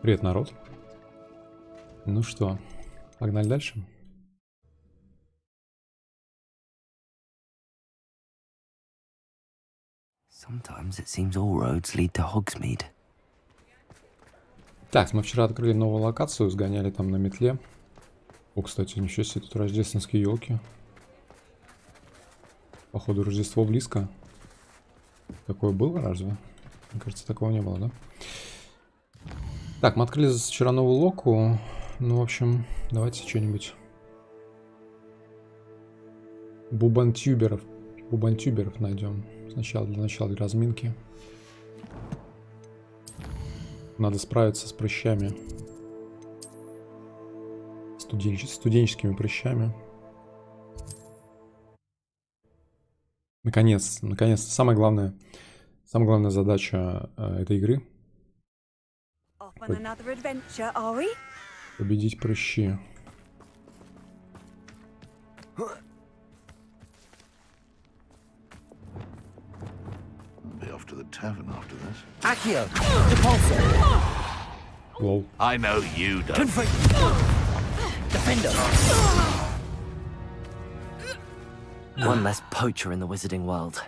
Привет, народ. Ну что, погнали дальше? Sometimes it seems all roads lead to Hogsmeade. Так, мы вчера открыли новую локацию, сгоняли там на метле. О, кстати, ничего себе, тут рождественские елки. Походу, Рождество близко. Такое было разве? Мне кажется, такого не было, да? Так, мы открыли вчера новую локу. Ну, в общем, давайте что-нибудь. Бубантюберов найдем. Сначала для начала для разминки. Надо справиться с прыщами. Студенческими прыщами. Наконец-то. Самая главная задача этой игры. Победить прыщи. To the tavern after this. Accio! Depulso! Lol. I know you don't. Defender! One less poacher in the wizarding world.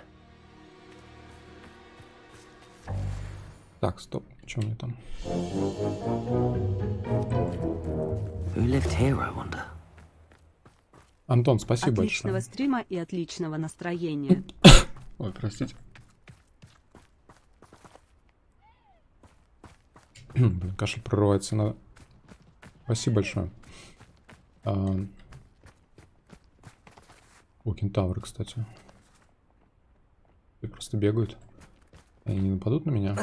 Так, стоп. Что мне там? Who lived here, I wonder? Антон, спасибо Отличного большое. стрима и отличного настроения. Ой, простите. Блин, кашель прорывается на... Спасибо большое. О, кентавры, кстати. И просто бегают. Они не нападут на меня?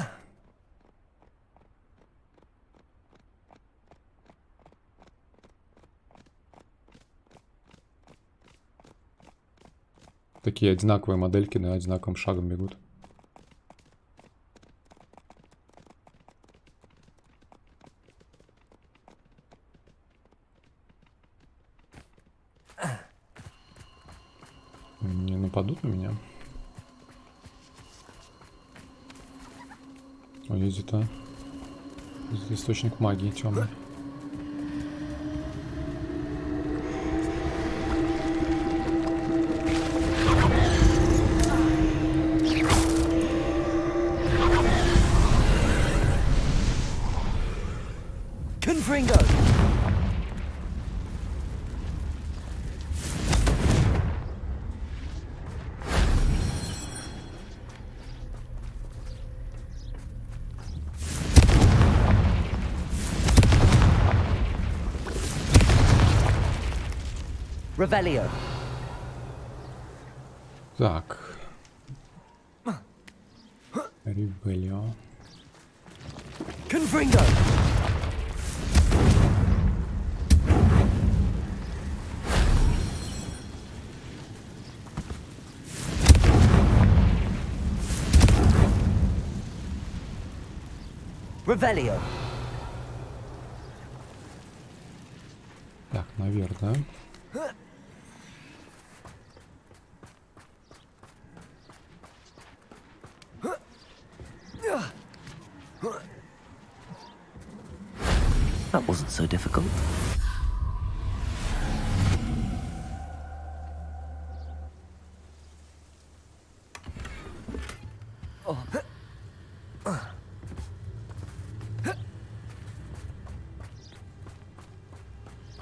Такие одинаковые модельки, да, одинаковым шагом бегут. Не нападут на меня? О, ездит, Ездит источник магии темный. Confringo! Revelio. Так. Ревелио. Confringo. Revelio. Так, наверх, да? That wasn't so difficult.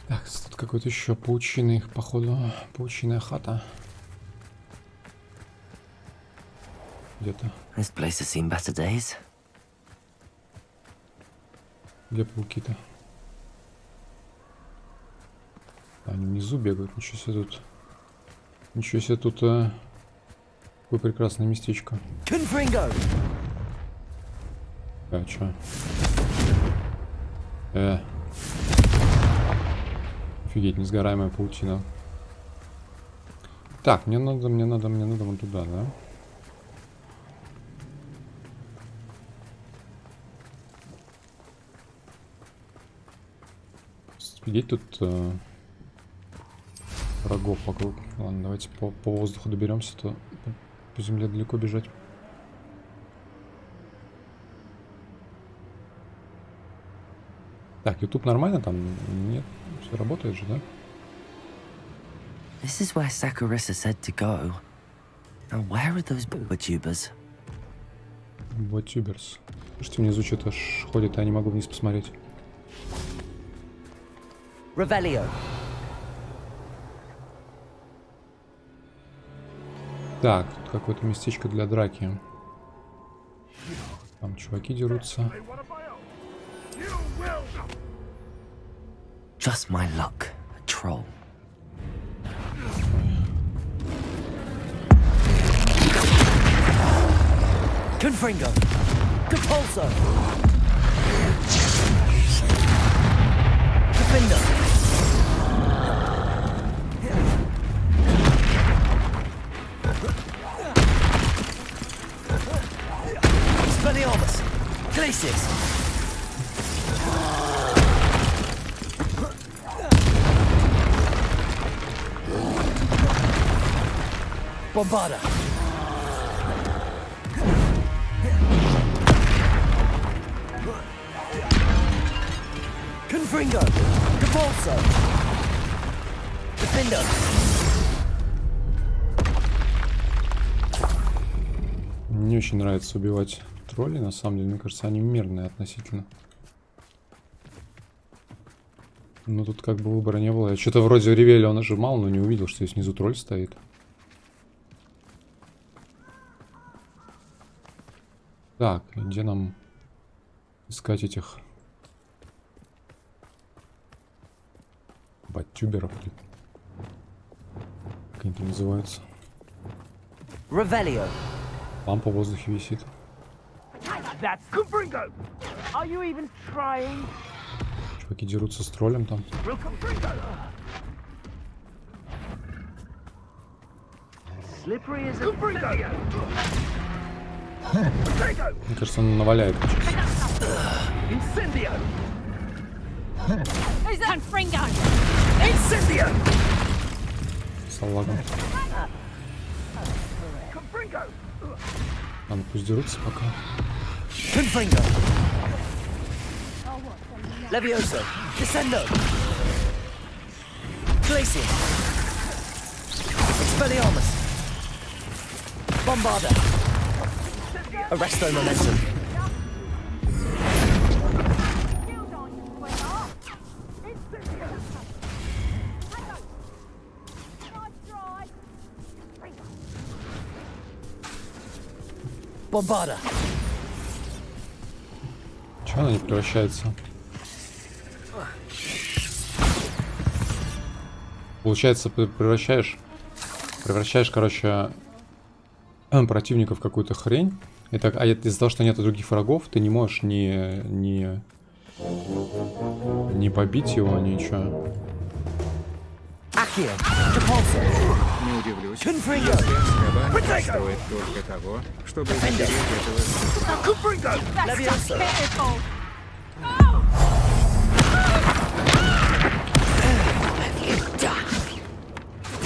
Так, тут какой-то еще паучиный, походу, паучиная хата. Где-то. This place has seen better days. Где пауки-то? Они внизу бегают. Ничего себе тут. Ничего себе тут. Какое прекрасное местечко. Confringo. А, чё? Офигеть, несгораемая паутина. Так, мне надо вон туда, да? Офигеть, тут врагов вокруг. Ладно, давайте по воздуху доберемся, то по земле далеко бежать. Так, YouTube нормально там? Нет, все работает же, да? This is where Sakurisa said to go. Now where are those bootubers? Вотюберс. Слушайте, внизу что-то ходит, а я не могу вниз посмотреть. Revelio. Так, тут какое-то местечко для драки. Там чуваки дерутся. Just my luck, a troll. Confringo. Compulso. Defender. Expelliarmus. Glacius. Bombarda. Confringo. Compulso. Defender. Мне не очень нравится убивать троллей, на самом деле. Мне кажется, они мирные относительно. Но тут как бы выбора не было. Я что-то вроде Ревеля нажимал, но не увидел, что здесь внизу тролль стоит. Так, где нам искать этих баттюберов? Как они там называются? Revelio. Лампа в воздухе висит. That's Confringo! Are you even trying? Чуваки дерутся с троллем там. Real Confringo! Slippery as a Confringo! Мне кажется, он наваляет сейчас. Incendio! Who's that? Confringo! Incendio! С аллагом. Confringo! Ладно, пусть дерутся пока. Confringo. Levioso. Descendo. Glacius. Expelliarmus. Bombarda. Arresto momentum. Bombarda. Чего она не превращается? Получается, превращаешь, короче, противника в какую-то хрень. И так, а из-за того, что нет других врагов, ты не можешь не побить его, ничего. Accio. Compulso. Не удивлюсь, Confringo. Эскобар стоит только того, чтобы запереть этого. Confringo! Levioso. Careful!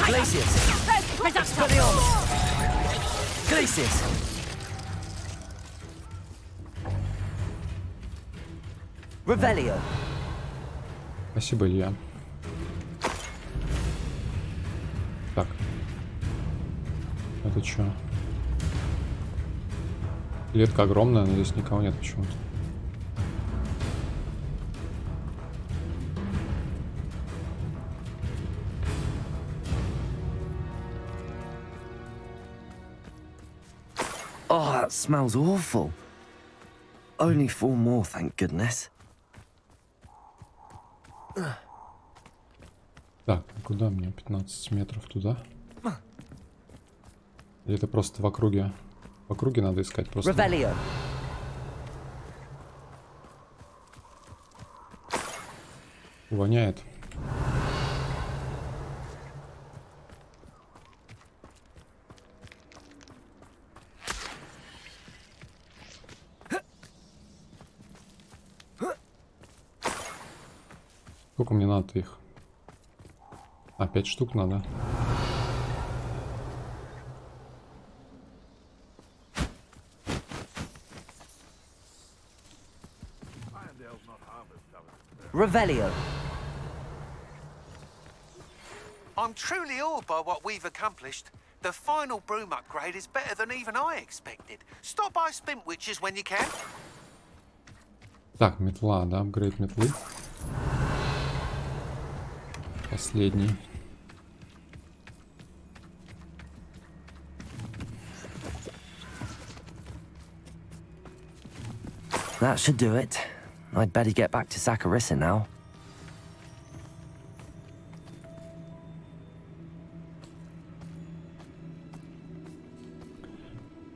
Glacius. Expelliarmus. Glacius. Revelio. Спасибо, Илья. Так. Это что? Клетка огромная, но здесь никого нет почему-то. Oh, that smells awful. Only 4 more, thank goodness. Так, куда мне? 15 метров туда? Или это просто в округе? В округе надо искать просто. Revelio. Воняет. Сколько мне надо их? А, 5 штук надо. Revelio. I'm truly awed by what we've accomplished. The final broom upgrade is better than even I expected. Stop by Spintwitches when you can. Так, метла, да, апгрейд метлы. Последний. That should do it. I'd better get back to Saccharissa now.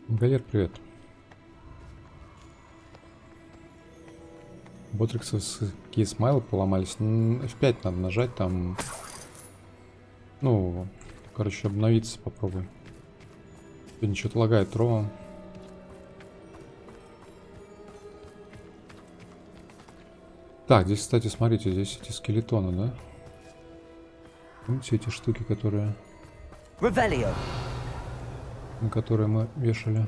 Галер, привет. Ботриксовские смайлы поломались. F5 надо нажать там. Ну, короче, обновиться попробуй. Что-то лагает ровно. Так, здесь, кстати, смотрите, здесь эти скелетоны, да? Помните эти штуки, которые... Revelio. На которые мы вешали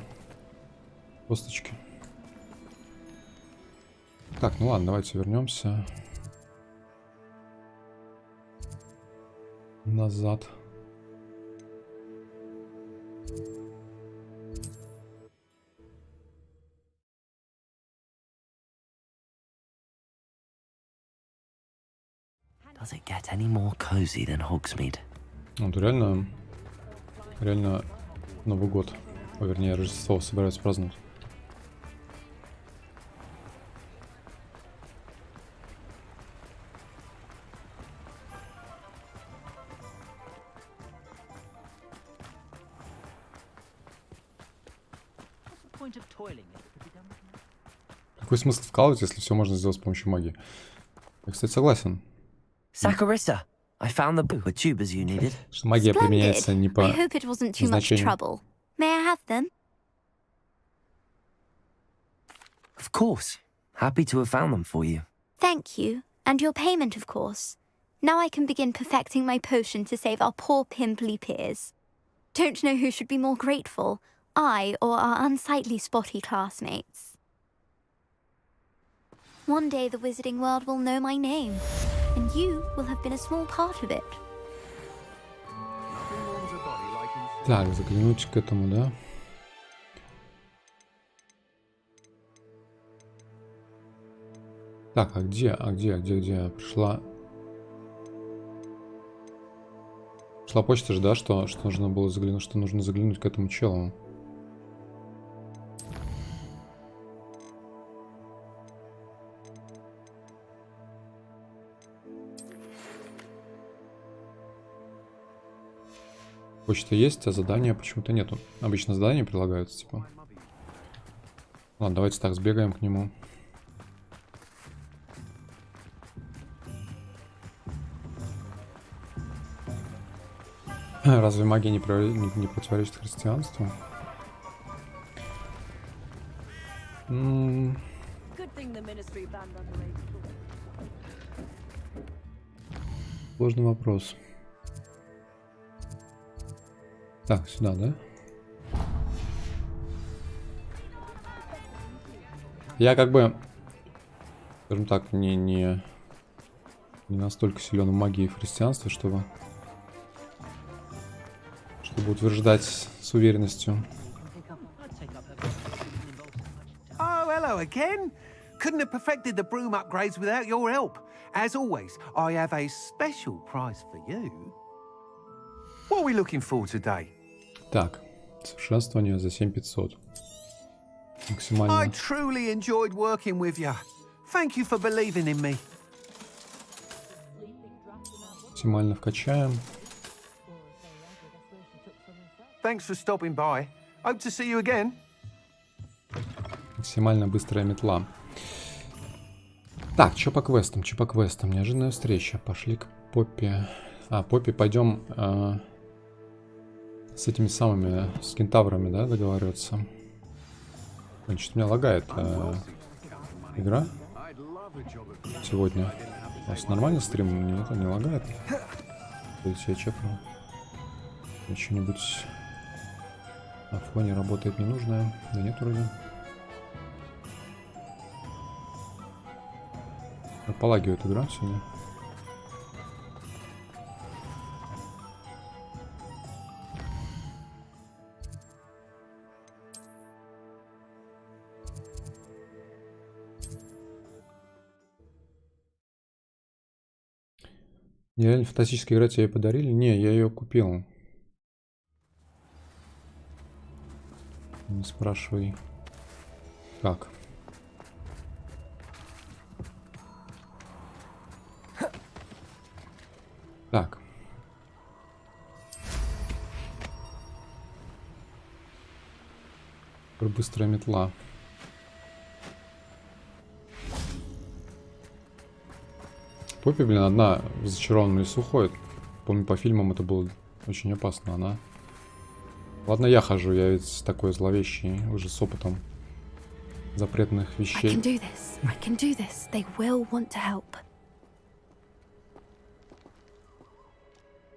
косточки. Так, ну ладно, давайте вернемся назад. Does it get any more cozy than Hogsmeade? Вот реально Новый год, вернее, Рождество собираются праздновать. Какой смысл вкалывать, если все можно сделать с помощью магии? Я, кстати, согласен. Saccharissa, I found the tubers you needed. Что магия применяется не по I hope it wasn't too much назначению. trouble. May I have them? Of course. Happy to have found them for you. Thank you. And your payment, of course. Now I can begin perfecting my potion to save our poor pimply peers. Don't know who should be more grateful, I or our unsightly spotty classmates. One day the wizarding world will know my name, and you will have been a small part of it. Так, заглянуть к этому, да? Так, а где? Пришла почта же, да, что нужно было заглянуть, что нужно заглянуть к этому челу. Почта есть, а задания почему-то нету. Обычно задания прилагаются, типа. Ладно, давайте так, сбегаем к нему. Разве магия не противоречит христианству? Сложный вопрос. Так, сюда, да? Я как бы, скажем так, не настолько силен в магии и в христианстве, чтобы утверждать с уверенностью. Oh, hello again. Couldn't have perfected the broom upgrades without your help. As always, I have a special prize for you. What are we looking for today? Так, совершенствование за 7500. I Максимально. truly enjoyed working with you. Thank you for believing in me. Максимально вкачаем. Thanks for stopping by. Hope to see you again. Максимально быстрая метла. Так, что по квестам? Неожиданная встреча. Пошли к Поппи. Поппи, пойдем с этими самыми, с кентаврами, да, договариваться. Значит, меня лагает игра сегодня. У нас нормальный стрим? Нет, не лагает. То есть я чекну. Что-нибудь на фоне работает ненужное. Да нет, вроде. Полагивает игра сегодня. Нереально фантастическая игра тебе подарили? Не, я ее купил. Не спрашивай. Как? Так. Быстрая метла. Поппи, блин, одна в зачарованном лесу ходит. Помню, по фильмам это было очень опасно. Она... Ладно, я хожу, я ведь такой зловещий, уже с опытом запретных I вещей. can do this. I can do this. They will want to help.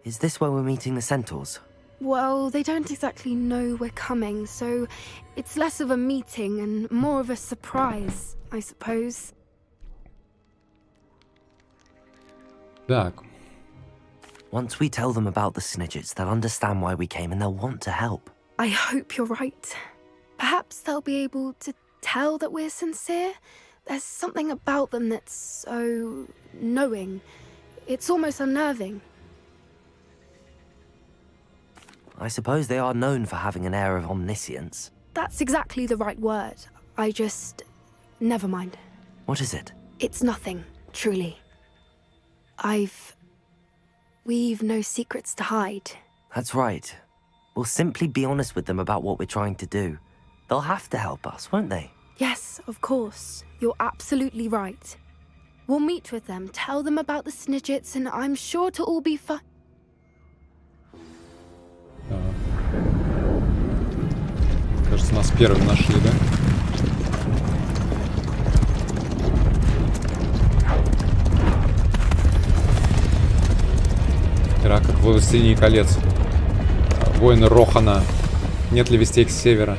Is this where we're meeting the centaurs? Well, they don't exactly know we're coming, so it's less of a meeting and more of a surprise, I suppose. Так, Once we tell them about the snidgets, they'll understand why we came and they'll want to help. I hope you're right. Perhaps they'll be able to tell that we're sincere. There's something about them that's so knowing. It's almost unnerving. I suppose they are known for having an air of omniscience. That's exactly the right word. I just... Never mind. What is it? It's nothing, truly. We've no secrets to hide. That's right. We'll simply be honest with them about what we're trying to do. They'll have to help us, won't they? Yes, of course. You're absolutely right. We'll meet with them, tell them about the snidgets, and I'm sure to all be fine. кажется, нас первым нашли, да? Игра как в «Властелине колец». Воины Рохана. Нет ли вестей с севера?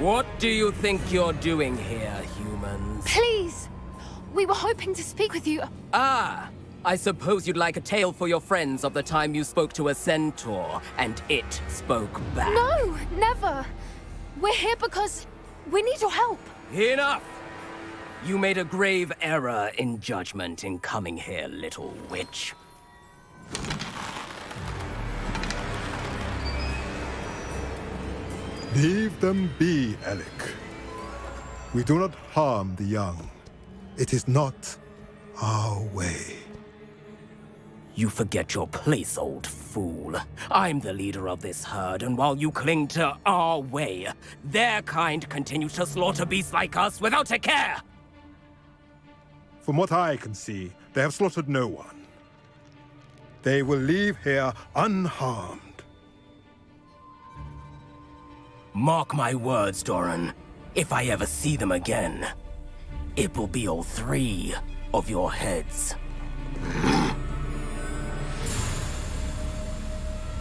What do you think you're doing here, humans? Please! We were hoping to speak with you. Ah, I suppose you'd like a tale for your friends of the time you spoke to a centaur, and it spoke back. No, never. We're here because we need your help. Enough! You made a grave error in judgment in coming here, little witch. Leave them be, Alec. We do not harm the young. It is not our way. You forget your place, old fool. I'm the leader of this herd, and while you cling to our way, their kind continues to slaughter beasts like us without a care! From what I can see, they have slaughtered no one. They will leave here unharmed. Mark my words, Doran. If I ever see them again, it will be all three of your heads.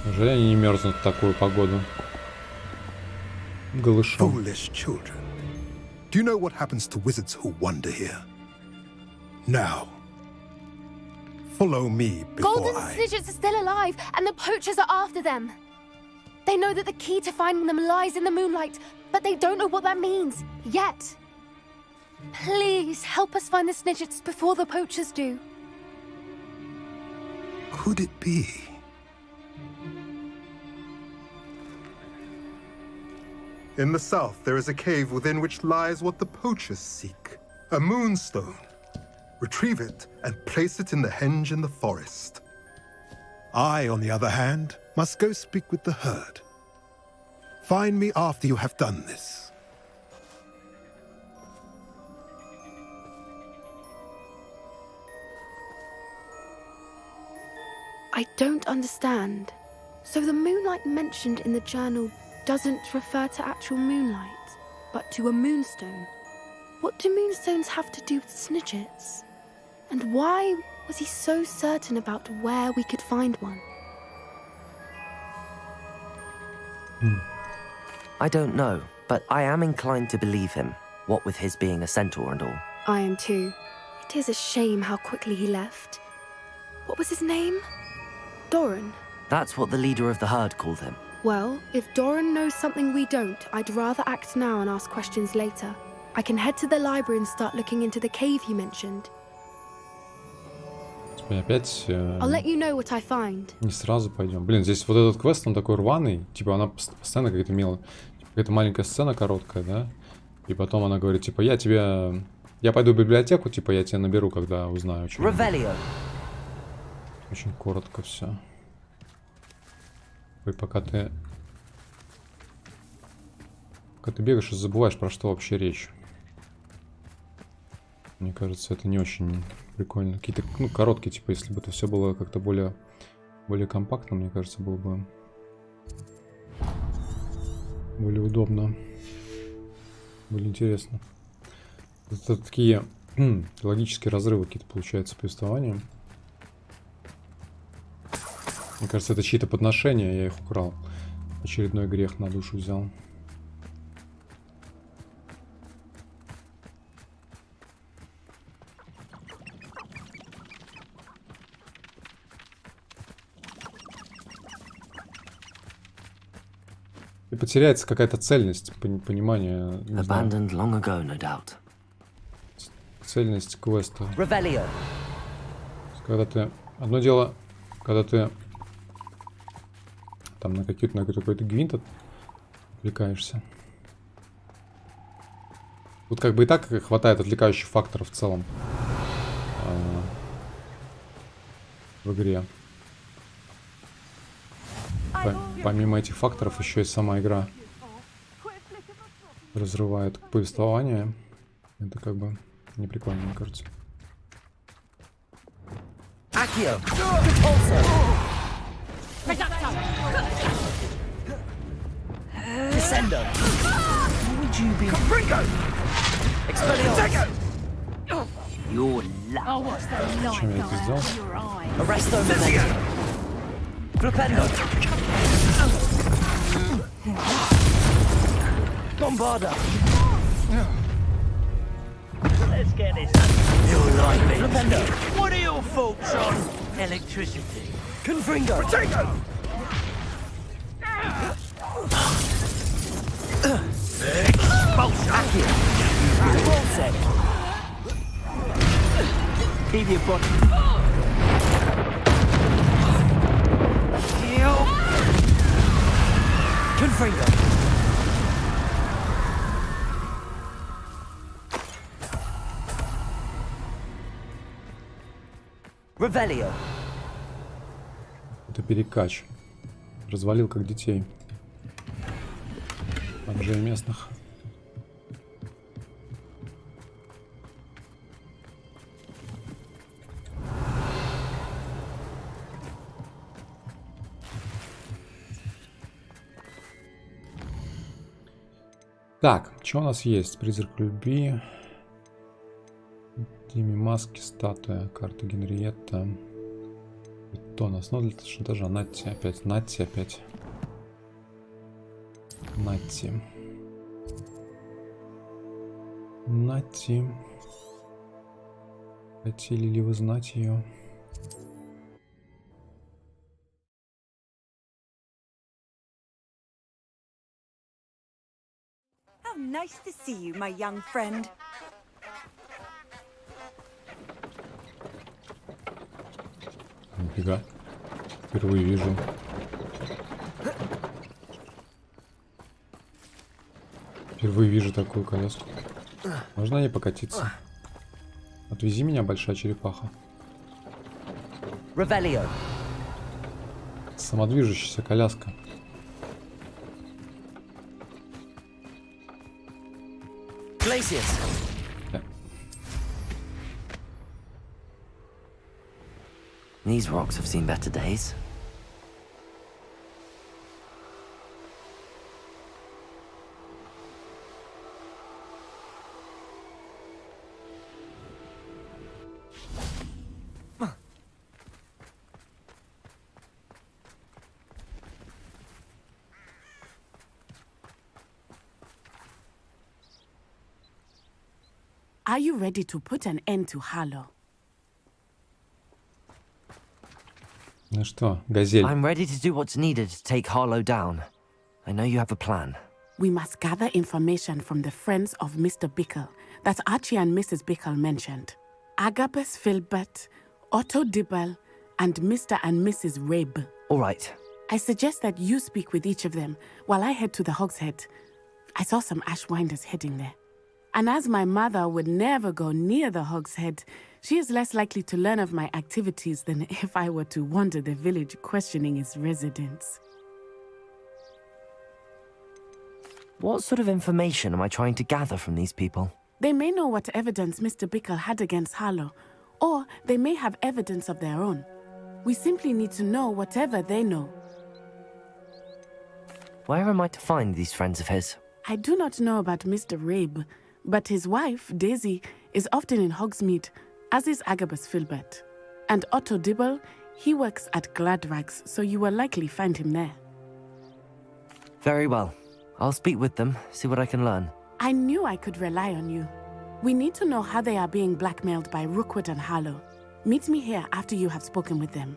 Неужели они не мерзнут в такую погоду? Голышом. Foolish children. Do you know what happens to wizards who wander here? Now, follow me before Golden snidgets are still alive, and the poachers are after them. They know that the key to finding them lies in the moonlight, but they don't know what that means, yet. Please, help us find the snidgets before the poachers do. Could it be? In the south, there is a cave within which lies what the poachers seek. A moonstone. Retrieve it and place it in the henge in the forest. I, on the other hand, must go speak with the herd. Find me after you have done this. I don't understand. So the moonlight mentioned in the journal doesn't refer to actual moonlight, but to a moonstone. What do moonstones have to do with snidgets? And why was he so certain about where we could find one? I don't know, but I am inclined to believe him, what with his being a centaur and all. I am too. 'Tis a shame how quickly he left. What was his name? Doran. That's what the leader of the herd called him. Well, if Doran knows something we don't, I'd rather act now and ask questions later. I can head to the library and start looking into the cave you mentioned. Опять I'll let you know what I find. не сразу пойдем. Блин, здесь вот этот квест, он такой рваный. Типа она постоянно какая-то какая-то маленькая сцена короткая, да? И потом она говорит, типа, я пойду в библиотеку, типа, я тебя наберу, когда узнаю, о чем. Очень коротко все. И пока ты бегаешь и забываешь, про что вообще речь. Мне кажется, это не очень прикольно. Какие-то, ну, короткие, типа, если бы это все было как-то более компактно, мне кажется, было бы более удобно. Более интересно. Это такие логические разрывы какие-то получаются повествования. Мне кажется, это чьи-то подношения, я их украл. Очередной грех на душу взял. И потеряется какая-то цельность, понимание. Abandoned long ago, no doubt. Цельность квеста. Revelio. Когда ты... Одно дело, когда ты там на какой-то гвинт отвлекаешься. Тут как бы и так хватает отвлекающих факторов в целом в игре. Помимо этих факторов еще и сама игра разрывает повествование. Это как бы не прикольно, мне кажется. Зачем я это сделал? Bombarder. Let's get this. What are your thoughts on electricity? Confringo. Potato. Keep your body. Confringo. Revelio. Это перекач. Развалил как детей. Бомжей местных. Так, что у нас есть? Призрак любви. Тими маски, статуя, карта Генриетта. Бетон, основа для шантажа. Натти опять. Натти опять. Натти. Натти. Хотели ли вы знать ее? How nice to see you, my young friend. Нифига. Впервые вижу. Впервые вижу такую коляску. Можно не покатиться? Отвези меня, большая черепаха. Revelio. Самодвижущаяся коляска. Glacius. These rocks have seen better days. Are you ready to put an end to Harlow? Ну что, газель. I'm ready to do what's needed to take Harlow down. I know you have a plan. We must gather information from the friends of Mr. Bickle that Archie and Mrs. Bickle mentioned. Agabus Filbert, Otto Dibble, and Mr. and Mrs. Rabe. All right. I suggest that you speak with each of them while I head to the Hogshead. I saw some Ashwinders heading there. And as my mother would never go near the Hogshead, she is less likely to learn of my activities than if I were to wander the village questioning its residents. What sort of information am I trying to gather from these people? They may know what evidence Mr. Bickle had against Harlow, or they may have evidence of their own. We simply need to know whatever they know. Where am I to find these friends of his? I do not know about Mr. Rabe, but his wife, Daisy, is often in Hogsmeade, as is Agabus Filbert. And Otto Dibble, he works at Gladrags, so you will likely find him there. Very well. I'll speak with them, see what I can learn. I knew I could rely on you. We need to know how they are being blackmailed by Rookwood and Harlow. Meet me here after you have spoken with them.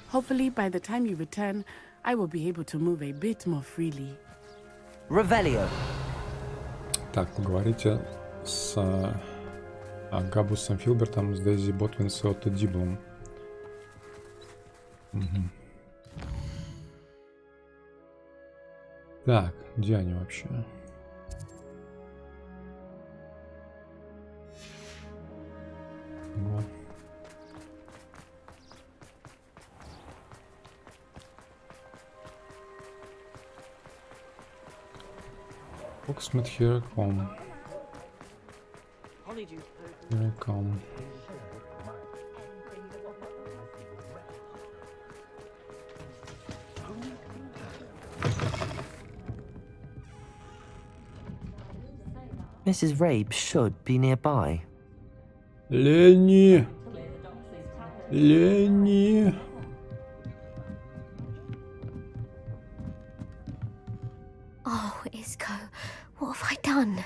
Hopefully, by the time you return, I will be able to move a bit more freely. Revelio. Так, поговорите с Агабусом Филбертом, с Дейзи Ботвинс и Отто Диблом. Угу. Так, где они вообще? Вот. Foxsmith, here I come. Here I come. Mrs. Rabe should be nearby. Lenny! Lenny! Oh, Isco, what have I done?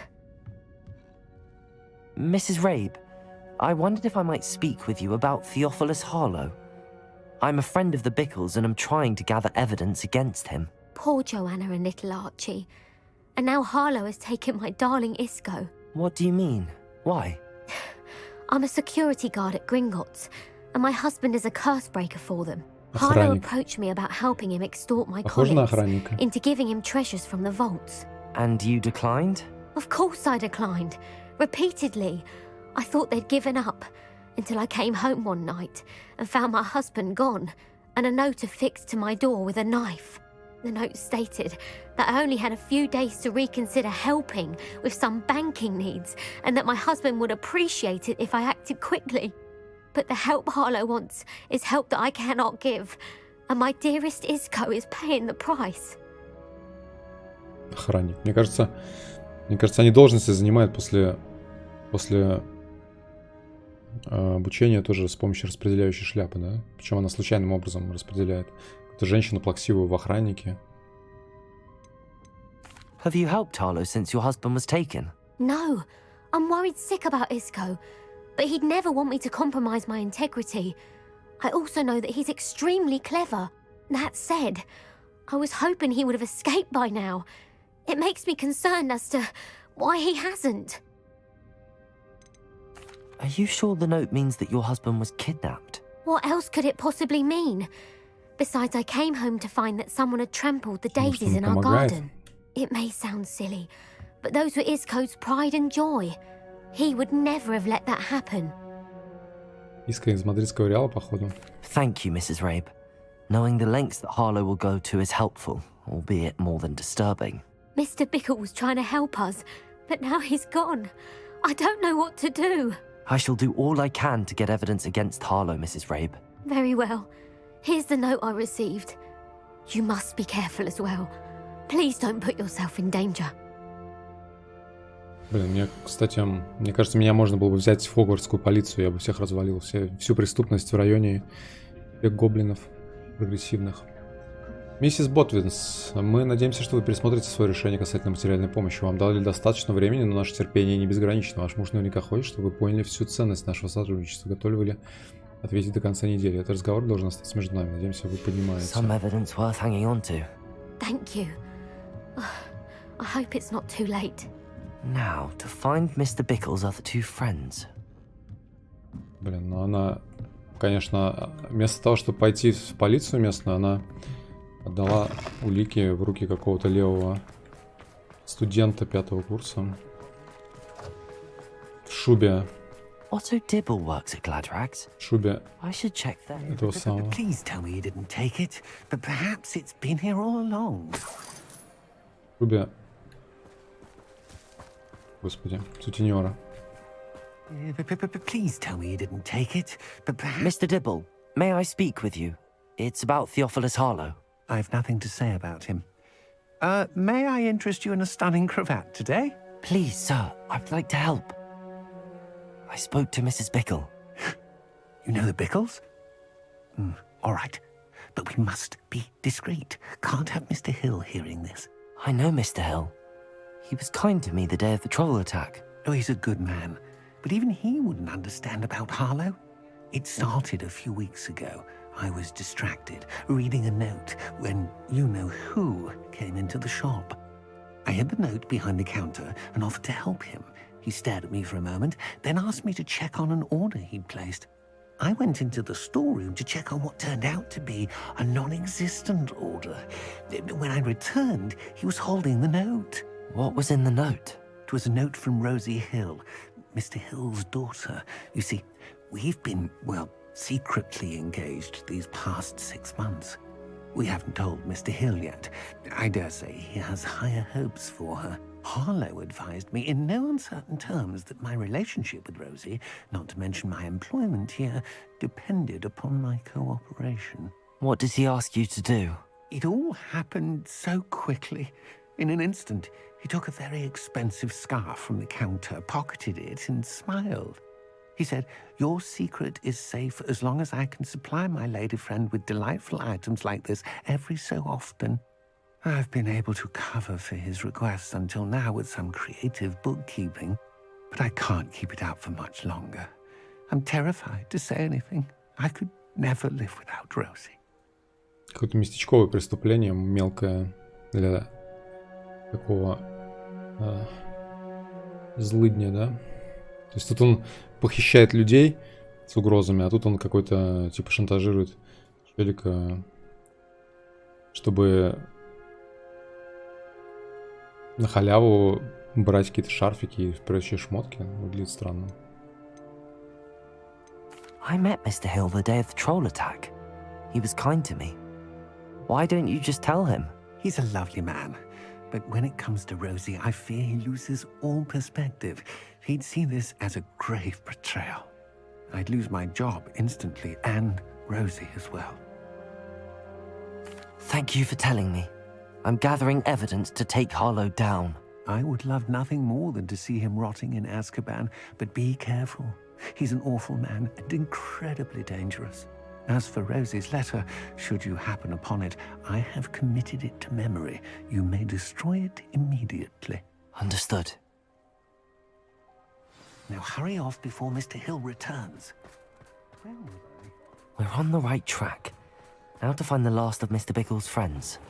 Mrs. Rabe, I wondered if I might speak with you about Theophilus Harlow. I'm a friend of the Bickles and I'm trying to gather evidence against him. Poor Joanna and little Archie. And now Harlow has taken my darling Isco. What do you mean? Why? I'm a security guard at Gringotts, and my husband is a curse breaker for them. Harlow approached me about helping him extort my colleagues into giving him treasures from the vaults. And you declined? Of course I declined. Repeatedly. I thought they'd given up, until I came home one night and found my husband gone, and a note affixed to my door with a knife. The note stated that I only had a few days to reconsider helping with some banking needs, and that my husband would appreciate it if I acted quickly. But the help Harlow wants is help that I cannot give, and my dearest Isco is paying the price. Охранник. Мне кажется, они должности занимают после обучения тоже с помощью распределяющей шляпы, да? Причем она случайным образом распределяет. Эту женщину плаксивую в охраннике. Have you helped Harlow since your husband was taken? No, I'm worried sick about Isco, but he'd never want me to compromise my integrity. I also know that he's extremely clever. That said, I was hoping he would have escaped by now. It makes me concerned as to why he hasn't. Are you sure the note means that your husband was kidnapped? What else could it possibly mean? Besides, I came home to find that someone had trampled the daisies in our garden. It may sound silly, but those were Isco's pride and joy. He would never have let that happen. Иска из мадридского Реала, походу. Thank you, Mrs. Rabe. Knowing the lengths that Harlow will go to is helpful, albeit more than disturbing. Mr. Bickle was trying to help us, but now he's gone. I don't know what to do. I shall do all I can to get evidence against Harlow, Mrs. Rabe. Very well. Here's the note I received. You must be careful as well. Please don't put yourself in danger. Блин, мне кажется, меня можно было бы взять в хогвартскую полицию, я бы всех развалил, всю преступность в районе гоблинов прогрессивных. Миссис Ботвинс, мы надеемся, что вы пересмотрите свое решение касательно материальной помощи. Вам дали достаточно времени, но наше терпение не безгранично. Ваш муж наверняка хочет, чтобы вы поняли всю ценность нашего сотрудничества. Готовы ли ответить до конца недели? Этот разговор должен остаться между нами. Надеемся, вы понимаете. Some evidence worth hanging on to. Thank you. I hope it's not too late. Now, to find Mr. Bickle's other two friends. Блин, ну она, конечно, вместо того, чтобы пойти в полицию местную, она отдала улики в руки какого-то левого студента 5-го курса. В шубе. Otto Dibble works at Gladrags. В шубе I should check that. этого самого. Please tell me you didn't take it, but perhaps it's been here all along. В шубе. Господи, сутенера. Please tell me you didn't take it, but perhaps... Mr. Dibble, may I speak with you? It's about Theophilus Harlow. I've nothing to say about him. May I interest you in a stunning cravat today? Please, sir, I'd like to help. I spoke to Mrs. Bickle. You know the Bickles? All right, but we must be discreet. Can't have Mr. Hill hearing this. I know Mr. Hill. He was kind to me the day of the troll attack. Oh, he's a good man, but even he wouldn't understand about Harlow. It started a few weeks ago. I was distracted, reading a note, when you-know-who came into the shop. I hid the note behind the counter and offered to help him. He stared at me for a moment, then asked me to check on an order he'd placed. I went into the storeroom to check on what turned out to be a non-existent order. When I returned, he was holding the note. What was in the note? It was a note from Rosie Hill, Mr. Hill's daughter. You see, we've been, well, secretly engaged these past 6 months. We haven't told Mr. Hill yet. I dare say he has higher hopes for her. Harlow advised me in no uncertain terms that my relationship with Rosie, not to mention my employment here, depended upon my cooperation. What does he ask you to do? It all happened so quickly. In an instant, he took a very expensive scarf from the counter, pocketed it, and smiled. He said, "Your secret is safe as long as I can supply my lady friend with delightful items like this every so often." I've been able to cover for his requests until now with some creative bookkeeping, but I can't keep it out for much longer. I'm terrified to say anything. I could never live without Rosie. Какое-то местечковое преступление, мелкое для такого злыдня, да? То есть тут он похищает людей с угрозами, а тут он какой-то типа шантажирует челика, чтобы на халяву брать какие-то шарфики и прочие шмотки. Выглядит странно. I met Mr. Hill the day of the troll attack. He was kind to me. Why don't you just tell him? He's a lovely man, but when it comes to Rosie, I fear he loses all perspective. He'd see this as a grave betrayal. I'd lose my job instantly, and Rosie as well. Thank you for telling me. I'm gathering evidence to take Harlow down. I would love nothing more than to see him rotting in Azkaban, but be careful. He's an awful man and incredibly dangerous. As for Rosie's letter, should you happen upon it, I have committed it to memory. You may destroy it immediately. Understood. Now hurry off before Mr. Hill returns. Where was I? We're on the right track. Now to find the last of Mr. Bickle's friends.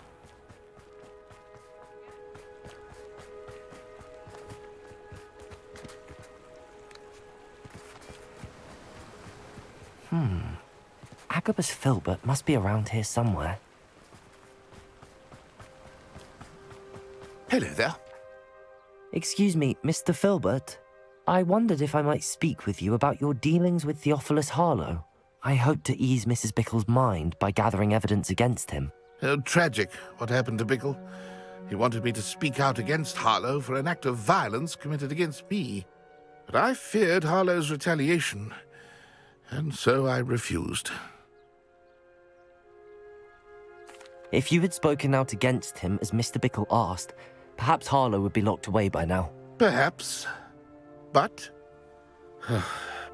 Agabus Filbert must be around here somewhere. Hello there. Excuse me, Mr. Filbert. I wondered if I might speak with you about your dealings with Theophilus Harlow. I hope to ease Mrs. Bickle's mind by gathering evidence against him. Tragic, what happened to Bickle. He wanted me to speak out against Harlow for an act of violence committed against me. But I feared Harlow's retaliation, and so I refused. If you had spoken out against him as Mr. Bickle asked, perhaps Harlow would be locked away by now. Perhaps. But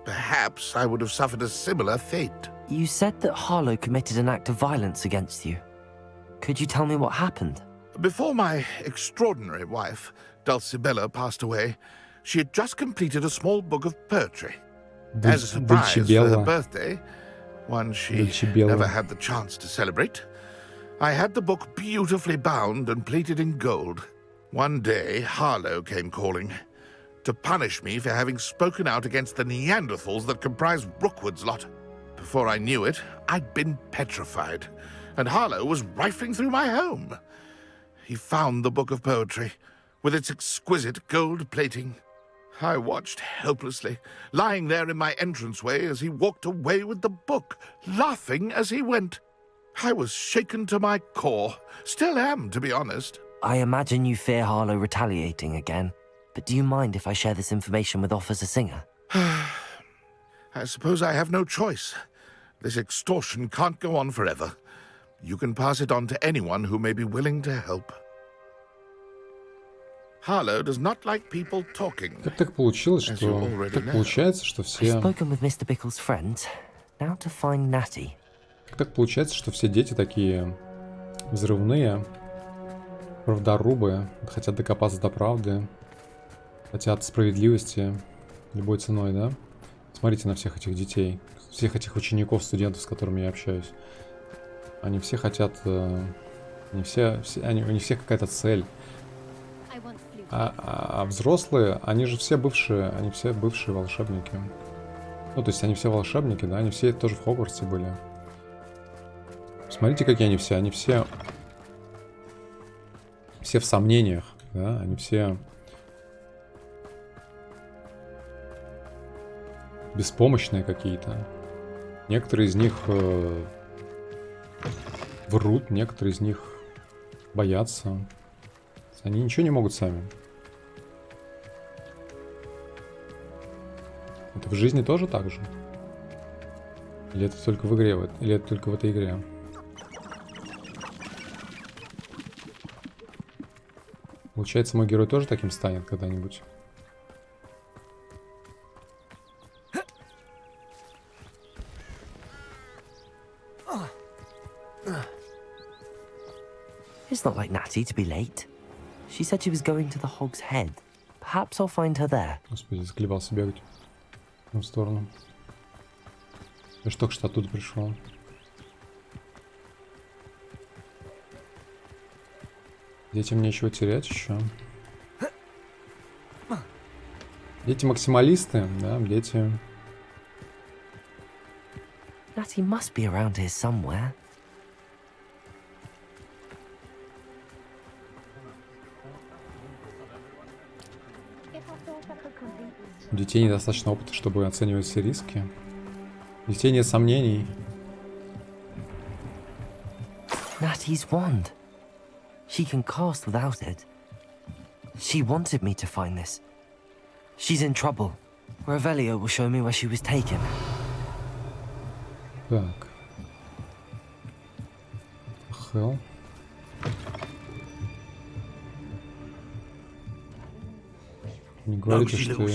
perhaps I would have suffered a similar fate. You said that Harlow committed an act of violence against you. Could you tell me what happened? Before my extraordinary wife, Dulcibella, passed away, she had just completed a small book of poetry. As a surprise for her birthday, one she never had the chance to celebrate, I had the book beautifully bound and plated in gold. One day, Harlow came calling to punish me for having spoken out against the Neanderthals that comprise Rookwood's lot. Before I knew it, I'd been petrified, and Harlow was rifling through my home. He found the book of poetry, with its exquisite gold plating. I watched helplessly, lying there in my entranceway as he walked away with the book, laughing as he went. I was shaken to my core. Still am, to be honest. I imagine you fear Harlow retaliating again, but do you mind if I share this information with Officer Singer? I suppose I have no choice. This extortion can't go on forever. You can pass it on to anyone who may be willing to help. Harlow does not like people talking. Как так получилось, что так получается, что все... I've spoken with Mr. Bickle's friend. Now to find Natty. Как так получается, что все дети такие взрывные, правдорубы, хотят докопаться до правды, хотят справедливости любой ценой, да? Смотрите на всех этих детей, всех этих учеников, студентов, с которыми я общаюсь. Они все хотят... у них всех какая-то цель. А взрослые, они же все бывшие волшебники. Ну, то есть они все волшебники, да? Они все тоже в Хогвартсе были. Смотрите, какие они все в сомнениях, да? Они все беспомощные какие-то. Некоторые из них врут, некоторые из них боятся. Они ничего не могут сами. Это в жизни тоже так же? Или это только в игре? Или это только в этой игре? Получается, мой герой тоже таким станет когда-нибудь? It's not like Natty to be late. She said she was going to the Hog's Head. Perhaps I'll find her there. Господи, заклевался бегать в ту сторону. Я ж только что оттуда пришел. Детям нечего терять еще. Дети максималисты, да, дети. Natty must be around here somewhere. У детей недостаточно опыта, чтобы оценивать все риски. У детей нет сомнений. Natty's wand. She can cast without it. She wanted me to find this. She's in trouble. Revelio will show me where she was taken. Так. Hell. Не говорите, что я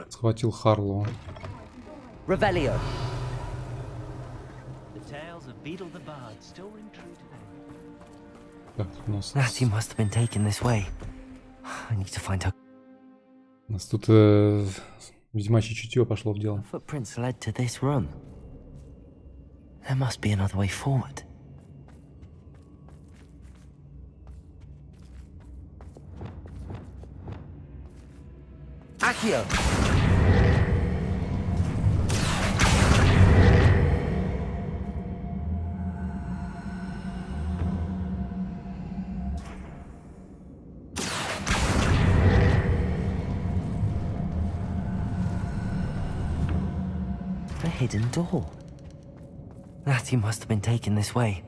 схватил Харлоу. Revelio. Так, у нас... Natty must have been taken this way. I need to find her. У нас тут ведьмачье чутье пошло в дело. Footprints led to this room. There must be another way forward. Accio! A hidden door. Natty must have been taken this way.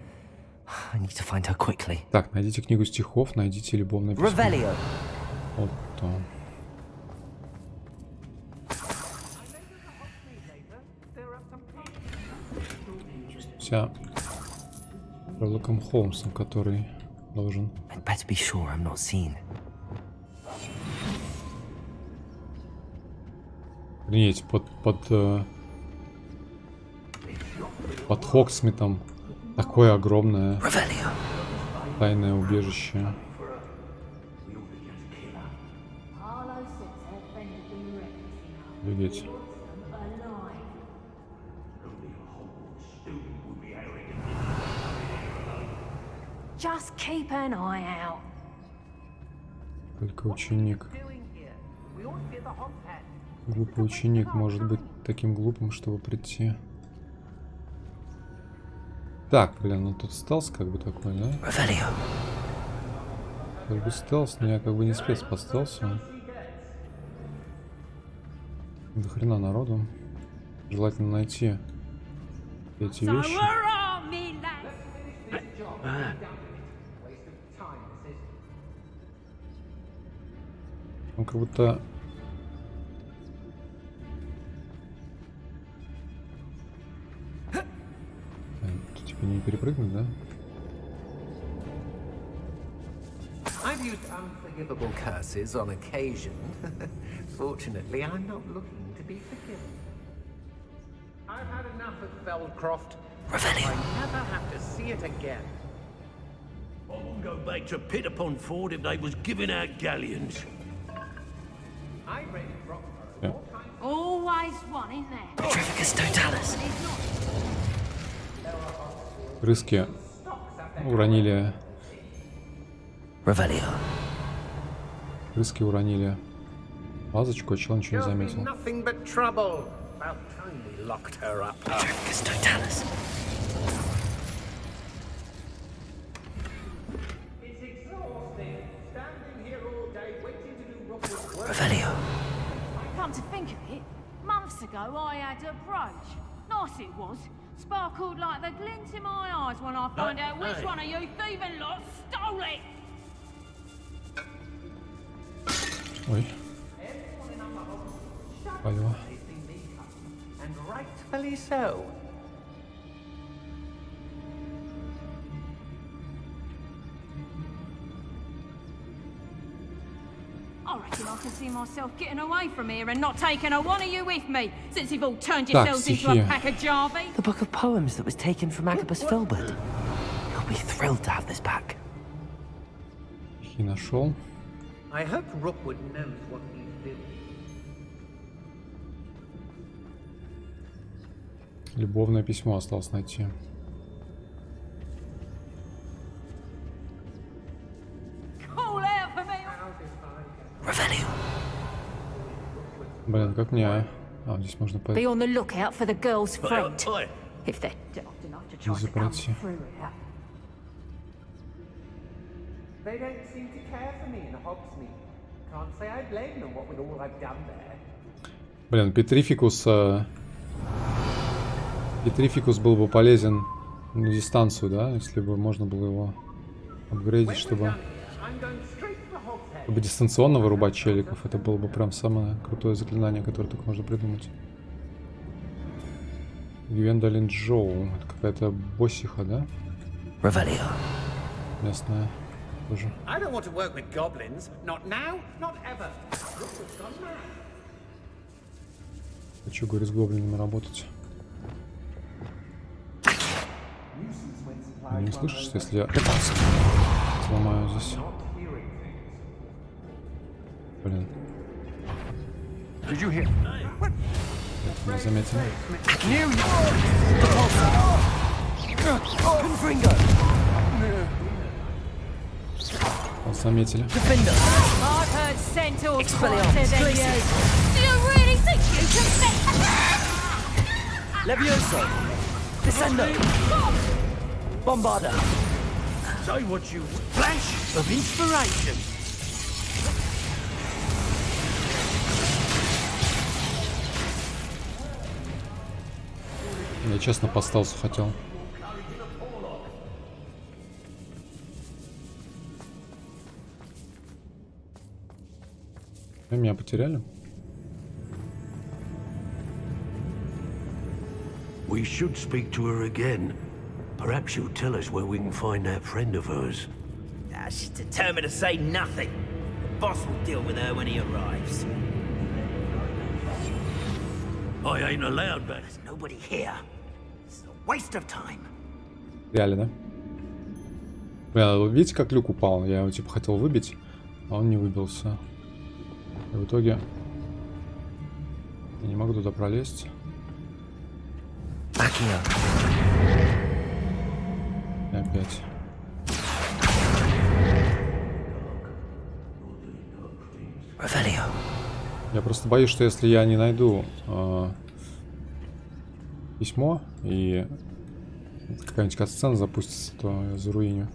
I need to find her quickly. Так, найдите книгу стихов, найдите любовное письмо. Revelio. Вот то. Вся Шерлоком Холмсом, который должен... I'd better be sure I'm not seen. Охренеть, под Хоксмитом Такое огромное тайное убежище. Офигеть. Just keep an eye out. Только ученик. Глупый ученик может быть таким глупым, чтобы прийти. Так, блин, ну тут стелс как бы такой, да? Как бы стелс, но я как бы не спец по стелсу. До хрена народу. Желательно найти эти вещи. Он как будто... Тут типа не перепрыгнуть, да? I've used unforgivable curses on occasion. Fortunately, I'm not looking to be forgiven. I've had enough of Feldcroft. I never have to see it again. I wouldn't go back to Pit upon Ford if they was giving out galleons. I read Rock. Yeah. Always one in there. Крыски уронили. Крыски уронили вазочку, а чего ничего не заметил. Nothing but trouble. About time we locked her up. It's exhausting. Standing here all day waiting to do Rockwood's work. Come to think of it, months ago I had a brooch. Nice it was. Sparkled like the glint in my eyes when I find out which one of you thieving lot stole it. Ой. Алло. And rightfully so. I reckon I can see myself getting away from here and not taking a one of you with me, since you've all turned yourselves into a pack of Jarvey. The book of poems that was taken from Agabus Filbert. He'll be thrilled to have this back. Стихи нашел. I hope Rookwood knows what he's doing. Любовное письмо осталось найти. Call out for me. Блин, как мне... А, здесь можно Be on the lookout for the girl's friend. If they're daft enough to try to come пройти. through here. They don't seem to care for me in Hogsmeade. Can't say I blame them, what with all I've done there. Блин, Петрификус... Петрификус был бы полезен на дистанцию, да? Если бы можно было его апгрейдить, чтобы дистанционно вырубать челиков. Это было бы прям самое крутое заклинание, которое только можно придумать. Гвендолин Джоу. Это какая-то боссиха, да? Местная. Тоже. I don't want to work with goblins. Not now, not ever. Rookwood's gone mad. Хочу, говорю, с гоблинами работать. Вы не услышишь, если я сломаю здесь? Блин. Не заметил. Заметили. I've heard centaurs brighter than you. Do you really think you can fit? Levioso! Descendo! Bombarda! Say what you... Flash of inspiration! Я честно по стелсу хотел. Вы меня потеряли? We should speak to her again. Perhaps she'll tell us where we can find that friend of hers. She's determined to say nothing. The boss will deal with her when he arrives. I ain't allowed back. There's nobody here. It's a waste of time. Реально, да? Блин, видите, как люк упал? Я его типа хотел выбить, а он не выбился. И в итоге я не могу туда пролезть. И опять. Я просто боюсь, что если я не найду письмо и какая-нибудь катсцена запустится, то я заруиню.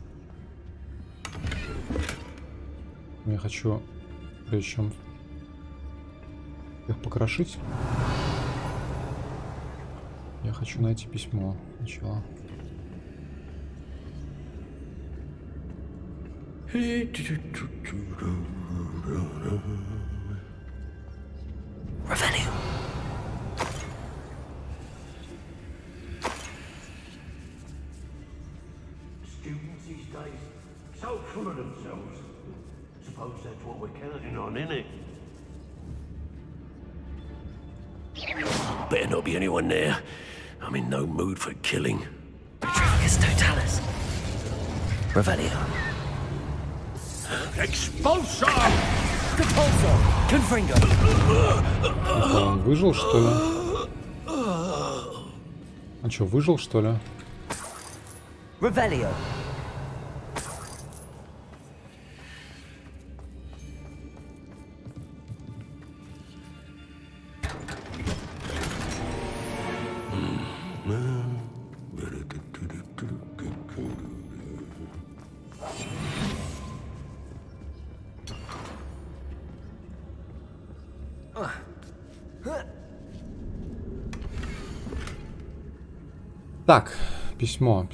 Я хочу, прежде чем их покрошить, я хочу найти письмо сначала. Students these days, so full of themselves. Suppose that's what we're counting on, innit? Better not be anyone there. I'm in no mood for killing. It's totalis. Revelio. Expulsor! Compulsor! Confringo! Он выжил, что ли? А что, выжил, что ли? Revelio. Так, письмо,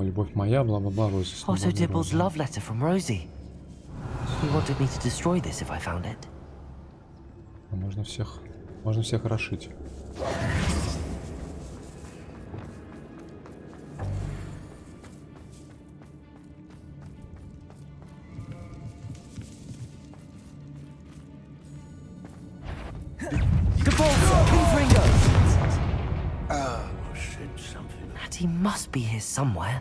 любовь моя, бла-бла-бла, Also Dibble's love letter from Rosie. He wanted me to destroy this if I found it. Можно всех рошить. He must be here somewhere.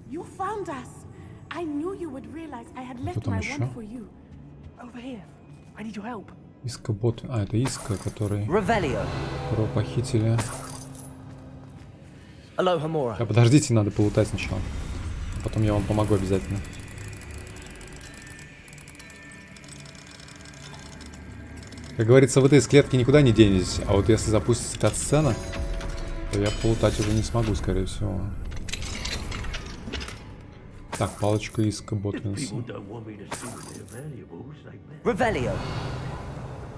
You found us. I knew you would realize I had left my wand for you. Over here. I need your help. Искобот. А, это Иска, который... Revelio. Которого похитили. Alohomora. А подождите, надо полутать сначала. Потом я вам помогу обязательно. Как говорится, вы из клетки никуда не денетесь, а вот если запустится кат-сцена, то я полутать уже не смогу, скорее всего. Так, палочка Иска Ботвинса.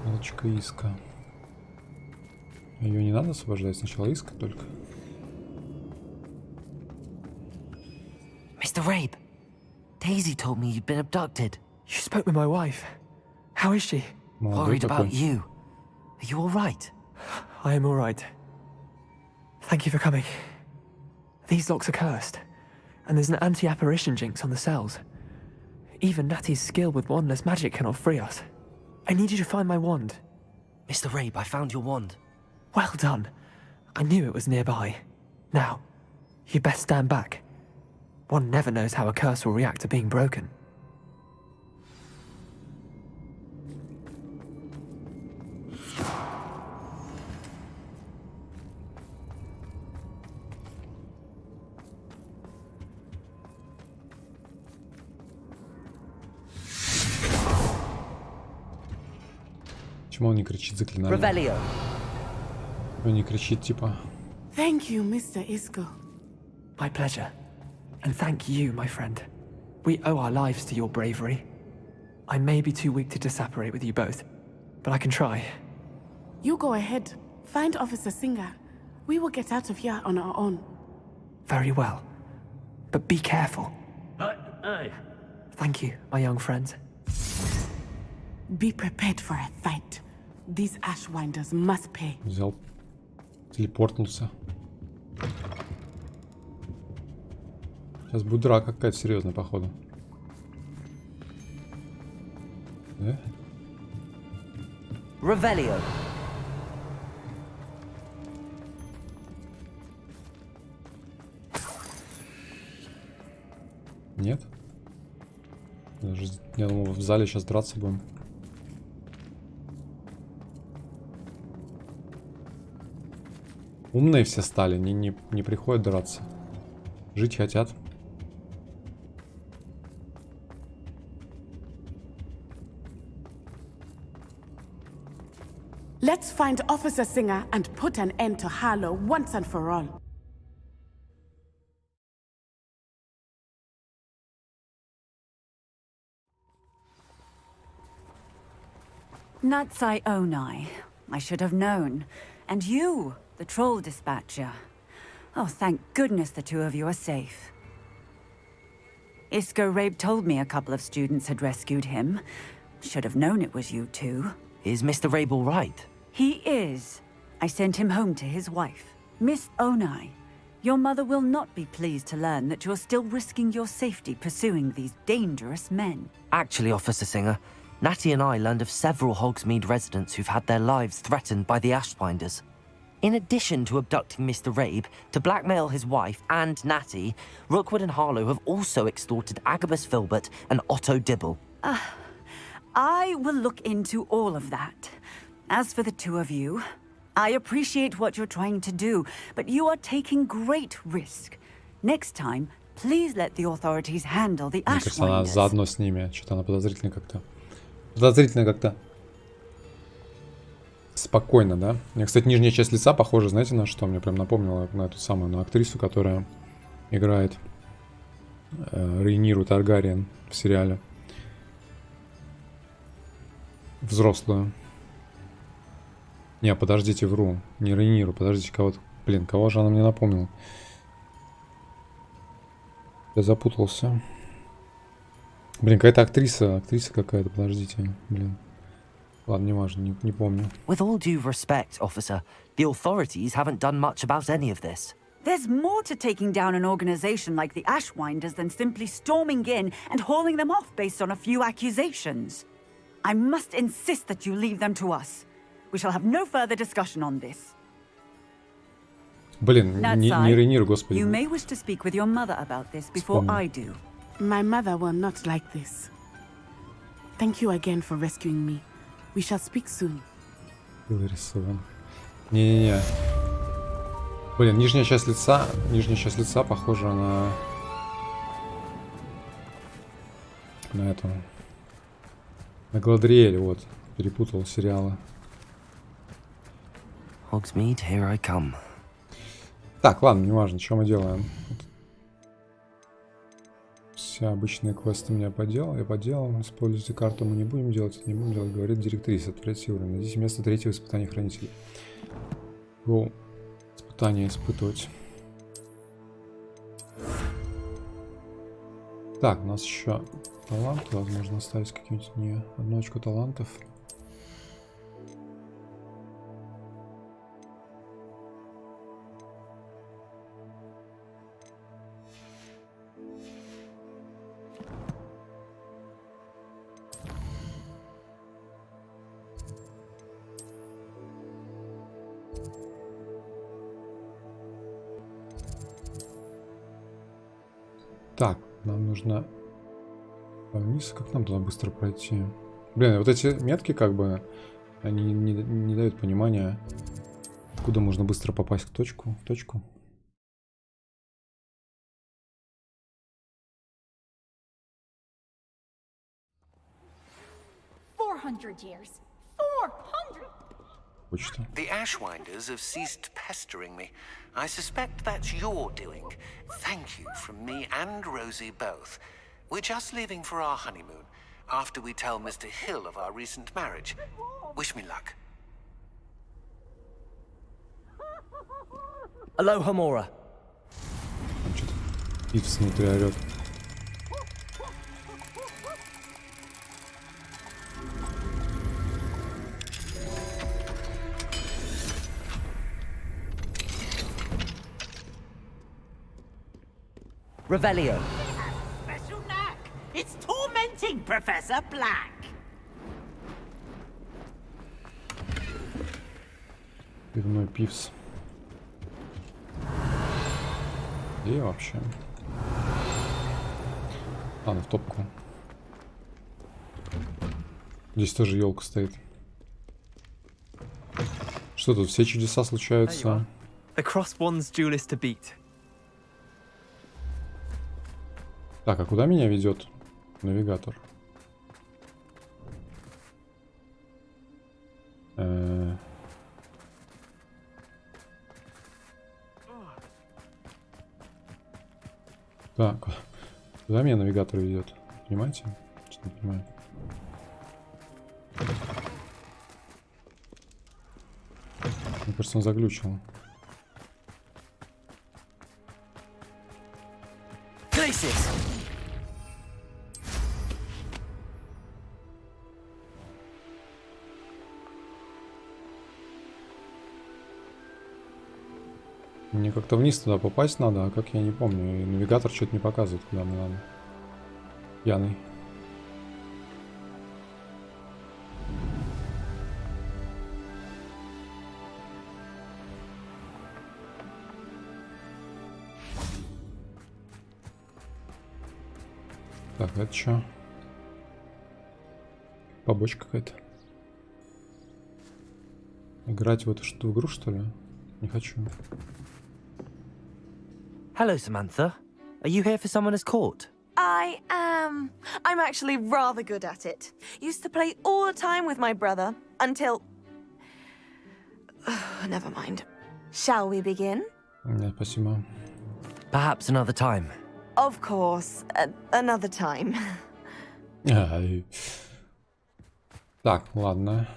Палочка Иска. Ее не надо освобождать, сначала Иска только. Mr. Rabe, Daisy told me you'd been abducted. You spoke with my wife. How is she? Worried about you. Are you all right? I am all right. Thank you for coming. These locks are cursed, and there's an anti-apparition jinx on the cells. Even Natty's skill with wandless magic cannot free us. I need you to find my wand. Mr. Rabe, I found your wand. Well done. I knew it was nearby. Now, you best stand back. One never knows how a curse will react to being broken. Почему он не кричит заклинание? Он не кричит, типа. Thank you, Mr. Isco. My pleasure. And thank you, my friend. We owe our lives to your bravery. I may be too weak to disapparate with you both, but I can try. You go ahead. Find Officer Singer. We will get out of here on our own. Very well. But be careful. Aye. Thank you, my young friends. Be prepared for a fight. These Ashwinders must pay. Взял, телепортнулся. Сейчас будет драка какая-то серьезная, походу. Revelio. Нет? Я думал, в зале сейчас драться будем. Умные все стали, не приходят драться. Жить хотят. Let's find Officer Singer and put an end to Harlow once and for all. Natsai Onai. I should have known. And you, the troll dispatcher. Oh, thank goodness the two of you are safe. Isco Rabe told me a couple of students had rescued him. Should have known it was you two. Is Mr. Rabe all right? He is. I sent him home to his wife. Miss Onai, your mother will not be pleased to learn that you're still risking your safety pursuing these dangerous men. Actually, Officer Singer, Natty and I learned of several Hogsmeade residents who've had their lives threatened by the Ashbinders. In addition to abducting Mr. Rabe, to blackmail his wife and Natty, Rookwood and Harlow have also extorted Agabus Filbert and Otto Dibble. I will look into all of that. As for the two of you, I appreciate what you're trying to do, but you are taking great risk. Next time, please let the authorities handle the Мне кажется, она Ashwinders. заодно с ними. Что-то она подозрительно как-то. Подозрительно как-то. Спокойно, да? Мне, кстати, нижняя часть лица похожа, знаете, на что? Мне прям напомнила на эту самую, на актрису, которая играет Рейниру Таргариен в сериале. Взрослую. Не, подождите, вру. Не Рейниру, подождите, кого-то. Блин, кого же она мне напомнила? Я запутался. Блин, какая-то актриса какая-то, подождите, блин. Ладно, не важно, не помню. With all due respect, officer, the authorities haven't done much about any of this. There's more to taking down an organization like the Ashwinders than simply storming in and hauling them off based on a few accusations. I must insist that you leave them to us. We shall have no further discussion on this. Блин, не Рейнир, господи. You may wish to speak with your mother about this before I do. My mother will not like this. Thank you again for rescuing me. We shall speak soon. Рисован. Не-не-не. Блин, нижняя часть лица похожа на эту. На Гладриэль, вот. Перепутал сериалы. Hogsmeade, here I come. Так, ладно, неважно, что мы делаем. Все обычные квесты я поделал. Используйте карту мы не будем делать, говорит директриса. Третий уровень. Найдите место третьего испытания хранителей. Go. Испытание испытывать. Так, у нас еще таланты. Возможно, остались какие-нибудь. Не, одно очко талантов. Так, нам нужно вниз. Как нам туда быстро пройти? Блин, вот эти метки как бы, они не дают понимания, куда можно быстро попасть в точку. 400 years. 400! Почта. The Ashwinders have ceased pestering me. I suspect that's your doing. Thank you from me and Rosie both. We're just leaving for our honeymoon, after we tell Mr. Hill of our recent marriage. Wish me luck. Aloha, Mora. Там что-то Ивс внутри орёт. Revelio. Special knack. It's tormenting Professor Black. Пивной пивс. Где я вообще? Ладно, в топку. Здесь тоже елка стоит. Что тут? Все чудеса случаются. Так, а куда меня ведет навигатор? Так, куда меня навигатор ведет? Понимаете? Что не понимаю. Мне кажется, он заглючил. Мне как-то вниз туда попасть надо, а как я не помню. И навигатор что-то не показывает, куда мне надо. Пьяный. Так, это что? Побочка какая-то. Играть в эту игру, что ли? Не хочу. Hello, Samantha. Are you here for someone as caught? I am. I'm actually rather good at it. Used to play all the time with my brother until... Never mind. Shall we begin? Нет, спасибо. Perhaps another time. Of course. Another time. Так, ладно.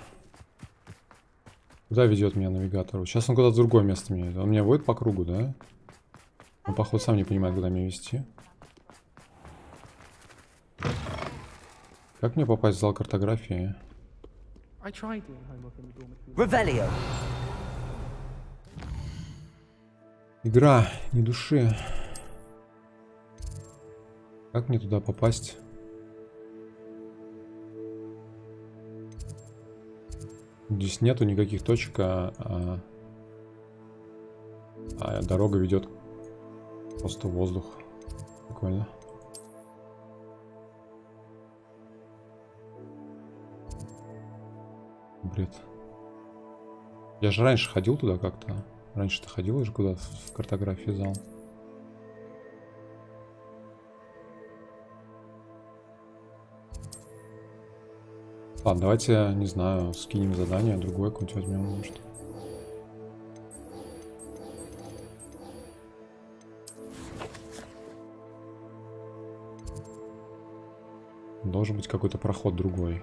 Куда ведет меня навигатор? Сейчас он куда-то в другое место меня ведет. Он меня водит по кругу, да? Он, походу, сам не понимает, куда меня вести. Как мне попасть в зал картографии? Revelio. Игра, ни души. Как мне туда попасть? Здесь нету никаких точек, а дорога ведет просто в воздух. Прикольно. Бред. Я же раньше ходил туда как-то. Раньше-то ходил уже куда-то в картографии зал. Ладно, давайте, не знаю, скинем задание, другое какое-нибудь возьмем, может. Должен быть какой-то проход другой.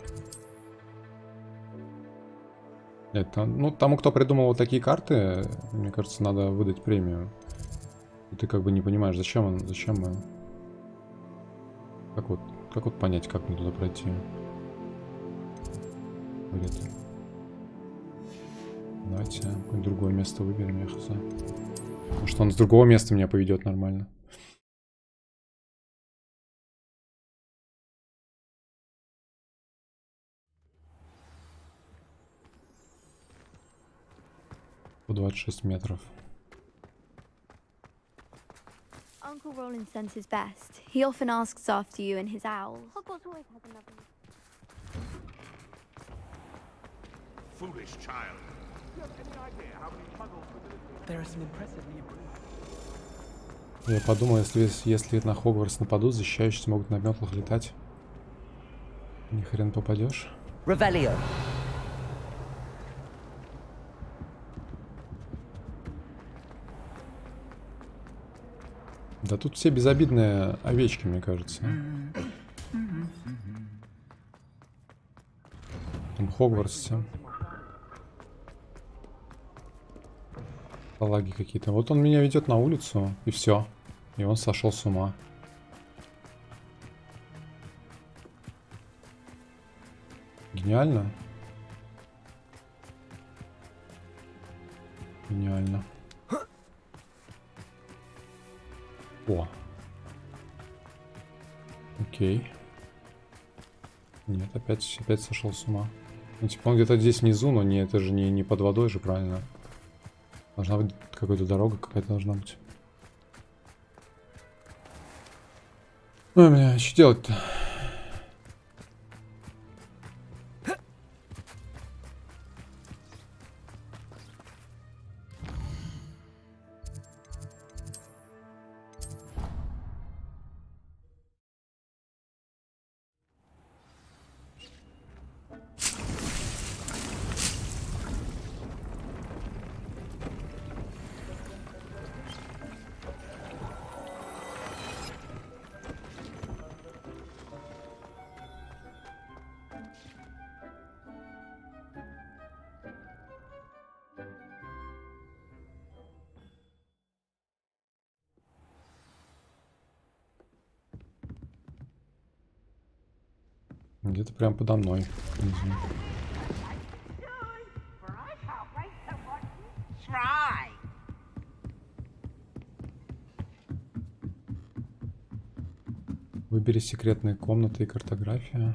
Это, ну, тому, кто придумал вот такие карты, мне кажется, надо выдать премию. И ты как бы не понимаешь, зачем он, зачем мы... Как вот понять, как мне туда пройти? Бред. Давайте какое-нибудь другое место выберем, я хз. Потому что он с другого места меня поведет нормально. По 26 метров. Uncle Roland sends his best. He often asks after you and his owls. Hogwarts always has another. Foolish child. Do you have any idea how many muggles There are some impressively improved. Я подумал, если на Хогвартс нападут, защищающиеся могут на метлах летать. Ни хрен попадешь. Revelio. Да тут все безобидные овечки, мне кажется. Там Хогвартсе. Салаги какие-то. Вот он меня ведет на улицу, и все. И он сошел с ума. Гениально. Гениально. О. Окей. Нет, опять сошел с ума. Ну, типа он где-то здесь внизу, но не, это же не под водой же, правильно? Должна быть какая-то дорога, какая-то должна быть. Ой, бля, что делать-то? Где-то прям подо мной. Внизу. Выбери секретные комнаты и картография.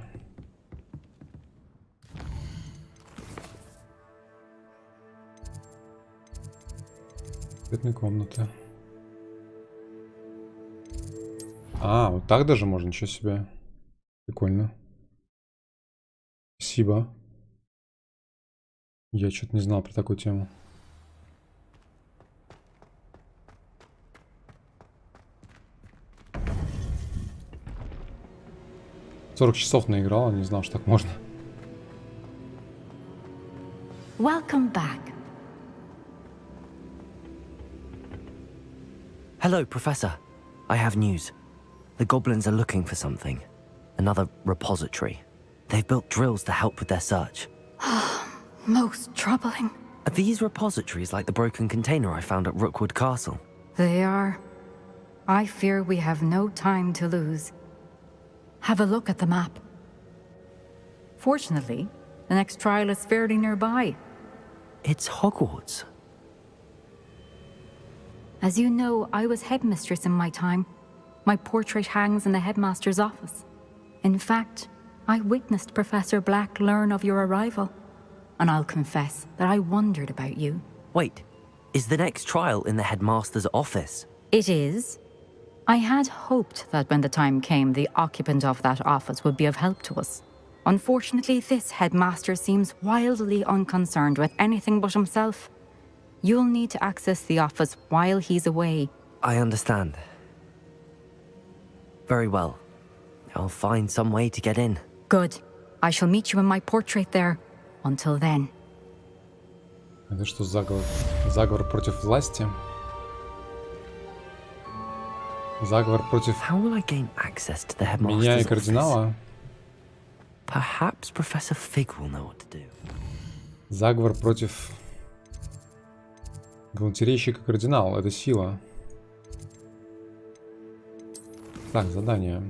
Секретные комнаты. А, вот так даже можно, ничего себе. Прикольно. Спасибо. Я что-то не знал про такую тему. «40 часов наиграл, не знал, что так можно. Welcome back. Hello, Professor. I have news. The goblins are looking for something. Another repository. They've built drills to help with their search. Most troubling. Are these repositories like the broken container I found at Rookwood Castle? They are. I fear we have no time to lose. Have a look at the map. Fortunately, the next trial is fairly nearby. It's Hogwarts. As you know, I was headmistress in my time. My portrait hangs in the headmaster's office. In fact, I witnessed Professor Black learn of your arrival. And I'll confess that I wondered about you. Wait, is the next trial in the headmaster's office? It is. I had hoped that when the time came, the occupant of that office would be of help to us. Unfortunately, this headmaster seems wildly unconcerned with anything but himself. You'll need to access the office while he's away. I understand. Very well. I'll find some way to get in. Good. I shall meet you in my portrait there. Until then. Это что, заговор? Заговор против власти? Заговор против How will I gain access to the меня и headmaster's кардинала? office? Perhaps Professor Fig will know what to do. Заговор против галантерейщика кардинала. Это сила. Так, задание.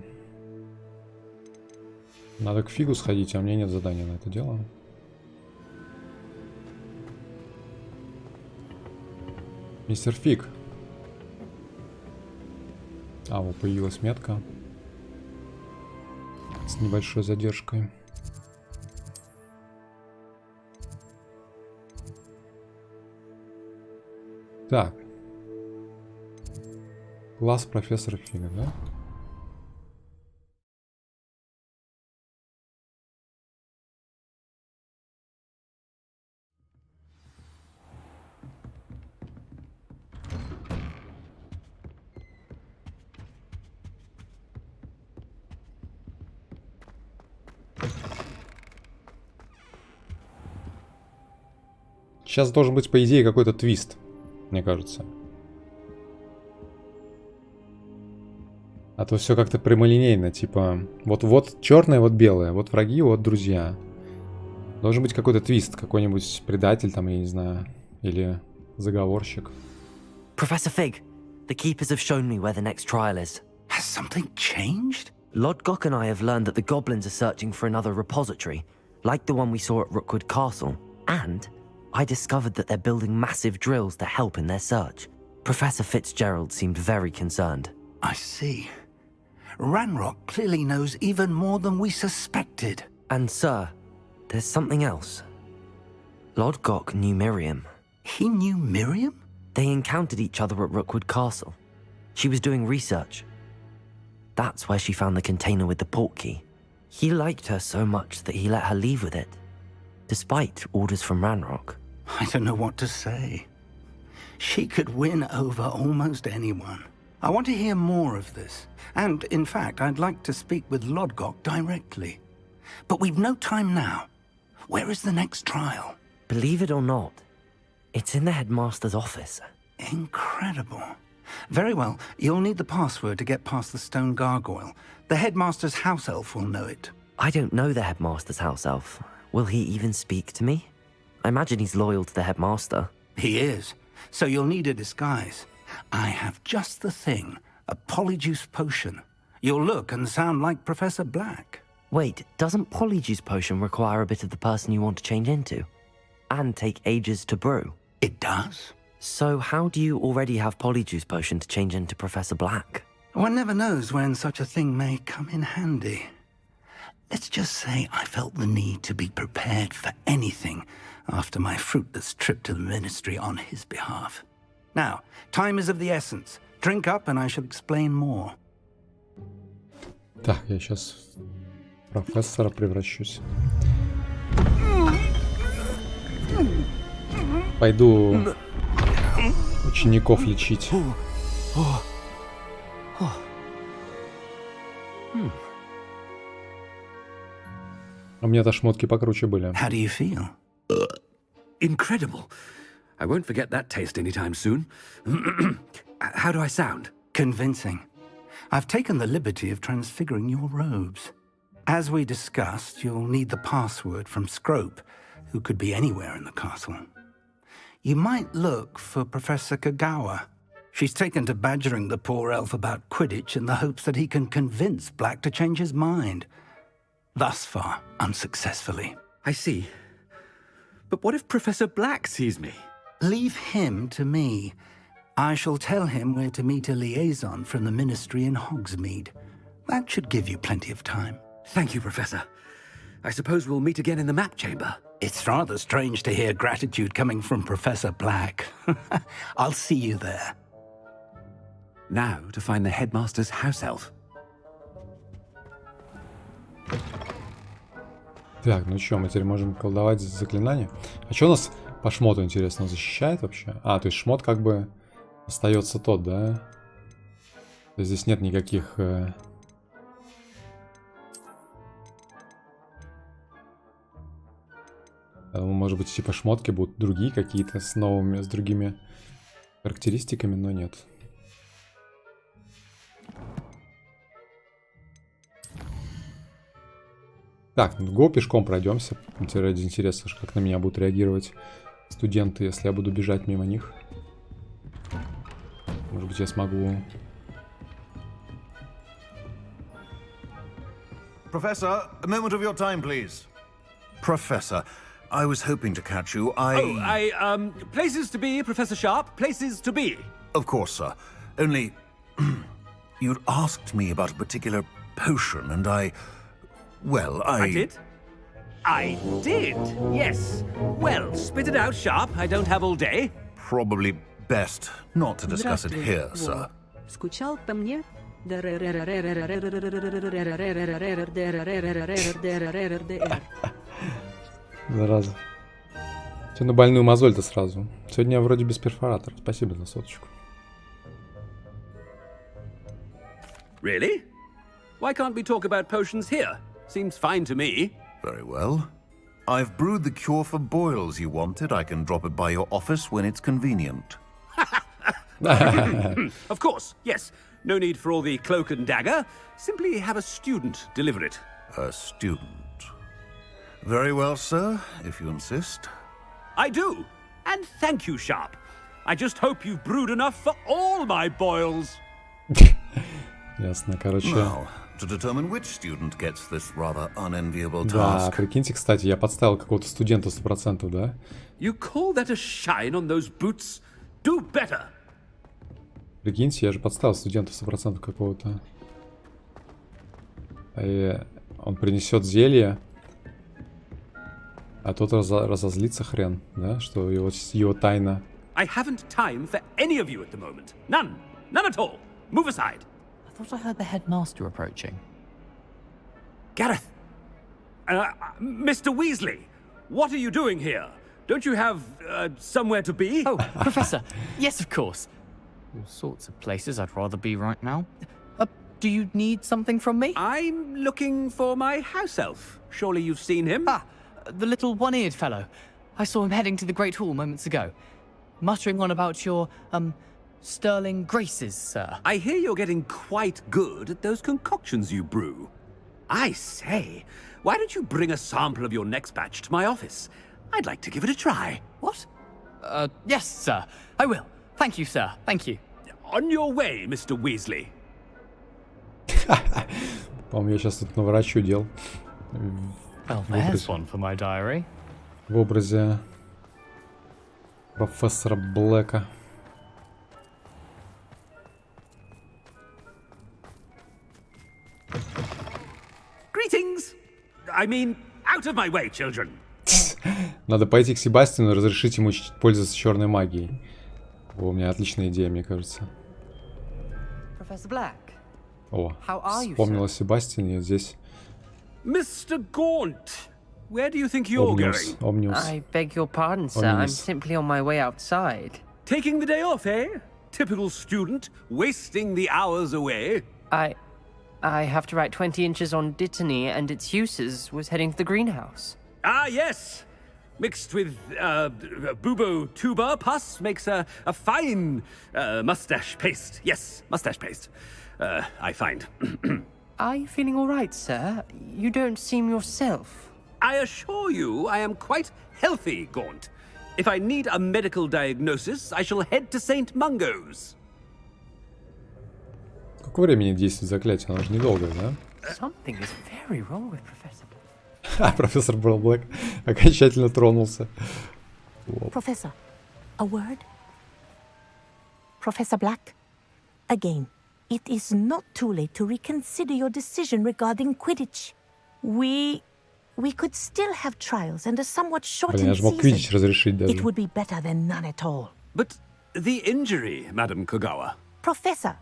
Надо к Фигу сходить, а у меня нет задания на это дело. Мистер Фиг. А, вот появилась метка. С небольшой задержкой. Так. Класс профессора Фига, да? Сейчас должен быть, по идее, какой-то твист, мне кажется. А то все как-то прямолинейно, типа, вот черное, вот белое, вот враги, вот друзья. Должен быть какой-то твист, какой-нибудь предатель там, я не знаю, или заговорщик. Professor Fig, the keepers have shown me where the next trial is. Has something changed? Lodgok and I have learned that the goblins are searching for another repository, like the one we saw at Rookwood Castle, and I discovered that they're building massive drills to help in their search. Professor Fitzgerald seemed very concerned. I see. Ranrock clearly knows even more than we suspected. And sir, there's something else. Lodgok knew Miriam. He knew Miriam? They encountered each other at Rookwood Castle. She was doing research. That's where she found the container with the portkey. He liked her so much that he let her leave with it, despite orders from Ranrock. I don't know what to say. She could win over almost anyone. I want to hear more of this. And, in fact, I'd like to speak with Lodgok directly. But we've no time now. Where is the next trial? Believe it or not, it's in the headmaster's office. Incredible. Very well, you'll need the password to get past the stone gargoyle. The headmaster's house elf will know it. I don't know the headmaster's house elf. Will he even speak to me? I imagine he's loyal to the headmaster. He is. So you'll need a disguise. I have just the thing. A polyjuice potion. You'll look and sound like Professor Black. Wait, doesn't polyjuice potion require a bit of the person you want to change into? And take ages to brew? It does. So how do you already have polyjuice potion to change into Professor Black? One never knows when such a thing may come in handy. Let's just say I felt the need to be prepared for anything after my fruitless trip to the ministry on his behalf. Now, time is of the essence. Drink up and I shall explain more. Так, я сейчас в профессора превращусь. Пойду учеников лечить. У меня-то шмотки покруче были. How do you feel? Incredible. I won't forget that taste anytime soon. How do I sound? Convincing. I've taken the liberty of transfiguring your robes. As we discussed, you'll need the password from Scrope, who could be anywhere in the castle. You might look for Professor Kagawa. She's taken to badgering the poor elf about Quidditch in the hopes that he can convince Black to change his mind. Thus far, unsuccessfully. I see. But what if Professor Black sees me? Leave him to me. I shall tell him where to meet a liaison from the ministry in Hogsmeade. That should give you plenty of time. Thank you, Professor. I suppose we'll meet again in the map chamber. It's rather strange to hear gratitude coming from Professor Black. I'll see you there. Now to find the headmaster's house elf. Так, ну что, мы теперь можем колдовать заклинания. А что у нас по шмоту, интересно, защищает вообще? А, то есть шмот как бы остается тот, да? То есть здесь нет никаких... Может быть, типа шмотки будут другие какие-то с новыми, с другими характеристиками, но нет. Так, ну го пешком пройдемся. Ради интереса, как на меня будут реагировать студенты, если я буду бежать мимо них. Может быть, я смогу... Professor, a moment of your time, please. Professor, I was hoping to catch you. Places to be, Professor Sharp. Places to be. Of course, sir. Only, you'd asked me about a particular potion, and I did? I did, yes. Well, spit it out, Sharp. I don't have all day. Probably best not to discuss it here, sir. Скучал по мне? Зараза. Все на больную мозоль-то сразу. Сегодня я вроде без перфоратора. Спасибо за соточку. Really? Why can't we talk about potions here? Seems fine to me. Very well. I've brewed the cure for boils you wanted. I can drop it by your office when it's convenient. Of course, yes. No need for all the cloak and dagger. Simply have a student deliver it. A student. Very well, sir, if you insist. I do. And thank you, Sharp. I just hope you've brewed enough for all my boils. Ясно, короче. Now, to determine which student gets this rather unenviable Да, task. прикиньте, кстати, я подставил какого-то студента 100%, да? You call that a shine on those boots? Do better. Прикиньте, я же подставил студента 100% какого-то. И он принесет зелье, а тот разозлится хрен, да? Что его тайна. I haven't time for any of you at the moment. None. None at all. Move aside. thought I heard the headmaster approaching. Gareth! Mr. Weasley! What are you doing here? Don't you have, somewhere to be? Oh, Professor! Yes, of course. All sorts of places I'd rather be right now. Do you need something from me? I'm looking for my house elf. Surely you've seen him? Ah, the little one-eared fellow. I saw him heading to the Great Hall moments ago. Muttering on about your, sterling graces, sir. I hear you're getting quite good at those concoctions you brew. I say, why don't you bring a sample of your next batch to my office? I'd like to give it a try. What? Yes, sir. I will. Thank you, sir. Thank you. On your way, Mr. Weasley. По-моему, я сейчас тут наворачу дел. Well, there's one for my diary. В образе профессора Блэка. Greetings! I mean, out of my way, children. Надо пойти к Себастьяну и разрешить ему пользоваться черной магией. О, у меня отличная идея, мне кажется. Professor Black. О, How are you, вспомнила Себастьян, и здесь Mr. Gaunt, where do you think you're going? Omnius. I beg your pardon, sir. I'm simply on my way outside. Taking the day off, eh? Typical student, wasting the hours away. I have to write 20 inches on Dittany and its uses. Was heading to the greenhouse. Ah, yes. Mixed with bubo tuber pus makes a fine mustache paste. Yes, mustache paste. I find. Are you feeling all right, sir? You don't seem yourself. I assure you I am quite healthy, Gaunt. If I need a medical diagnosis, I shall head to St. Mungo's. Сколько времени действует заклятие? Оно же недолгое, да? Something is very wrong with Professor Black. Профессор Блэк окончательно тронулся. Professor, a word? Professor Black, again, it is not too late to reconsider your decision regarding Quidditch. We could still have trials and a somewhat shortened я же мог Quidditch разрешить даже. It would be better than none at all. But the injury, Madam Kogawa. Professor,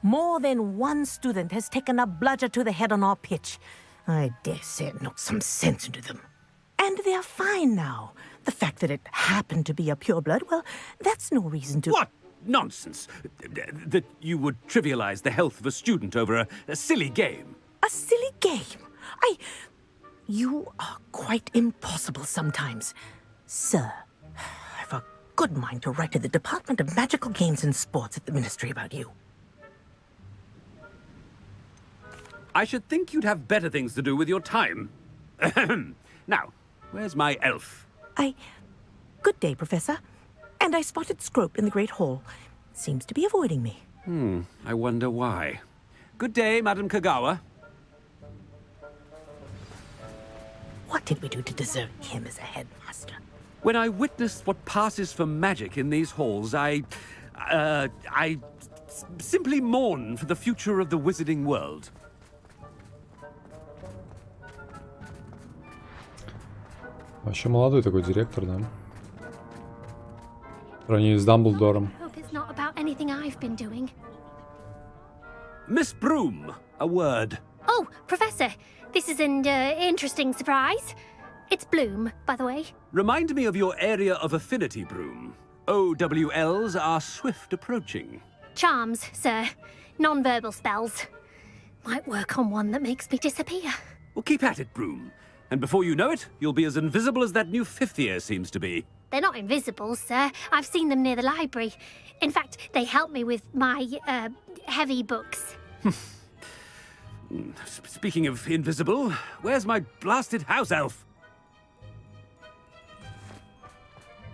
more than one student has taken a bludger to the head on our pitch. I dare say it knocked some sense into them. And they're fine now. The fact that it happened to be a pureblood, well, that's no reason to... What nonsense! That you would trivialize the health of a student over a silly game. A silly game? You are quite impossible sometimes. Sir, I've a good mind to write to the Department of Magical Games and Sports at the Ministry about you. I should think you'd have better things to do with your time. Now, where's my elf? Good day, Professor. And I spotted Scrope in the Great Hall. Seems to be avoiding me. I wonder why. Good day, Madam Kogawa. What did we do to deserve him as a headmaster? When I witnessed what passes for magic in these halls, I simply mourn for the future of the wizarding world. Вообще молодой такой директор, да? В сравнении с Дамблдором. Hope it's not about anything I've been doing. Miss Broom, a word. Oh, Professor, this is an interesting surprise. It's Bloom, by the way. Remind me of your area of affinity, Broom. OWLs are swift approaching. Charms, sir. Non-verbal spells. Might work on one that makes me disappear. Well, keep at it, Broom. And before you know it, you'll be as invisible as that new fifth year seems to be. They're not invisible, sir. I've seen them near the library. In fact, they help me with my, heavy books. Speaking of invisible, where's my blasted house elf?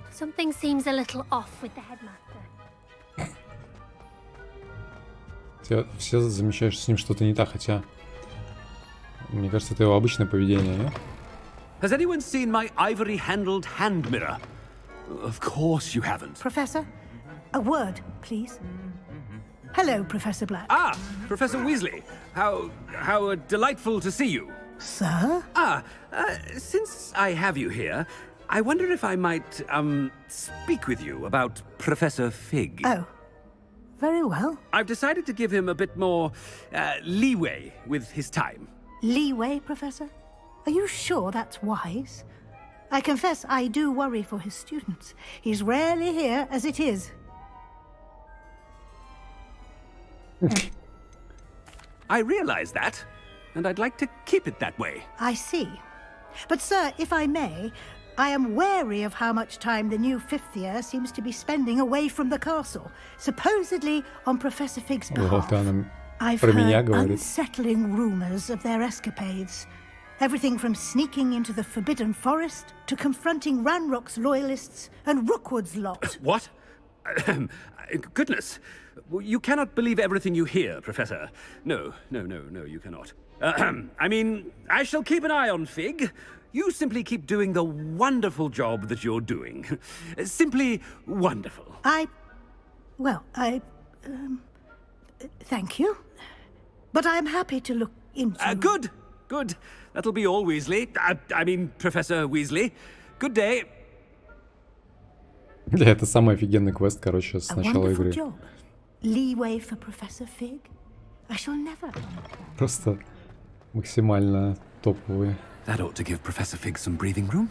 Something seems a little off with the headmaster. Все замечают, что с ним что-то не так, хотя... Мне кажется, это его обычное поведение, не? Has anyone seen my ivory-handled hand mirror? Of course you haven't. Professor, a word, please. Hello, Professor Black. Ah, Professor Weasley. How delightful to see you. Sir? Since I have you here, I wonder if I might, speak with you about Professor Fig. Oh, Very well. I've decided to give him a bit more leeway with his time. Leeway, Professor? Are you sure that's wise? I confess I do worry for his students. He's rarely here as it is. I realize that, and I'd like to keep it that way. I see. But, sir, if I may, I am wary of how much time the new fifth year seems to be spending away from the castle, supposedly on Professor Fig's behalf. I've heard unsettling rumors of their escapades. Everything from sneaking into the Forbidden Forest to confronting Ranrock's loyalists and Rookwood's lot. What? Goodness. You cannot believe everything you hear, Professor. No, you cannot. I mean, I shall keep an eye on Fig. You simply keep doing the wonderful job that you're doing. Simply wonderful. Thank you. But I'm happy to look into... Good. That'll be all, Weasley. I mean, Professor Weasley. Good day. Это самый офигенный квест, короче, с начала игры. Job. Leeway for Professor Fig? I shall never... Просто максимально топовый. That ought to give Professor Fig some breathing room.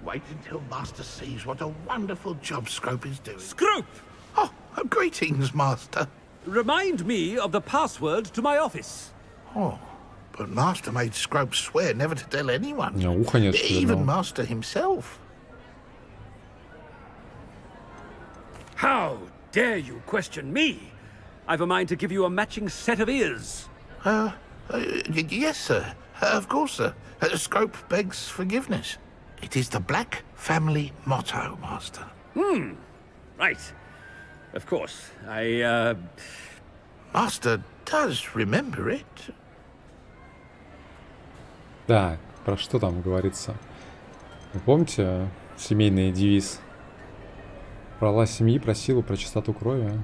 Wait until Master sees what a wonderful job Scrope is doing. Scrope! Oh, greetings, Master. Remind me of the password to my office. Oh, but Master made Scrope swear never to tell anyone. Ухо нет, что ли, Even Master himself. How dare you question me? I've a mind to give you a matching set of ears. Yes, sir. Of course, sir. Scrope begs forgiveness. It is the Black family motto, Master. Right. Of course. Master does remember it. Да, про что там говорится? Вы помните семейный девиз? Про власть семьи, про силу, про чистоту крови.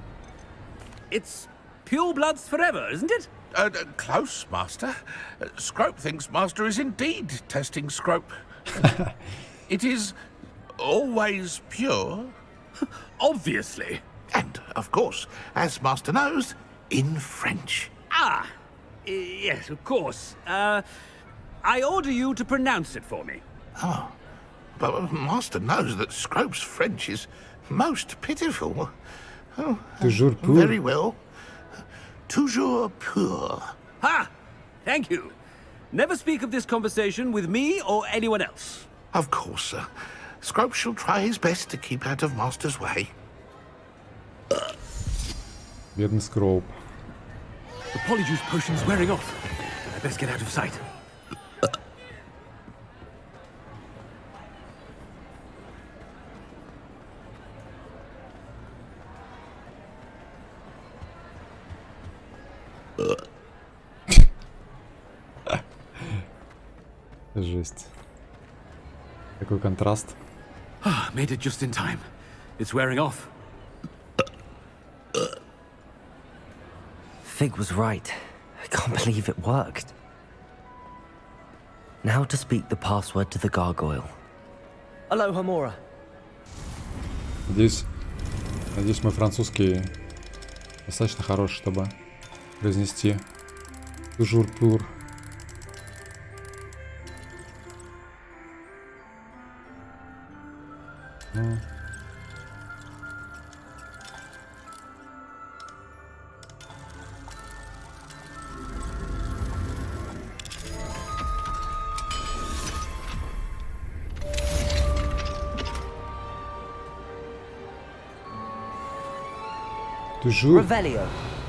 It's pure bloods forever, isn't it? Close, Master. Scrope thinks Master is indeed testing Scrope. It is always pure. Obviously. And, of course, as Master knows, in French. Yes, of course. I order you to pronounce it for me. Oh, but Master knows that Scrope's French is most pitiful. Oh, Toujours pur. Very well. Toujours pur. Ha! Thank you. Never speak of this conversation with me or anyone else. Of course, sir. Scrope shall try his best to keep out of Master's way. Бедный Скроуп. The polyjuice potion's wearing off. I best get out of sight. Жесть. Какой контраст. Made it just in time. It's wearing off. Fig was right. I can't believe it worked. Now to speak the password to the gargoyle. Aloha, Mora. Надеюсь, мой французский достаточно хороший, чтобы произнести toujours pur.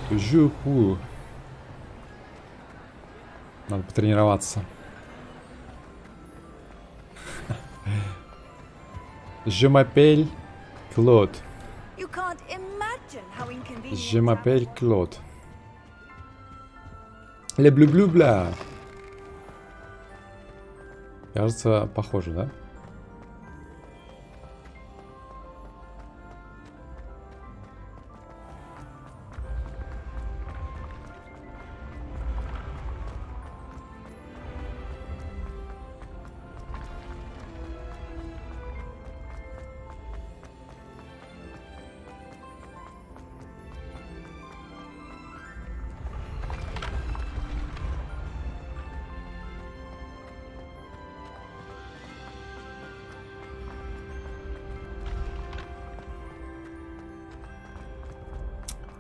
Toujours pur. Надо потренироваться. Je m'appelle Claude. You can't imagine how inconvenient. Je m'appelle Claude. Le блю-блю-бля. Кажется, похоже, да?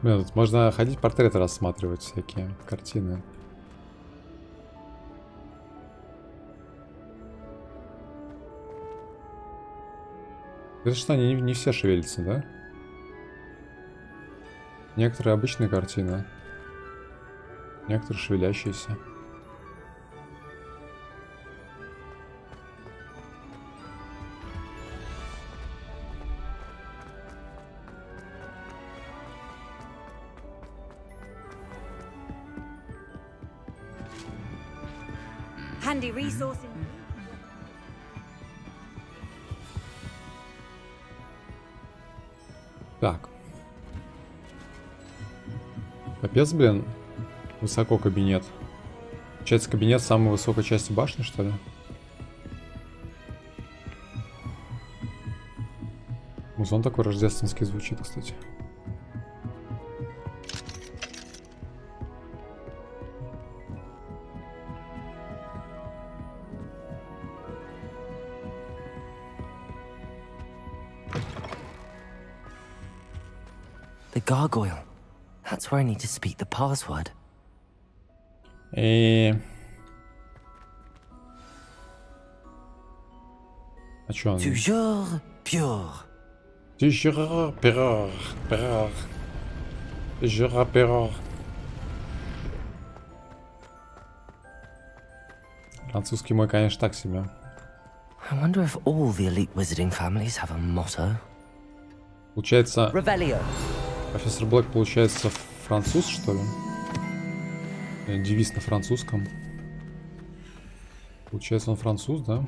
Блин, тут можно ходить портреты рассматривать, всякие картины. Это что, они не все шевелятся, да? Некоторые обычные картины, некоторые шевелящиеся. Handy resource. Так. Капец, блин. Высоко кабинет. Получается, кабинет в самой высокой части башни, что ли? Музон такой рождественский звучит, кстати. The gargoyle. That's where I need to speak the password. А чё он? Toujours pure. Toujours pure. Toujours pure. Французский мой, конечно, так себе. I wonder if all the elite wizarding families have a motto. Получается... Revelio. Профессор Блэк, получается, француз, что ли? Девиз на французском. Получается, он француз, да?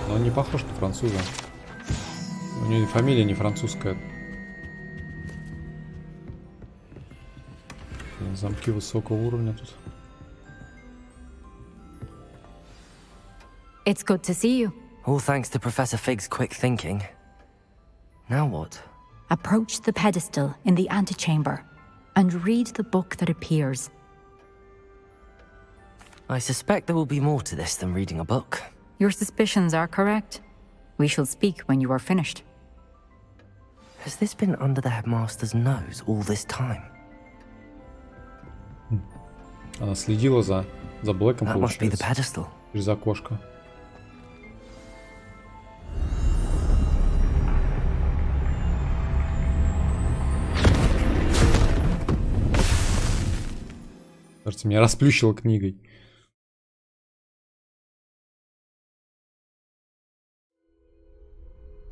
Но он не похож на француза. У него фамилия не французская. Замки высокого уровня тут. It's good to see you. All thanks to Professor Fig's quick thinking. Now what? Approach the pedestal in the antechamber and read the book that appears. I suspect there will be more to this than reading a book. Your suspicions are correct. We shall speak when you are finished. Has this been under the headmaster's nose all this time? Она следила за Блэком, That must be the получается, pedestal. через окошко. Кажется, меня расплющило книгой.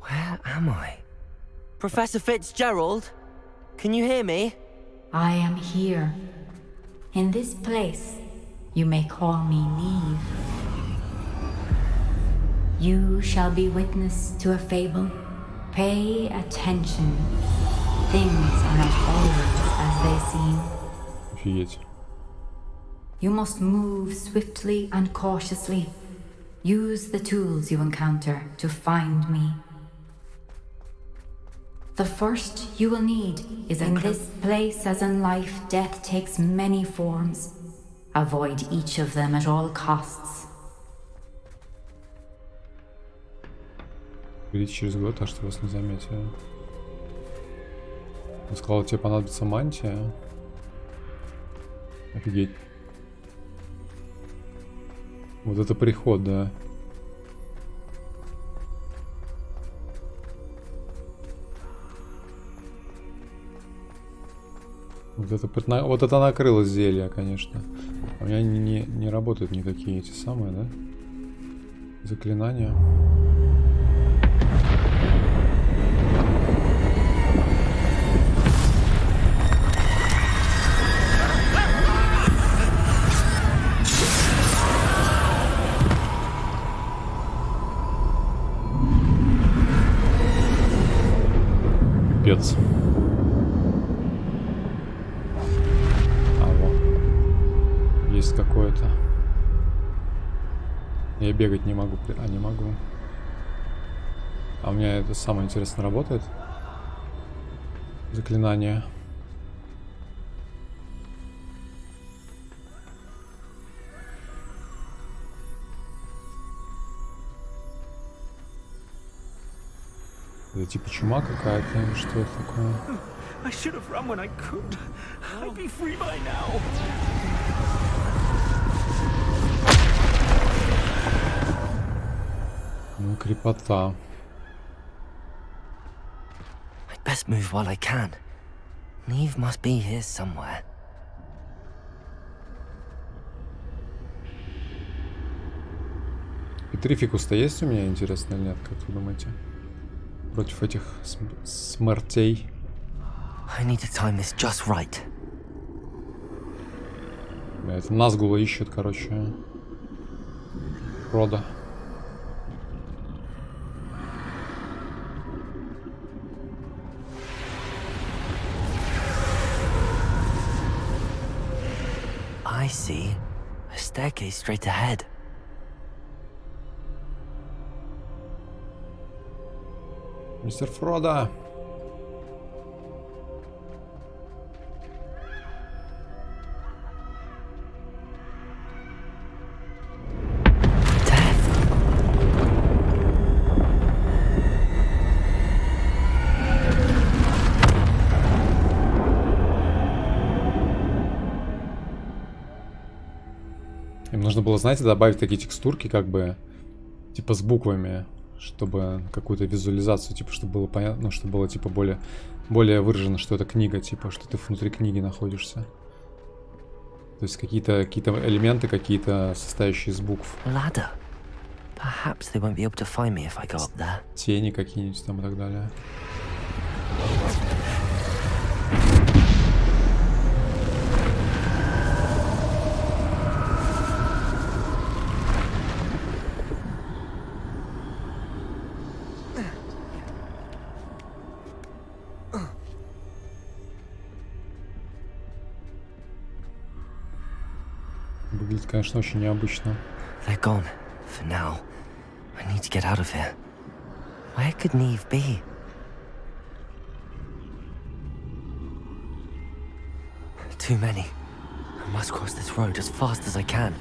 Where am I? Professor Fitzgerald? Can you hear me? I am here. In this place, you may call me Neve. You shall be witness to a fable. Pay attention. Things are not always as they seem. Офигеть. You must move swiftly and cautiously. Use the tools you encounter to find me. The first you will need is in this place, as in life, death takes many forms. Avoid each of them at all costs. Берите через год, а что вас не заметили. Он сказал, тебе понадобится мантия. Офигеть. Вот это приход, да. Вот это накрылось зелье, конечно. У меня не работают никакие эти самые, да? Заклинания. Пипец. Есть какое-то. Я бегать не могу. А, не могу. А у меня это самое интересное работает. Заклинание. Это типа чума какая-то или что это такое? I should have run when I could. I'd be free by now. Ну, крепота. I'd best move while I can. Neve must be here somewhere. Петрификус-то есть у меня, интересно, или нет, как вы думаете? Против этих смертей. I need to time this just right. Это Назгула ищут, короче. Рода. I see a staircase straight ahead. Мистер Фродо. Им нужно было, знаете, добавить такие текстурки, как бы, типа с буквами, чтобы какую-то визуализацию, типа, чтобы было понятно, ну, чтобы было, типа, более выражено, что это книга, типа, что ты внутри книги находишься. То есть какие-то элементы, какие-то состоящие из букв. Ladder. Perhaps they won't be able to find me if I go up there. Тени какие-нибудь там и так далее. Выглядит, конечно, очень необычно. They're gone. For now. I need to get out of here. Where could Neve be? Too many. I must cross this road as fast as I can.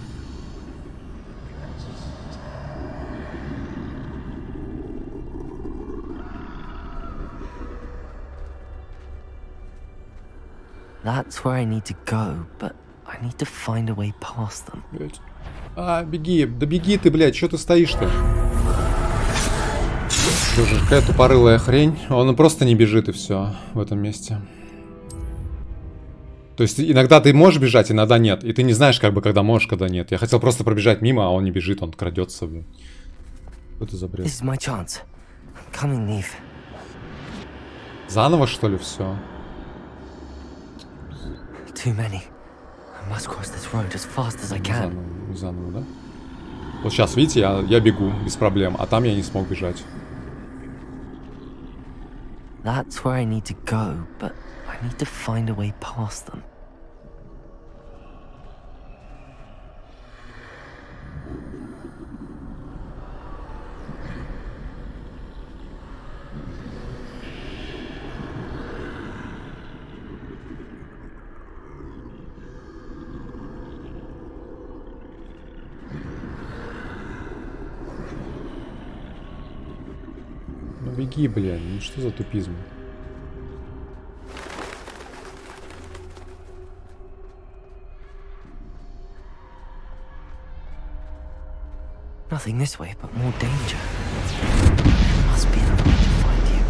That's where I need to go, but I need to find a way past them. А, беги, да беги ты, блядь, что ты стоишь-то? Боже, какая тупорылая хрень. Он просто не бежит и все в этом месте. То есть иногда ты можешь бежать, иногда нет. И ты не знаешь, как бы, когда можешь, когда нет. Я хотел просто пробежать мимо, а он не бежит, он крадется. Блин. Что это за бред? This is my chance. I'm coming, Neve. Заново, что ли, все? Too many. I must cross this road as fast as I can. Заново, да? Вот сейчас, видите, я бегу без проблем, а там я не смог бежать. That's where I need to go, but I need to find a way past them. Ну беги, блин, ну что за тупизм? Nothing this way, but more danger. There must be another way to find you.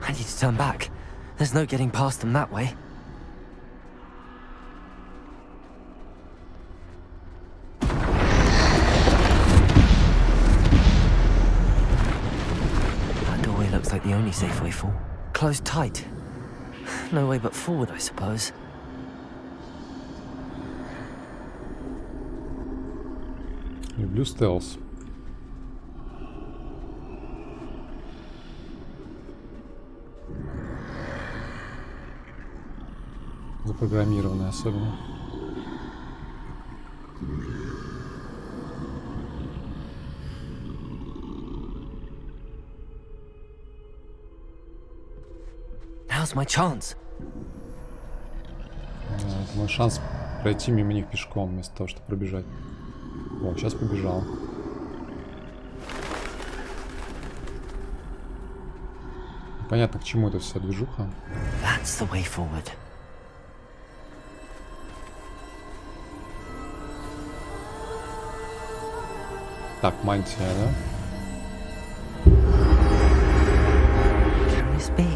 I need to turn back. There's no getting past them that way. That doorway looks like the only safe way forward. Closed tight. No way but forward, I suppose. Люблю стелс. Запрограммированный особенно. Now's my chance. Да, это мой шанс пройти мимо них пешком, вместо того, чтобы пробежать. О, сейчас побежал. Понятно, к чему это вся движуха. That's the way forward. Так, мантия, да? Can this be?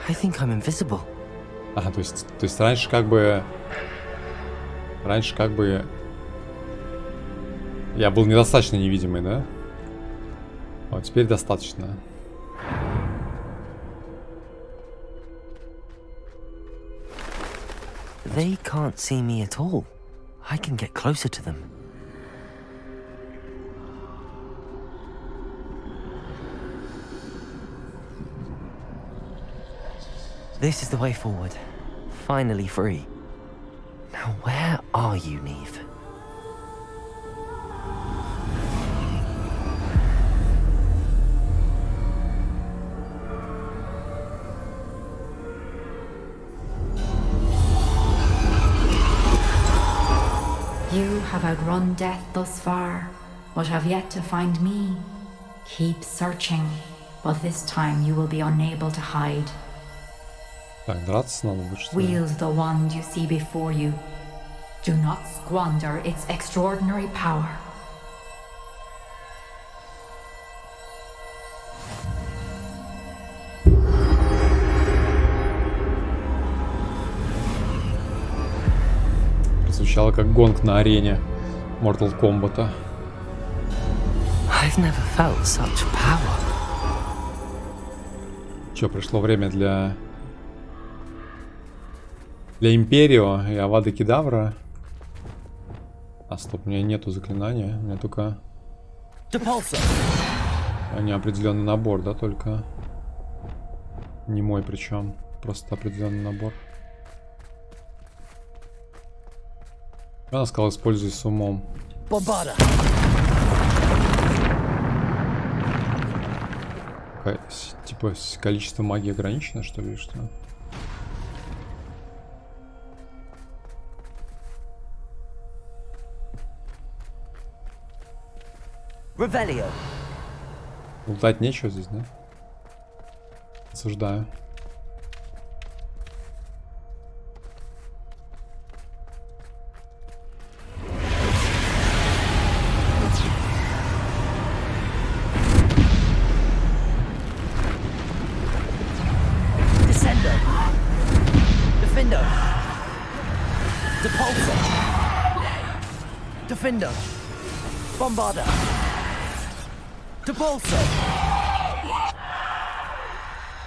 I think I'm invisible. Ага, то есть раньше как бы я был недостаточно невидимый, да? А вот теперь достаточно. They can't see me at all. I can get closer to them. This is the way forward. Finally free. Now where are you, Neve? You have outrun death thus far, but have yet to find me. Keep searching, but this time you will be unable to hide. Так, драться надо будет, что ли? Wield the wand you see before you. Do not squander its extraordinary power. Прозвучало как гонг на арене Mortal Kombat. I've never felt such power. Чё, пришло время для Империо и Авада Кедавра. А, стоп, у меня нету заклинания. У меня только неопределенный набор, да, только. Не мой причем. Просто определенный набор. Она сказала, используй с умом. Типа количество магии ограничено, что ли, что? Revelio. Лутать нечего здесь, да? Осуждаю. Descendo. Defendo. Depulso. Defendo. Bombarda. Depulso.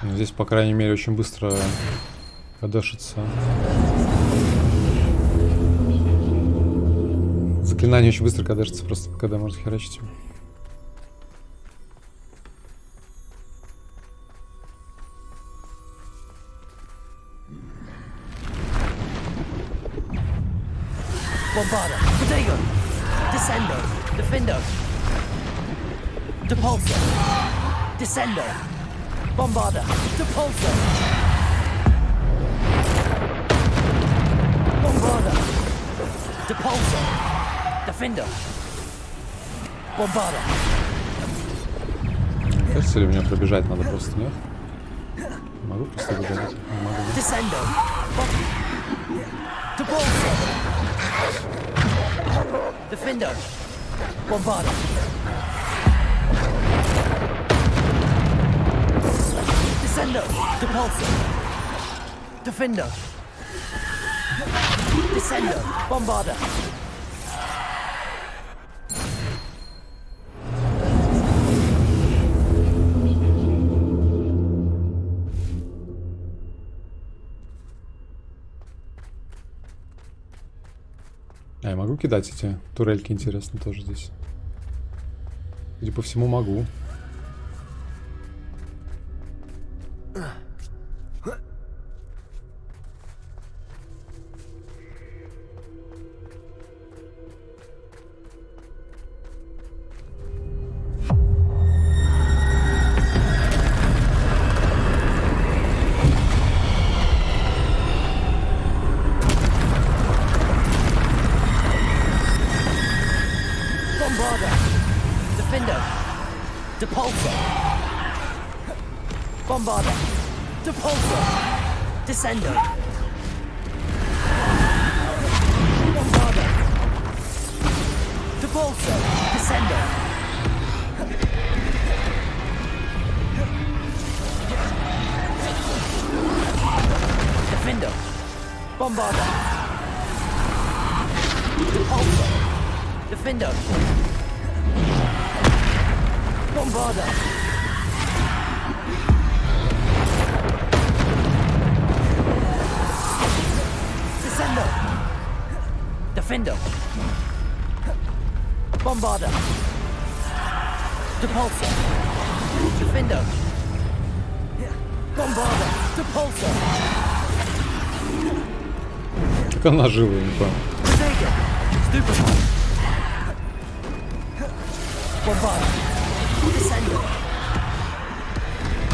Здесь, по крайней мере, очень быстро кадешится. Заклинание очень быстро кадешится, просто когда можно херачить. Bombarda. Protego. Descendo. Defendo. Depulso. Descendo. Bombarda. Depulso. Bombarda. Depulso. Defendo. Bombarda. Кажется ли мне пробежать надо просто, нет? Могу просто бежать? Не могу. Descendo. Depulso. Defendo. Bombarda. Descendo. Depulso. Defendo. Descendo. Bombarda. А я могу кидать эти турельки, интересно, тоже здесь? Судя по всему, могу. Bombarder. Depulso. Descendo. Bombarder. Depulso. Descendo. Defendo. Bombarder. Depulso. Defendo. Bombarder. Descendo. Defendo. Bombarder. Depulso. Defendo. Bombarder. Depulso. Как она жила, я не понял. Stupefy. Bombarder. Descendo.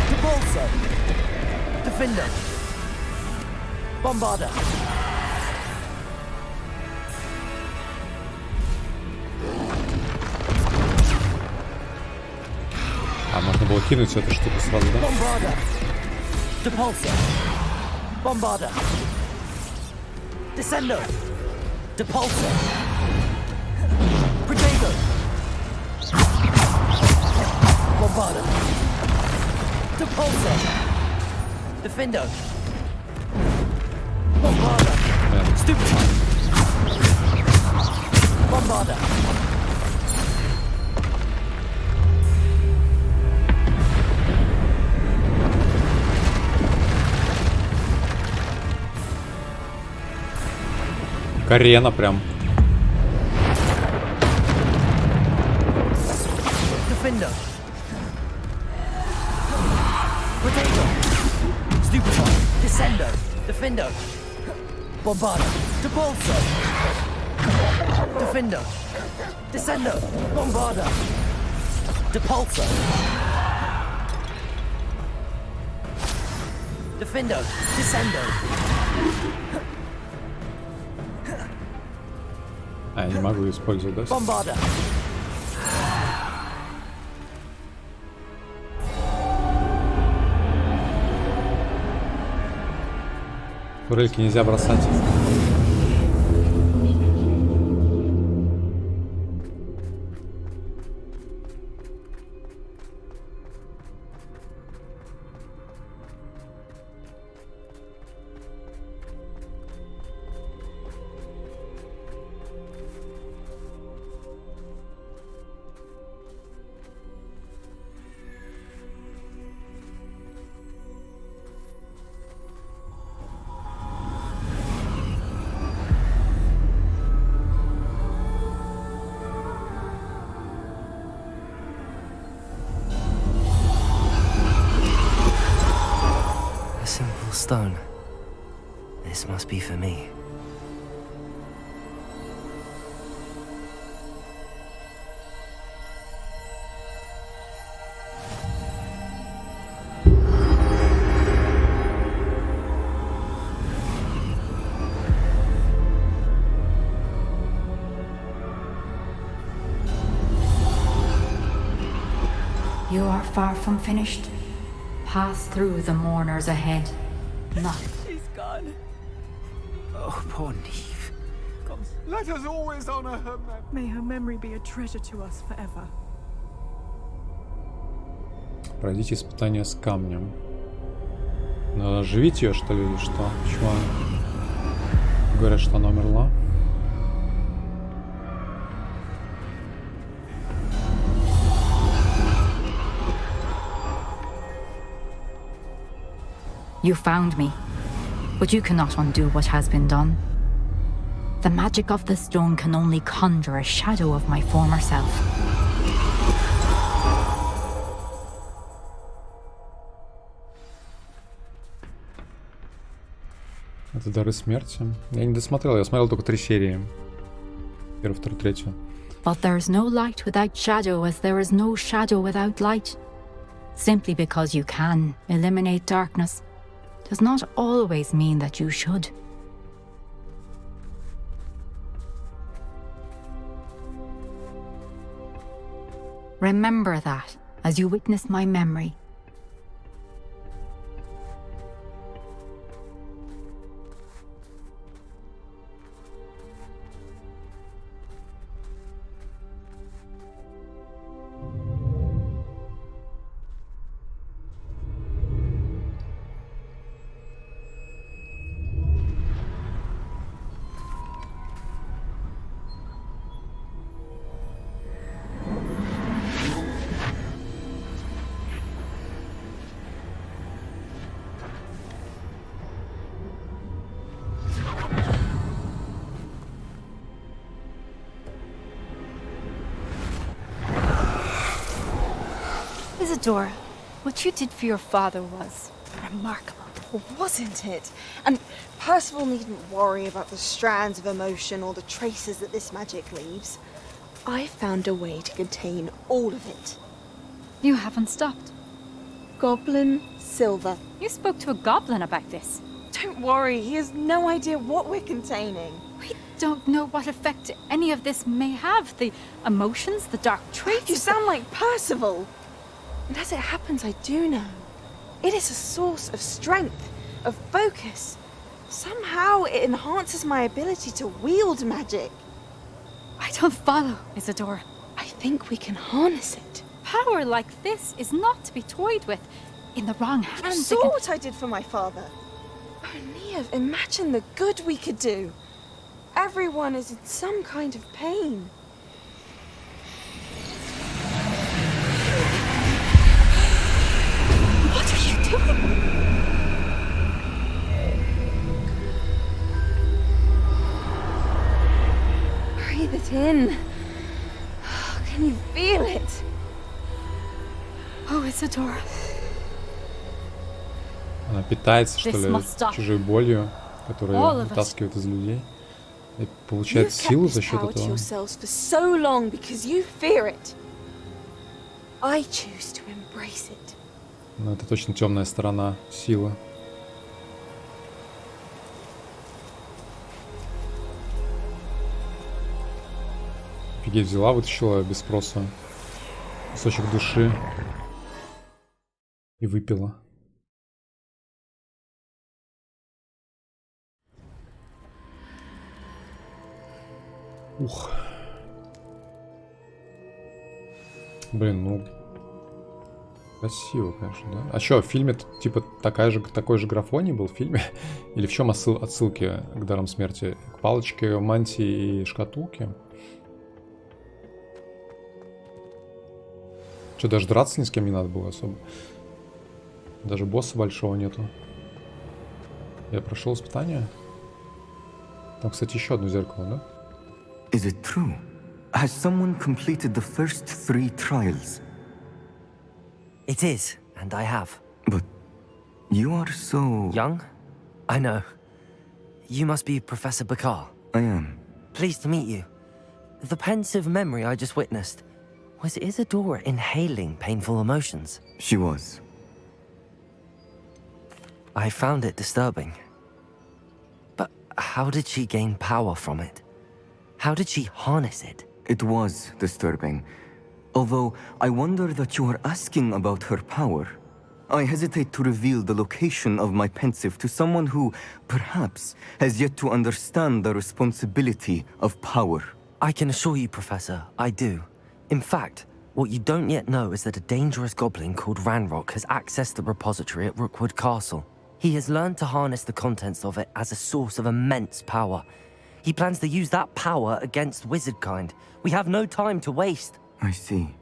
Depulso. Defendo. Bombarder. А, можно было кинуть эту штуку сразу, да? Bombarder. Depulso. Bombarder. Descendo. Depulso. Protego. Bombarder. Depulso. Defendo. Bombarder. Stupefy. Bombarder. Арена прям. Defendo. Protego. Stupefy. Descendo. Defendo. Bombarder. Depulso. Defendo. Descendo. Bombarder. Depulso. Defendo. Descendo. А, я не могу использовать, да? Bombarder. Турельки нельзя бросать. Stone. This must be for me. You are far from finished. Pass through the mourners ahead. Not. She's gone. Oh, poor Neve. Let us always honor her memory. May her memory be a treasure to us forever. Пройдите испытание с камнем. Надо оживить ее, что ли, или что? Почему говорят, что она умерла? You found me, but you cannot undo what has been done. The magic of the stone can only conjure a shadow of my former self. Это дары смерти. Я не досмотрел, я смотрел только 3 серии. Первую, вторую, третью. But there is no light without shadow, as there is no shadow without light. Simply because you can eliminate darkness does not always mean that you should. Remember that as you witness my memory. Isadora, what you did for your father was remarkable. Wasn't it? And Percival needn't worry about the strands of emotion or the traces that this magic leaves. I found a way to contain all of it. You haven't stopped. Goblin Silver. You spoke to a goblin about this. Don't worry, he has no idea what we're containing. We don't know what effect any of this may have. The emotions, the dark traits. You sound like Percival. And as it happens, I do know. It is a source of strength, of focus. Somehow it enhances my ability to wield magic. I don't follow, Isadora. I think we can harness it. Power like this is not to be toyed with. In the wrong hands. You saw what I did for my father. Oh, Nia, imagine the good we could do. Everyone is in some kind of pain. What are you doing? Breathe it in. Can you feel it? Oh, Isadora. Она питается, что ли, чужой болью, которую вытаскивает из людей. И получает силу за счет этого. Но это точно темная сторона силы. Офигеть, взяла, вытащила без спроса кусочек души и выпила. Ух. Блин, ну красиво, конечно, да? А что, в фильме типа такой же графоний был в фильме? Или в чем отсылки к дарам смерти? К палочке, мантии и шкатулке? Что, даже драться ни с кем не надо было особо? Даже босса большого нету. Я прошел испытание. Там, кстати, еще одно зеркало, да? Is it true? Has someone completed the first 3 trials? It is, and I have. But you are so... Young? I know. You must be Professor Bakar. I am. Pleased to meet you. The pensive memory I just witnessed. Was Isadora inhaling painful emotions? She was. I found it disturbing. But how did she gain power from it? How did she harness it? It was disturbing. Although I wonder that you are asking about her power. I hesitate to reveal the location of my pensive to someone who, perhaps, has yet to understand the responsibility of power. I can assure you, Professor, I do. In fact, what you don't yet know is that a dangerous goblin called Ranrock has accessed the repository at Rookwood Castle. He has learned to harness the contents of it as a source of immense power. He plans to use that power against wizardkind. We have no time to waste. I see.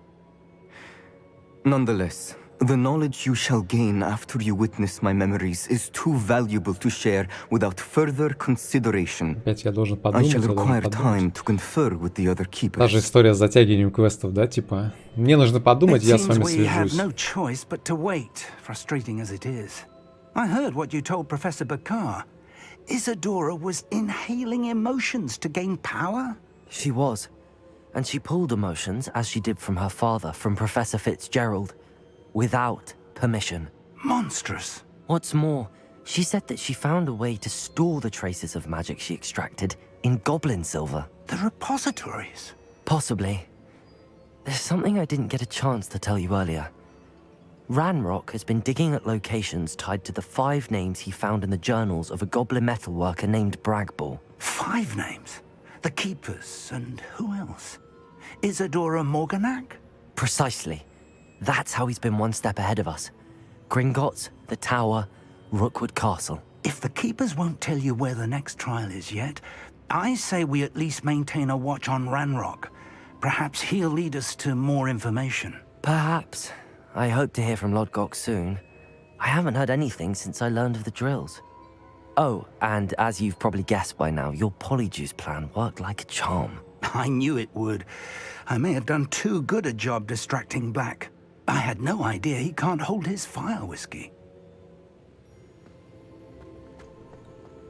Nonetheless, the knowledge you shall gain after you witness my memories is too valuable to share without further consideration. Опять я должен подумать, I shall require time to confer with the other keepers. Та же история с затягиванием квестов, да, типа, мне нужно подумать, я с вами свяжусь. No choice but to wait, frustrating as it is. I heard what you told Professor Bakar. Isadora was inhaling emotions to gain power? She was. And she pulled emotions, as she did from her father, from Professor Fitzgerald, without permission. Monstrous. What's more, she said that she found a way to store the traces of magic she extracted in goblin silver. The repositories? Possibly. There's something I didn't get a chance to tell you earlier. Ranrock has been digging at locations tied to the 5 names he found in the journals of a goblin metalworker named Bragball. 5 names? The Keepers, and who else? Isadora Morganac? Precisely. That's how he's been one step ahead of us. Gringotts, the Tower, Rookwood Castle. If the Keepers won't tell you where the next trial is yet, I say we at least maintain a watch on Ranrock. Perhaps he'll lead us to more information. Perhaps. I hope to hear from Lodgok soon. I haven't heard anything since I learned of the drills. Oh, and as you've probably guessed by now, your Polyjuice plan worked like a charm. I knew it would. I may have done too good a job distracting Black. I had no idea he can't hold his fire whiskey.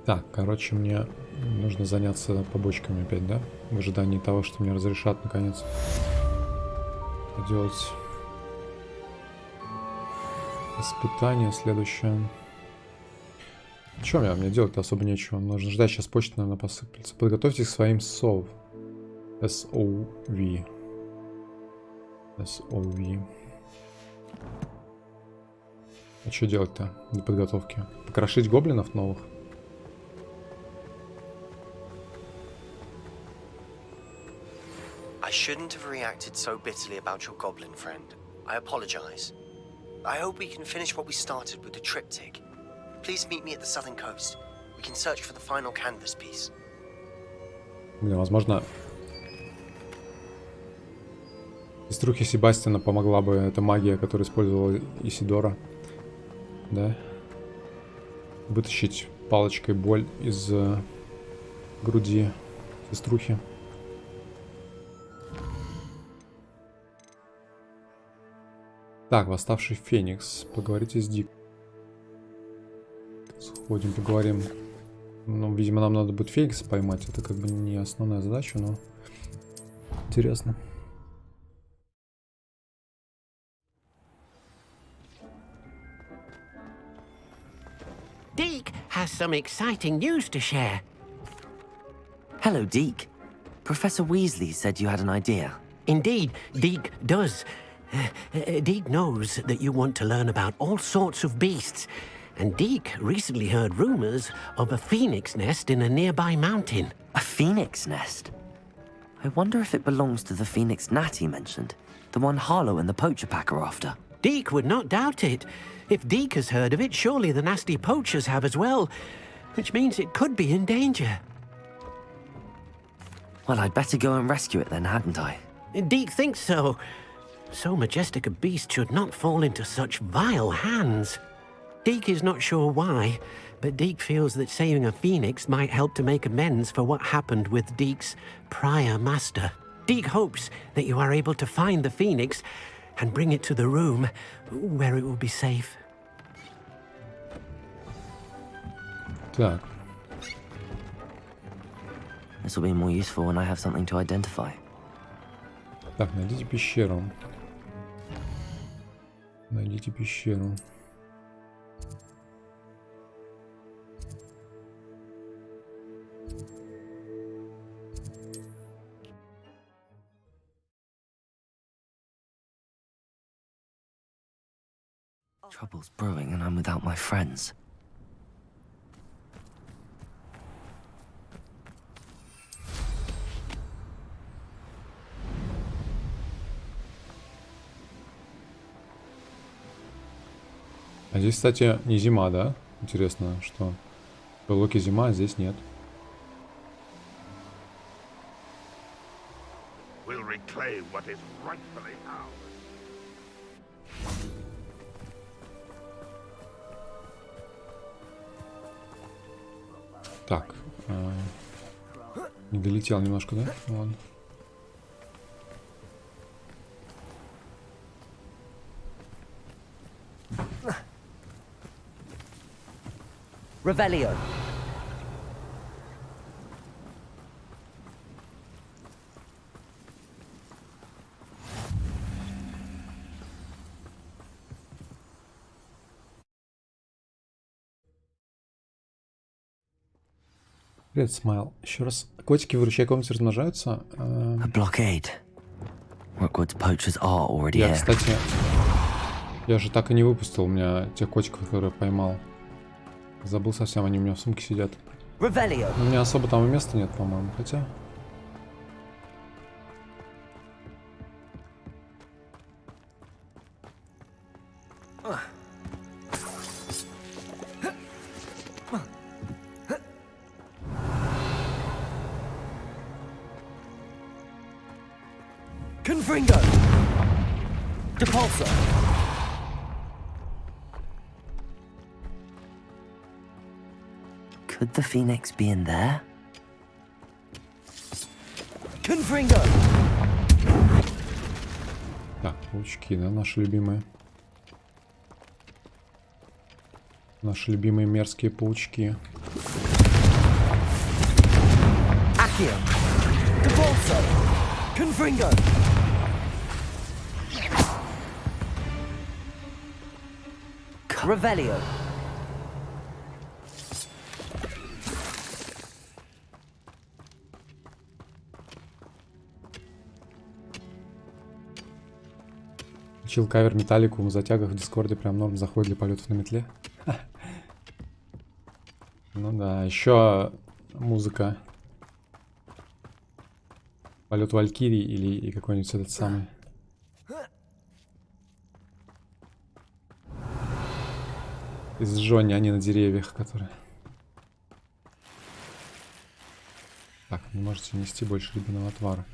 Так, короче, мне нужно заняться побочками опять, да? В ожидании того, что мне разрешат наконец делать испытание следующее. Что мне делать-то особо нечего. Нужно ждать, сейчас почта, наверное, посыплется. Подготовьтесь к своим SOV. SOV. SOV. А что делать-то для подготовки? Покрошить гоблинов новых? I shouldn't have reacted so bitterly about your goblin friend. I apologize. I hope we can finish what we started with the triptych. Please meet me at the southern coast. We can search for the final canvas piece. Блин, возможно, сеструхе Себастьяна помогла бы эта магия, которую использовала Исидора. Да? Вытащить палочкой боль из груди сеструхи. Так, восставший Феникс. Поговорите с Дик. Сходим, поговорим. Ну, видимо, нам надо будет Феникса поймать. Это как бы не основная задача, но интересно. Deke has some exciting news to share. Hello, Deke. Professor Weasley said you had an idea. Indeed, Deke does. Deke knows that you want to learn about all sorts of beasts, and Deke recently heard rumors of a phoenix nest in a nearby mountain. A phoenix nest? I wonder if it belongs to the phoenix Natty mentioned, the one Harlow and the poacher pack are after. Deke would not doubt it. If Deke has heard of it, surely the nasty poachers have as well, which means it could be in danger. Well, I'd better go and rescue it then, hadn't I? Deke thinks so. So majestic a beast should not fall into such vile hands. Deke is not sure why, but Deke feels that saving a phoenix might help to make amends for what happened with Deke's prior master. Deke hopes that you are able to find the phoenix and bring it to the room where it will be safe. Так. This will be more useful when I have something to identify. Так, найдите пещеру. Найдите пещеру. Trouble's brewing and I'm without my friends. А здесь, кстати, не зима, да? Интересно, что в Локи зима, а здесь нет. We'll reclaim what is rightfully ours. Так. Не долетел немножко, да? Ладно. Revelio. Привет, Смайл. Еще раз. Котики в выручай комнате размножаются. A blockade. Rookwood's poachers are already Я, here. кстати, я же так и не выпустил у меня тех котиков, которые поймал. Забыл совсем, они у меня в сумке сидят. Revelio. У меня особо там и места нет, по-моему, хотя... Confringo. Depulso. Could the phoenix be in there? Confringo. Так, паучки, да, наши любимые. Наши любимые мерзкие паучки. Accio. Convulso. Confringo. Revelio. Учил кавер металлику в затягах в Дискорде, прям норм заходит для полетов на метле. Ну да, еще музыка. Полет Валькирии или какой-нибудь этот самый. Из Джонни, они на деревьях, которые. Так, не можете нести больше рябинового отвара.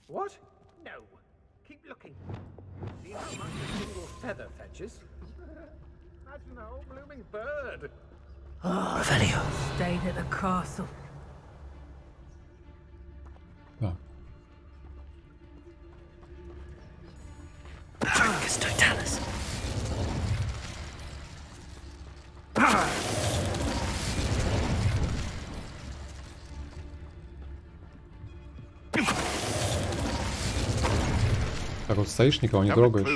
What? No. Keep looking. See how much a single feather fetches? Imagine a whole blooming bird. Revelio. Stayed at the castle. Да. Tricus totalis. Так вот стоишь, никого не трогаешь.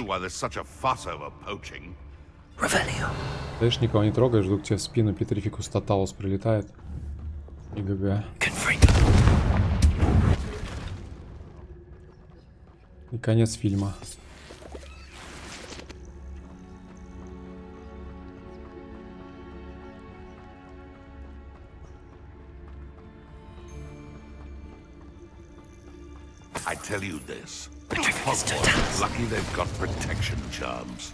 Стоишь, никого не трогаешь, вдруг тебе в спину Петрификус Тоталус прилетает. И ГГ. И конец фильма. I tell you this. Hogwarts, lucky they've got protection charms.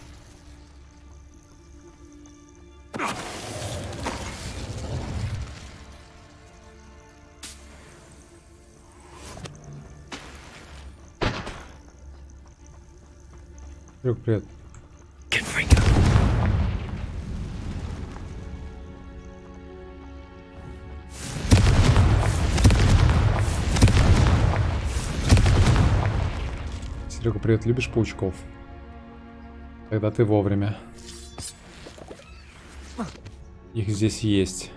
Привет. Серега, привет, любишь паучков? Тогда ты вовремя. Их здесь есть.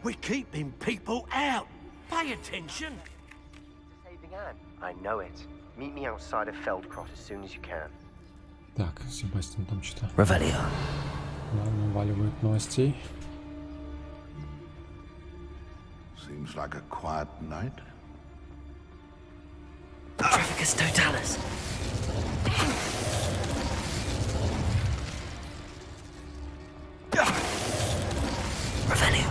We're keeping people out. Pay attention. Saving Anne. I know it. Meet me outside of Feldcroft as soon as you can. Так, Себастьян там что-то. Revelio. Да, наваливают новостей. Seems like a quiet night. Tricus totalis. Revelio.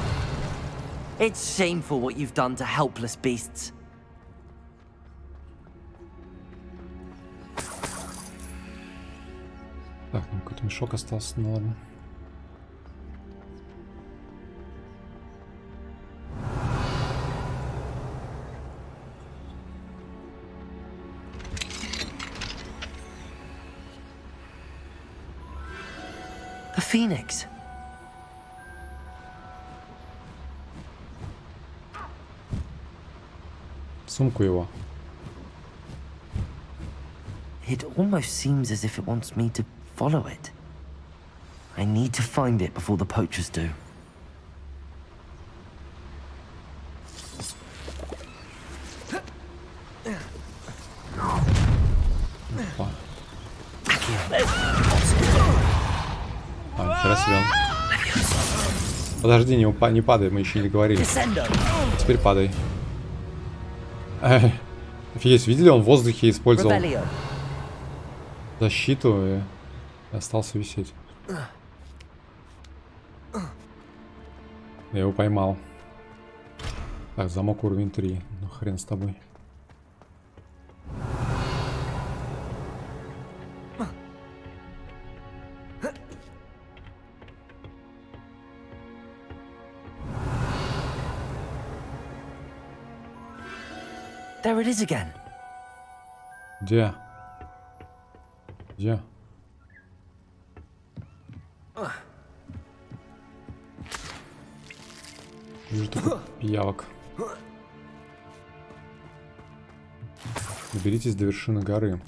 It's shameful what you've done to helpless beasts. Так, ну какой-то мешок остался, ну ладно. A phoenix. Сумку его. It almost seems as if it wants me to follow it. I need to find it before the poachers do. Опа. Нихера себе. Подожди, не падай, мы еще не договорили. Теперь падай. Офигеть, видели, он в воздухе использовал защиту и остался висеть. Я его поймал. Так, замок уровень 3. Ну хрен с тобой. There it is again. Где? Где? Вижу такой пиявок. Доберитесь до вершины горы.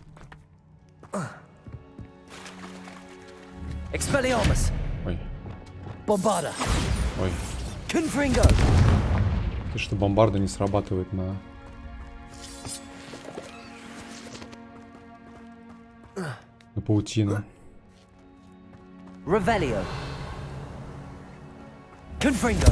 Expelliarmus. Ой. Bombarda. Ой. Confringo. Ты что, бомбарда не срабатывает на... на паутину. Revelio. Confringo.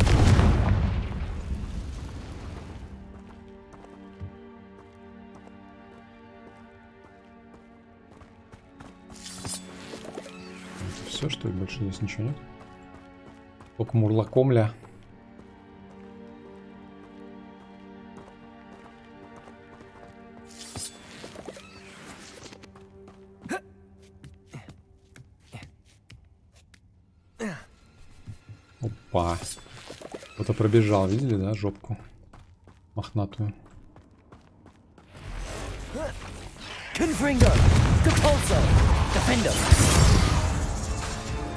Все, что ли? Больше здесь ничего нет? Только мурлакомля. Опа. Кто-то пробежал, видели, да, жопку? Мохнатую. Confringo. Depulso. Defendo.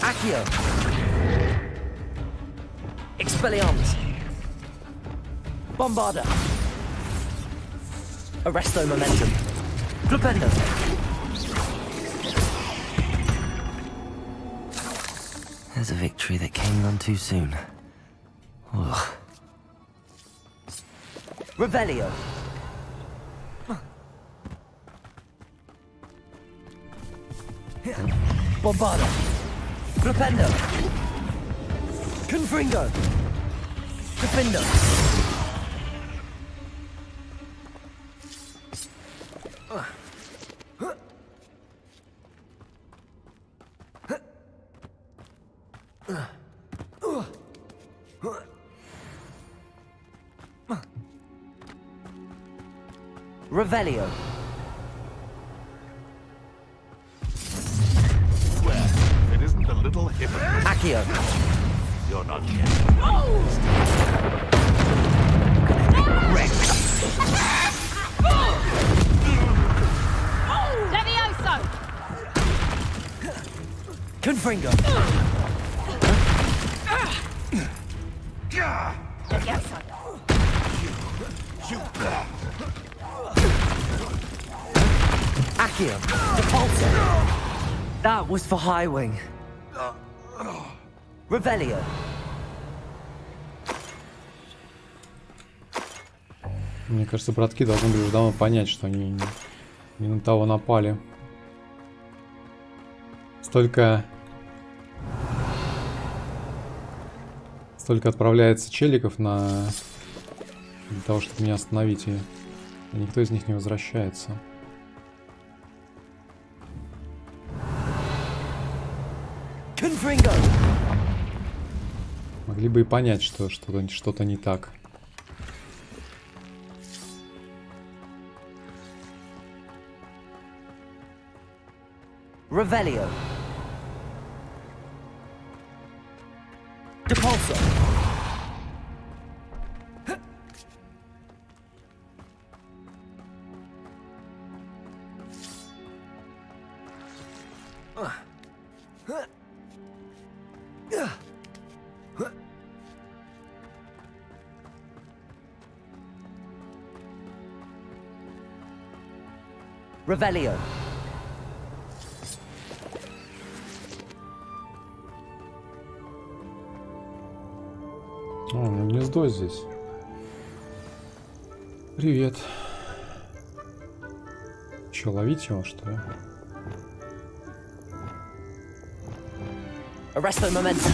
Accio. Expelliarmus. Bombarda. Arresto momentum. Glopendo. There's a victory that came none too soon. Ugh. Revelio. Bombarda. Glopendo. Confringo. Defendo. Revelio. Swear, it isn't a little hypocrite. Accio. You're not yet. Levioso! Confringo. Levioso. Accio. Depulso. That was for High Wing. Revelio. Мне кажется, братки должны были уже давно понять, что они не на того напали. Столько отправляется челиков на... для того, чтобы меня остановить, и никто из них не возвращается. Confringo. Могли бы и понять, что что-то не так. Revelio. Depulso. Revelio. О, у меня гнездо здесь. Привет. Че, ловить его, что ли? Arresto momentum.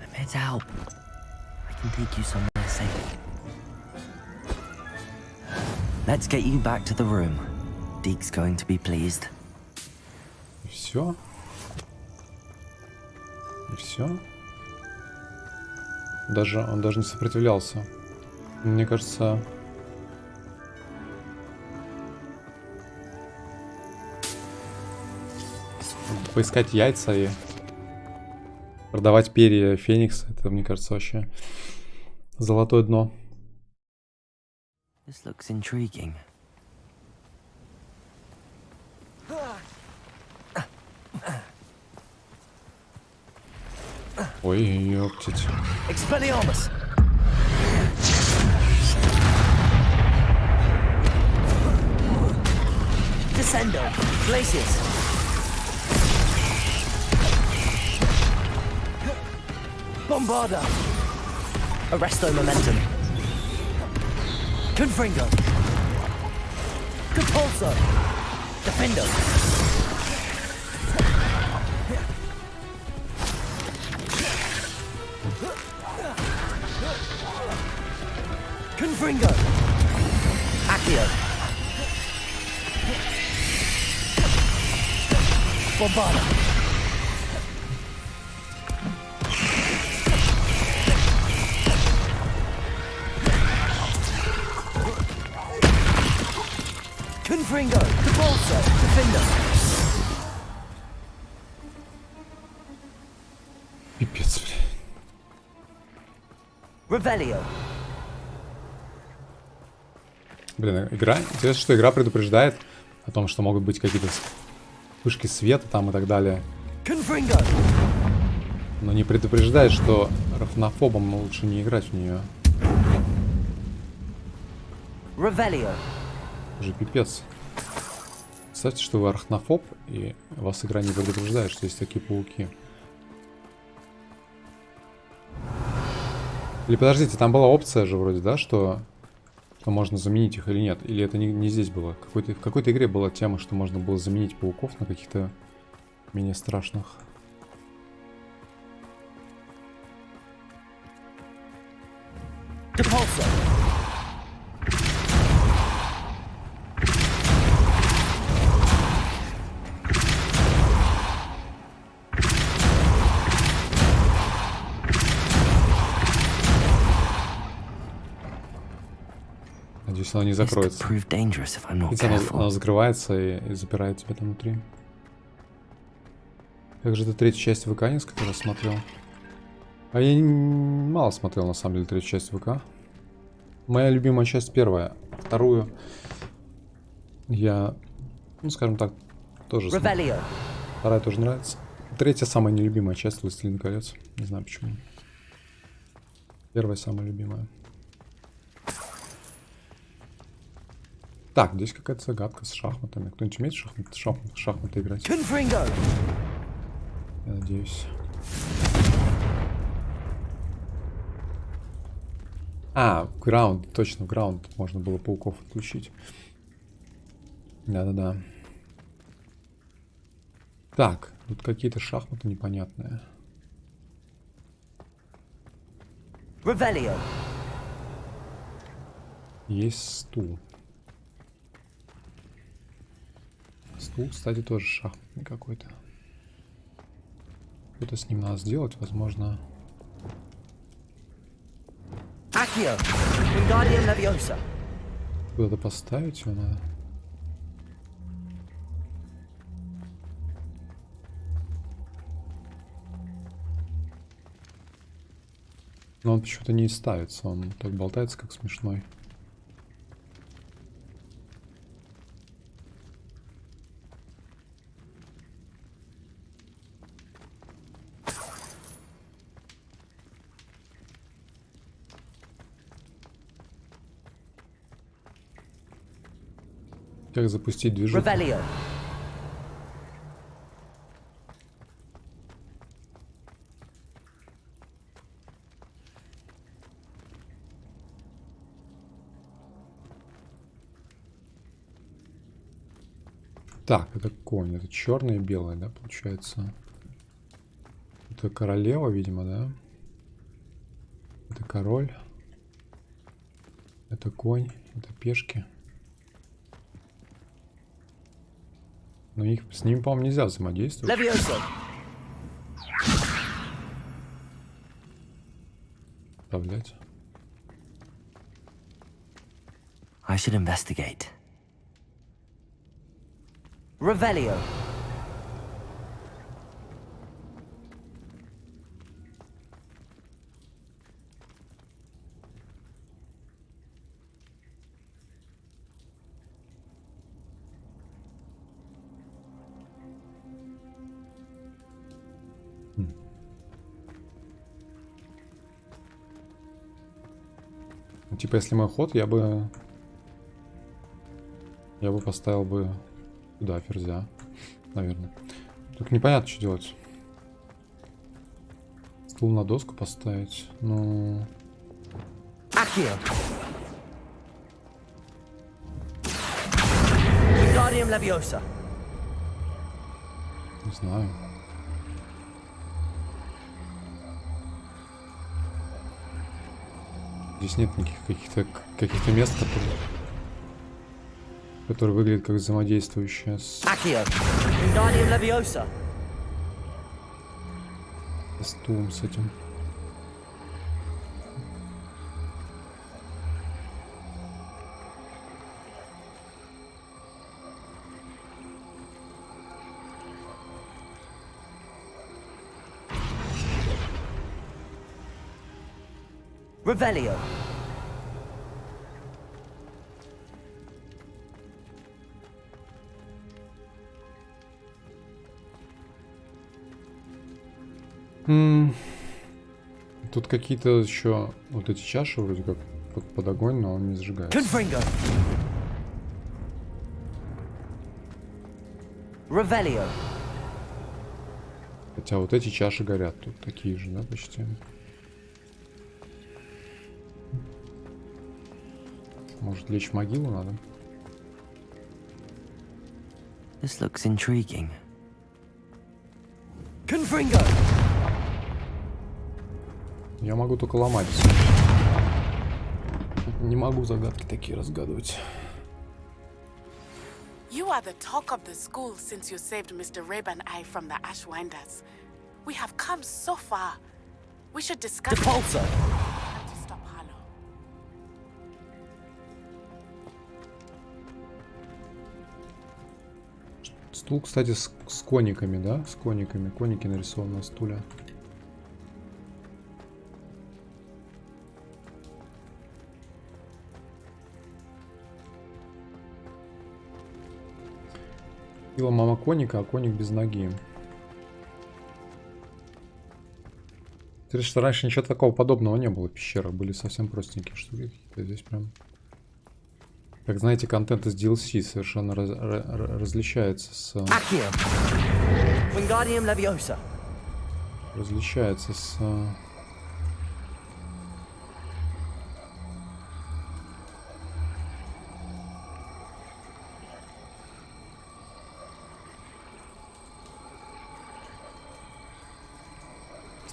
I'm here to help. I can take you somewhere safe. Let's get you back to the room. Deke's going to be pleased. И все? И все? Он даже не сопротивлялся. Мне кажется... поискать яйца и продавать перья Феникса. Это, мне кажется, вообще золотое дно. This looks intriguing. Ой, ёптить. Expelliarmus! Descendo! Glaciers! Bombarda! Arresto momentum! Confringo! Compulso! Defendo! Confringo! Accio! Bombarda! Confringo! Compulso! Defendo! Пипец, блядь. Revelio! Блин, игра... Интересно, что игра предупреждает о том, что могут быть какие-то вспышки света там и так далее. Confringo! Но не предупреждает, что арахнофобам лучше не играть в нее. Revelio! Уже пипец. Представьте, что вы арахнофоб, и вас игра не предупреждает, что есть такие пауки. Или подождите, там была опция же вроде, да, что можно заменить их или нет? Или это не здесь было? В какой-то игре была тема, что можно было заменить пауков на каких-то менее страшных. Depulso! Надеюсь, она не закроется. Она закрывается и запирает тебя там внутри. Как же ты третью часть ВК несколько раз смотрел? А я мало смотрел, на самом деле, третью часть ВК. Моя любимая часть первая. Вторую я, ну, скажем так, тоже смотрю. Вторая тоже нравится. Третья самая нелюбимая часть «Властелин колец». Не знаю почему. Первая самая любимая. Так, здесь какая-то загадка с шахматами. Кто-нибудь умеет шахматы играть? Confringo! Я надеюсь. А, граунд, точно, в граунд можно было пауков отключить. Да-да-да. Так, тут какие-то шахматы непонятные. Revelio! Есть стул. Стул, кстати, тоже шахматный какой-то. Что-то с ним надо сделать, возможно. Accio! Wingardium Leviosa! Куда-то поставить его надо. Но он почему-то не ставится, он так болтается, как смешной. Как запустить движок? Revelio! Так, это конь, это черное и белое, да, получается? Это королева, видимо, да? Это король. Это конь, это пешки. Но их, с ними, по-моему, нельзя взаимодействовать. Вставлять. I should investigate. Revelio! Типа, если мой ход, я бы поставил бы сюда ферзя, наверное. Только непонятно, что делать. Стул на доску поставить. Ну... Не знаю. Здесь нет никаких каких-то мест, которые выглядят как взаимодействующие с стулом, с этим. Revelio. Тут какие-то еще вот эти чаши вроде как под огонь, но он не сжигается. Revelio. Хотя вот эти чаши горят, тут такие же, да, почти. Может, лечь в могилу надо? This looks intriguing. Я могу только ломать. Не могу загадки такие разгадывать. You are the talk of the school since you saved Mr. Rabe and I from the Ashwinders. We have come so far. We should discuss to stop Harlow. Стул, кстати, с кониками, да? С кониками. Коники нарисованы на стуле. Пила мама коника, а коник без ноги. Ты что раньше ничего такого подобного не было в пещерах. Были совсем простенькие штуки какие-то. Здесь прям... Как знаете, контент из DLC совершенно различается с... Различается с...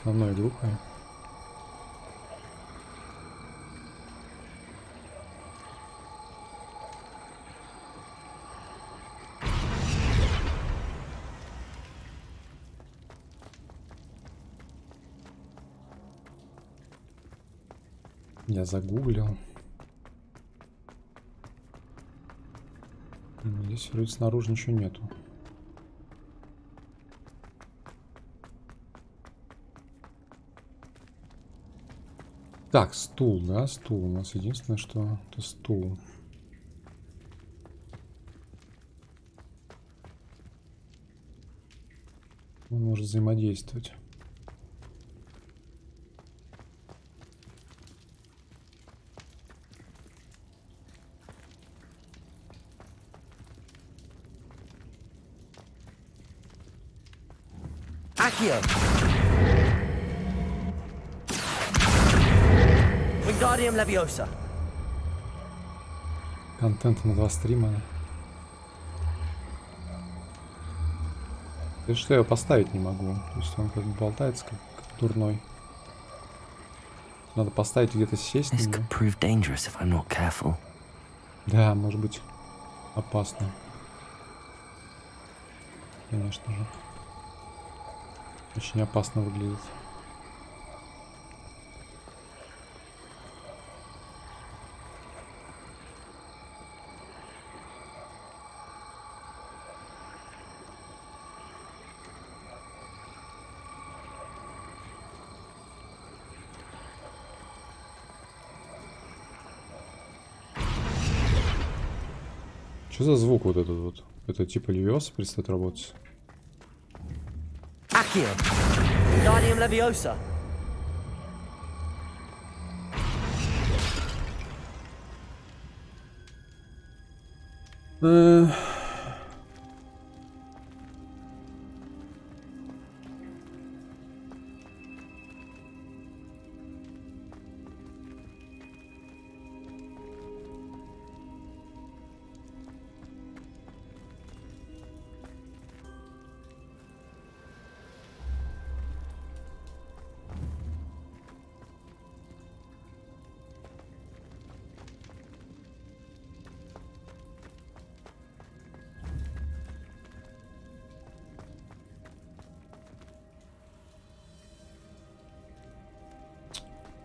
основной группой. Я загуглил. Здесь вроде снаружи ничего нету. Так, стул, да, стул. У нас единственное, что это стул. Он может взаимодействовать. Контент на 2 стрима. Это что, я его поставить не могу. То есть он как бы болтается, как дурной. Надо поставить где-то сесть. Да, может быть опасно. Конечно же. Очень опасно выглядит. Что за звук вот этот вот? Это типа Левиоса перестает работать?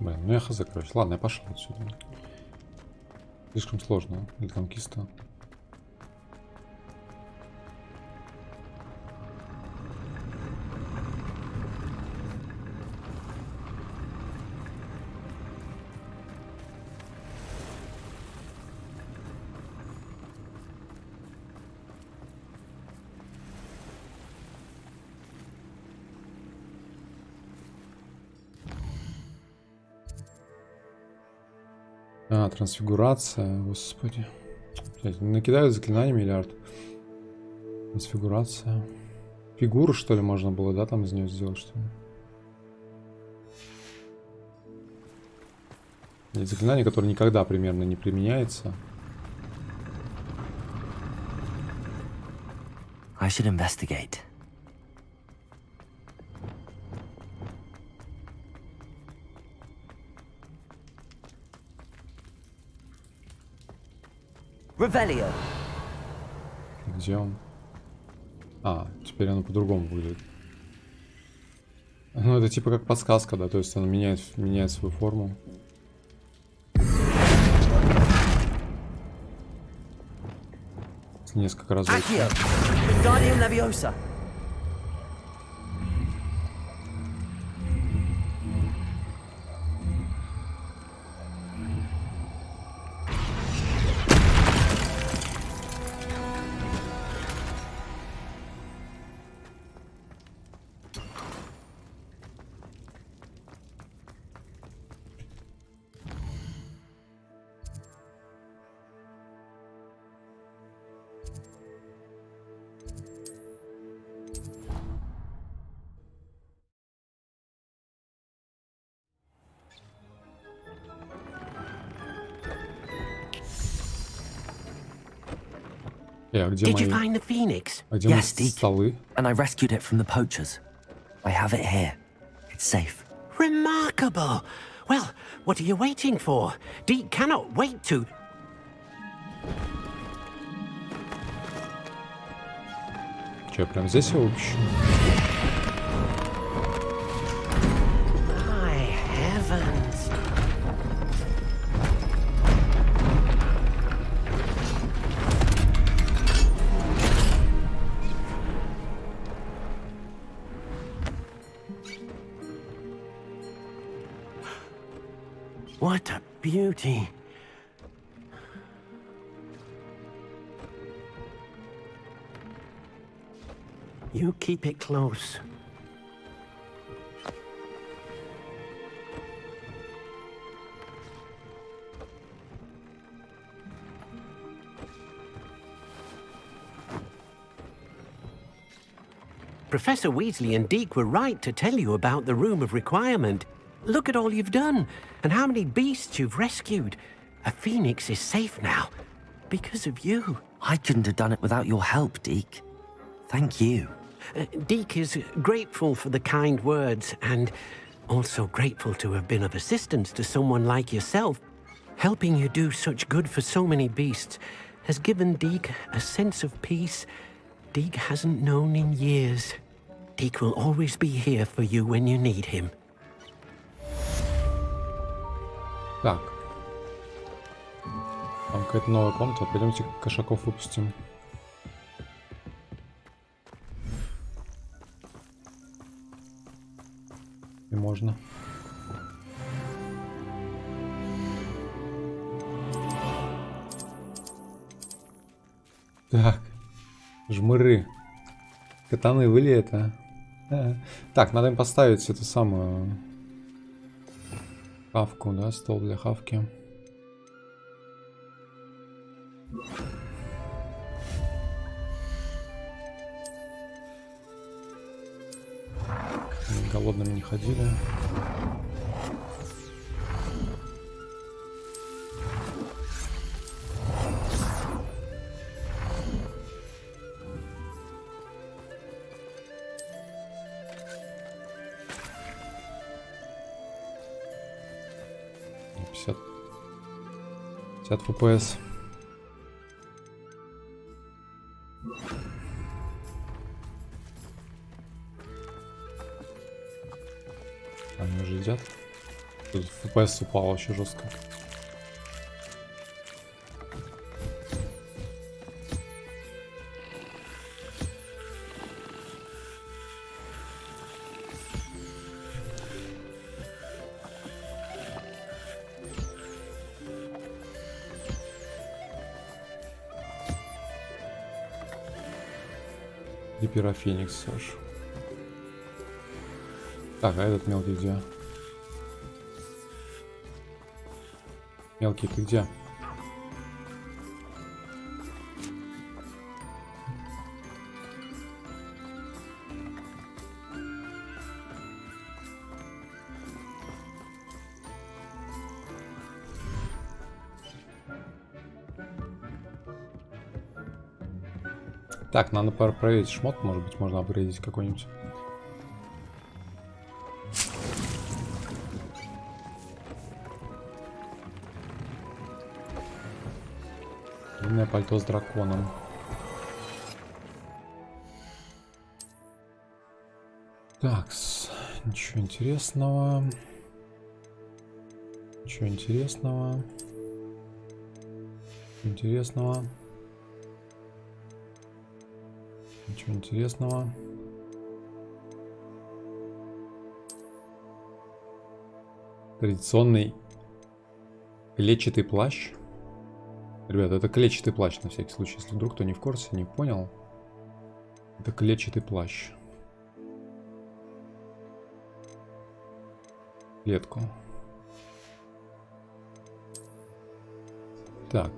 Блин, ну я закроюсь. Ладно, я пошел отсюда. Слишком сложно для танкиста. Трансфигурация, господи. Накидают заклинания миллиард. Трансфигурация. Фигуру, что ли, можно было, да, там из нее сделать, что ли? Есть заклинание, которое никогда примерно не применяется. I should investigate. Revelio. Где он? А, теперь оно по-другому выглядит. Ну, это типа как подсказка, да, то есть она меняет свою форму. Несколько раз. Did you find the phoenix? Yes, Deke. And I rescued it from the poachers. I have it here. It's safe. Remarkable. Well, what are you waiting for? Deke cannot wait to... Че, прям здесь его ищу? My heavens. What a beauty. You keep it close. Professor Weasley and Deke were right to tell you about the Room of Requirement. Look at all you've done, and how many beasts you've rescued. A phoenix is safe now, because of you. I couldn't have done it without your help, Deke. Thank you. Deke is grateful for the kind words, and also grateful to have been of assistance to someone like yourself. Helping you do such good for so many beasts has given Deke a sense of peace Deke hasn't known in years. Deke will always be here for you when you need him. Так. Там какая-то новая комната. Пойдемте кошаков выпустим. И можно. Так. Жмыры. Катаны были это. Так, надо им поставить эту самую хавку, да, стол для хавки. проходили. И 50 FPS. Они уже едят. Тут FPS упал очень жестко. И пирофеникс аж. Так, а этот мелкий где? Мелкий, ты где? Так, надо проверить шмот, может быть, можно апгрейдить какой-нибудь. Длинное пальто с драконом. Так, ничего интересного. Ничего интересного. Интересного. Ничего интересного. Традиционный клетчатый плащ. Ребята, это клетчатый плащ, на всякий случай, если вдруг кто не в курсе, не понял. Это клетчатый плащ. Клетку. Так.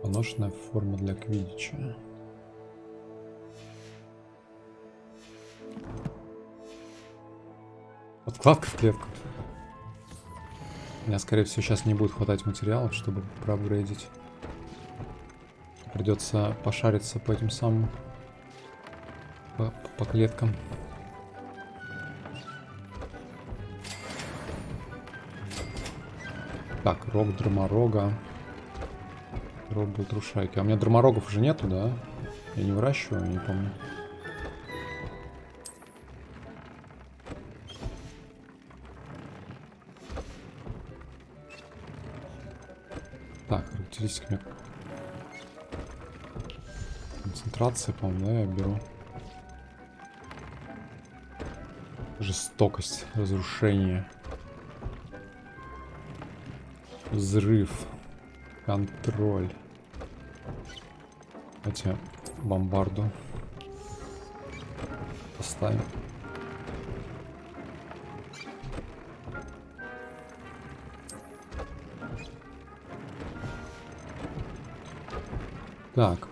Поношенная форма для квиддича. Подкладка в клетку. У меня, скорее всего, сейчас не будет хватать материалов, чтобы проапгрейдить. Придется пошариться по этим самым... по клеткам. Так, рог драморога. Рог болтрушайки. А у меня драморогов уже нету, да? Я не выращиваю, не помню. Так, характеристиками. Концентрация, по-моему, да, я беру. Жестокость, разрушение. Взрыв. Контроль. Давайте бомбарду поставим. Так.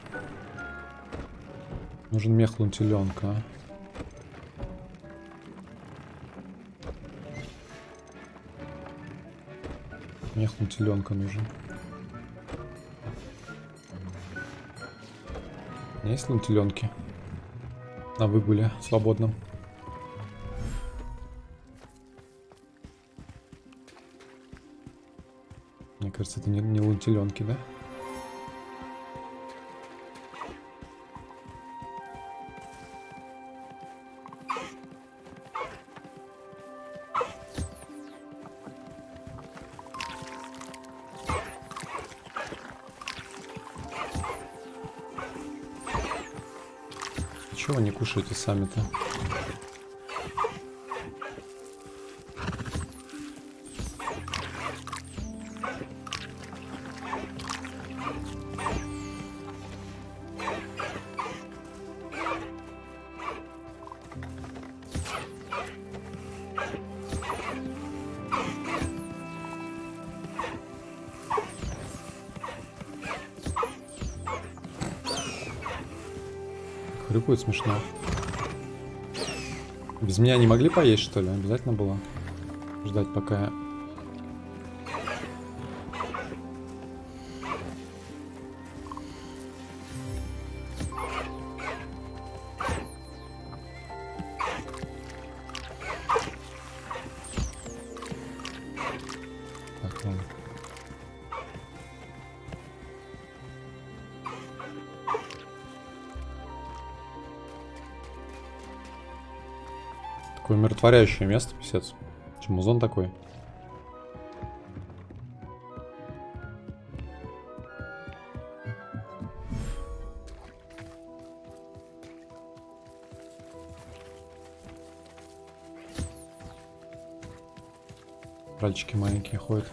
Нужен мех лунтеленка. Мех лунтеленка нужен. У меня есть лунтеленки на выгуле свободном? Мне кажется, это не лунтеленки, да? Чего вы не кушаете сами-то? Хрюкает смешно. Без меня не могли поесть, что ли? Обязательно было ждать, пока я... Так, ладно. Такое умиротворяющее место, писец. Почему зон такой? Кральчики маленькие ходят.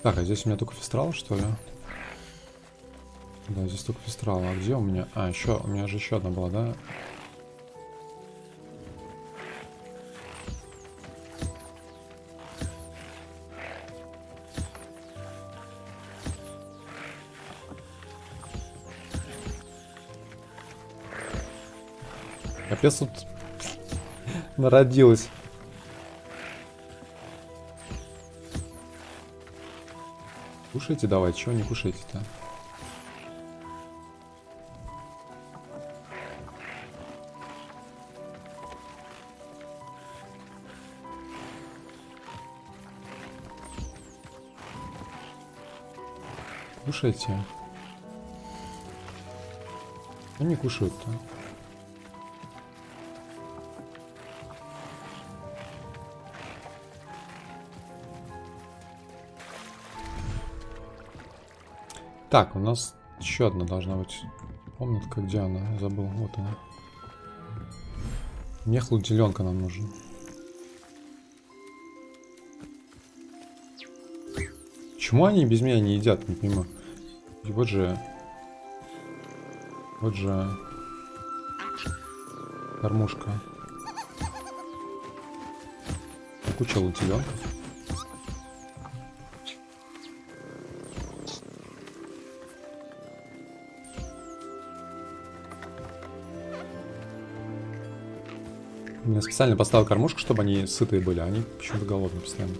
Так, а здесь у меня только фестрал, что ли? Да, здесь только фестрал. А где у меня? А, еще, у меня же еще одна была, да? Капец, тут народилась. Кушайте давай, чего не кушаете-то? Кушайте. Они кушают-то. Так, у нас еще одна должна быть комнатка. Где она? Я забыл. Вот она. Мех луделенка нам нужен. Почему они без меня не едят? Не понимаю. И вот же... Вот же... Кормушка. Куча луделенков. Я специально поставил кормушку, чтобы они сытые были, а они почему-то голодные постоянно.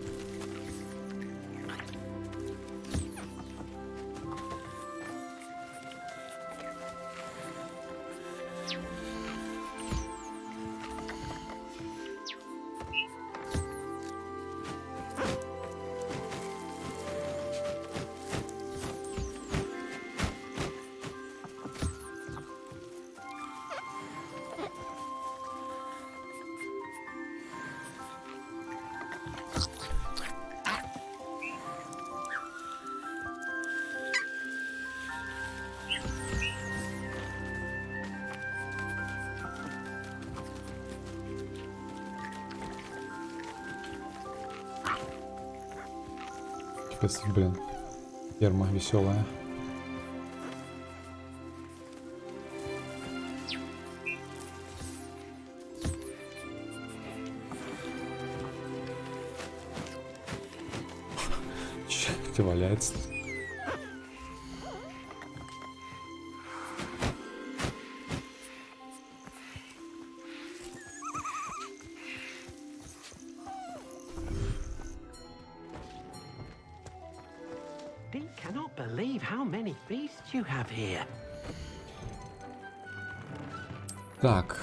Блин, ферма веселая. Где валяется? Так.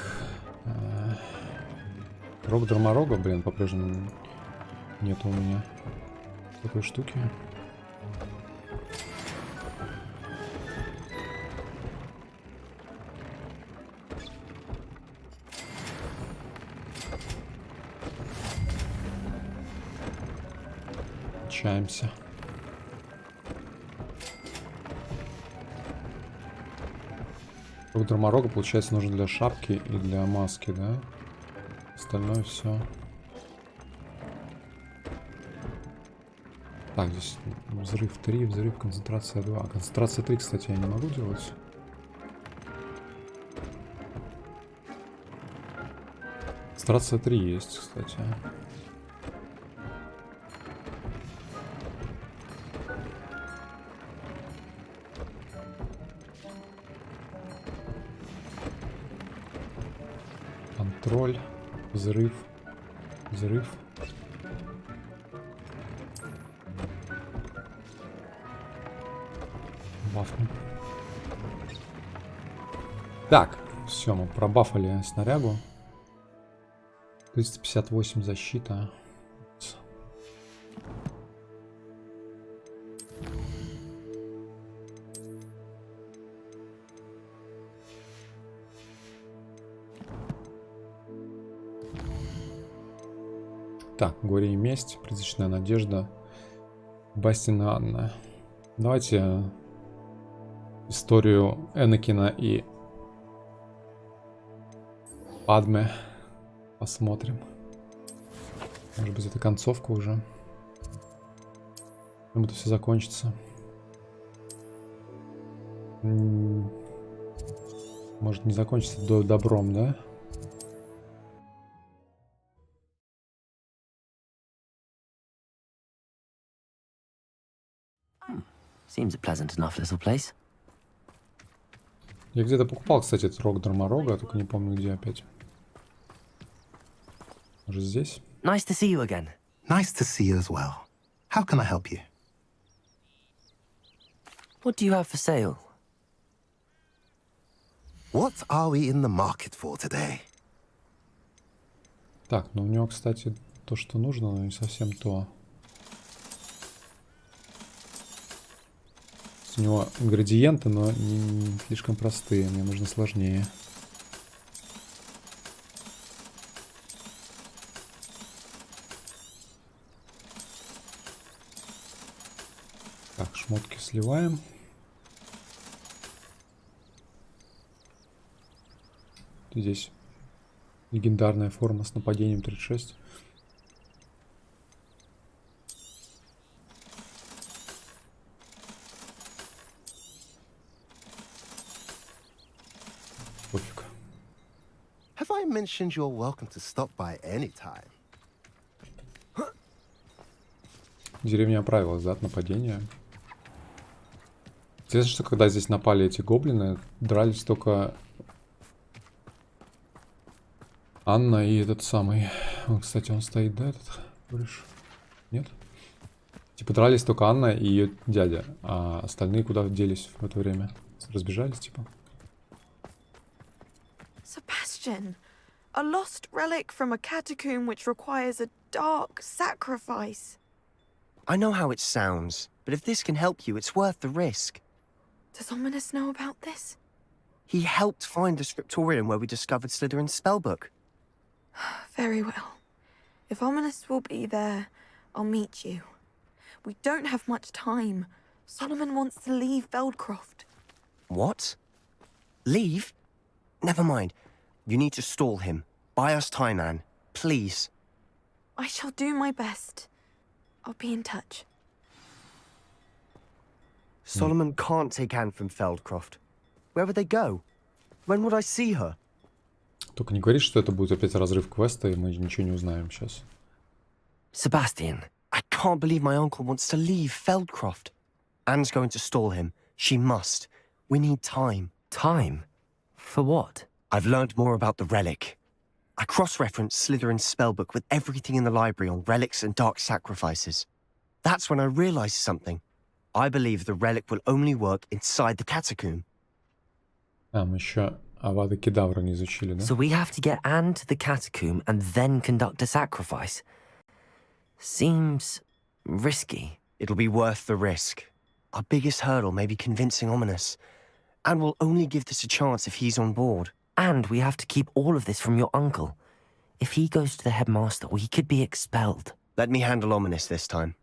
Рог Дарморога, блин, по-прежнему нету у меня такой штуки. Чаемся. Рог Дарморога, получается, нужен для шапки и для маски, да? Остальное все. Так, здесь взрыв 3, взрыв, концентрация 2. Концентрация 3, кстати, я не могу делать. Концентрация 3 есть, кстати. контроль, взрыв, взрыв. Бафнем. Так, все, мы пробафали снарягу. 358 защита. Так, горе и месть, призрачная надежда, Бастина Анна. Давайте историю Энакина и Падме посмотрим. Может быть, это концовка уже. Чем это все закончится? Может, не закончится добром, да? Seems a pleasant enough little place. Я где-то покупал, кстати, этот рог Дарморога, только не помню, где опять. Может, здесь? Nice to see you again. Nice to see you as well. How can I help you? What do you have for sale? What are we in the market for today? Так, ну у него, кстати, то, что нужно, но не совсем то. У него ингредиенты, но не слишком простые. Мне нужно сложнее. Так, шмотки сливаем. Здесь легендарная форма с нападением 36. Пофиг. Have I mentioned you're welcome to stop by anytime? Деревня оправилась, да, от нападения. Интересно, что когда здесь напали эти гоблины, дрались только Анна и этот самый... Он, кстати, он стоит, да, этот? Говоришь? Нет? Типа дрались только Анна и ее дядя, а остальные куда делись в это время? Разбежались, типа? Sebastian, a lost relic from a catacomb which requires a dark sacrifice. I know how it sounds, but if this can help you, it's worth the risk. Does Ominous know about this? He helped find the scriptorium where we discovered Slytherin's spellbook. Very well. If Ominous will be there, I'll meet you. We don't have much time. Solomon wants to leave Feldcroft. What? Leave? Never mind. You need to stall him. Buy us time, Anne. Please. I shall do my best. I'll be in touch. Solomon can't take Anne from Feldcroft. Where would they go? When would I see her? Только не говори, что это будет опять разрыв квеста, и мы ничего не узнаем сейчас. Sebastian, I can't believe my uncle wants to leave Feldcroft. Anne's going to stall him. She must. We need time. Time? For what? I've learned more about the relic. I cross-referenced Slytherin's spellbook with everything in the library on relics and dark sacrifices. That's when I realized something. I believe the relic will only work inside the catacomb. А, мы еще Авада Кедавра не изучили, да? So we have to get Anne to the catacomb and then conduct a sacrifice. Seems risky. It'll be worth the risk. Our biggest hurdle may be convincing Ominous. And we'll only give this a chance if he's on board. And we have to keep all of this from your uncle. If he goes to the headmaster, we could be expelled. Let me handle Ominous this time.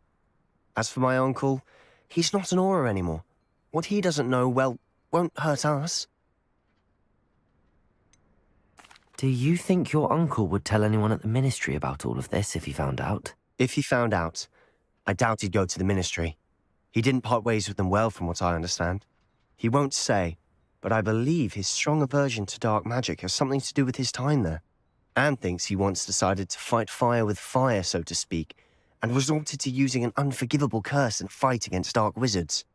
As for my uncle, he's not an Auror anymore. What he doesn't know, well, won't hurt us. Do you think your uncle would tell anyone at the ministry about all of this if he found out? If he found out, I doubt he'd go to the ministry. He didn't part ways with them well, from what I understand. He won't say, but I believe his strong aversion to dark magic has something to do with his time there. Anne thinks he once decided to fight fire with fire, so to speak, and resorted to using an unforgivable curse in a fight against dark wizards.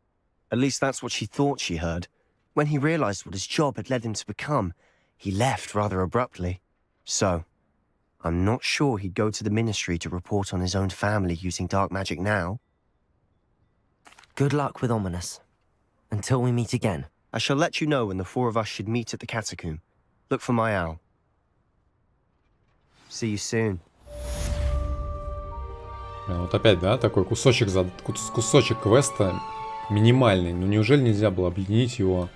At least that's what she thought she heard. When he realized what his job had led him to become, he left rather abruptly. So, I'm not sure he'd go to the ministry to report on his own family using dark magic now. Good luck with Ominous. Until we meet again. I shall let you know when the four of us should meet at the catacomb. Look for my owl. See you soon. Вот опять, да, такой кусочек квеста минимальный. Ну неужели нельзя было объединить его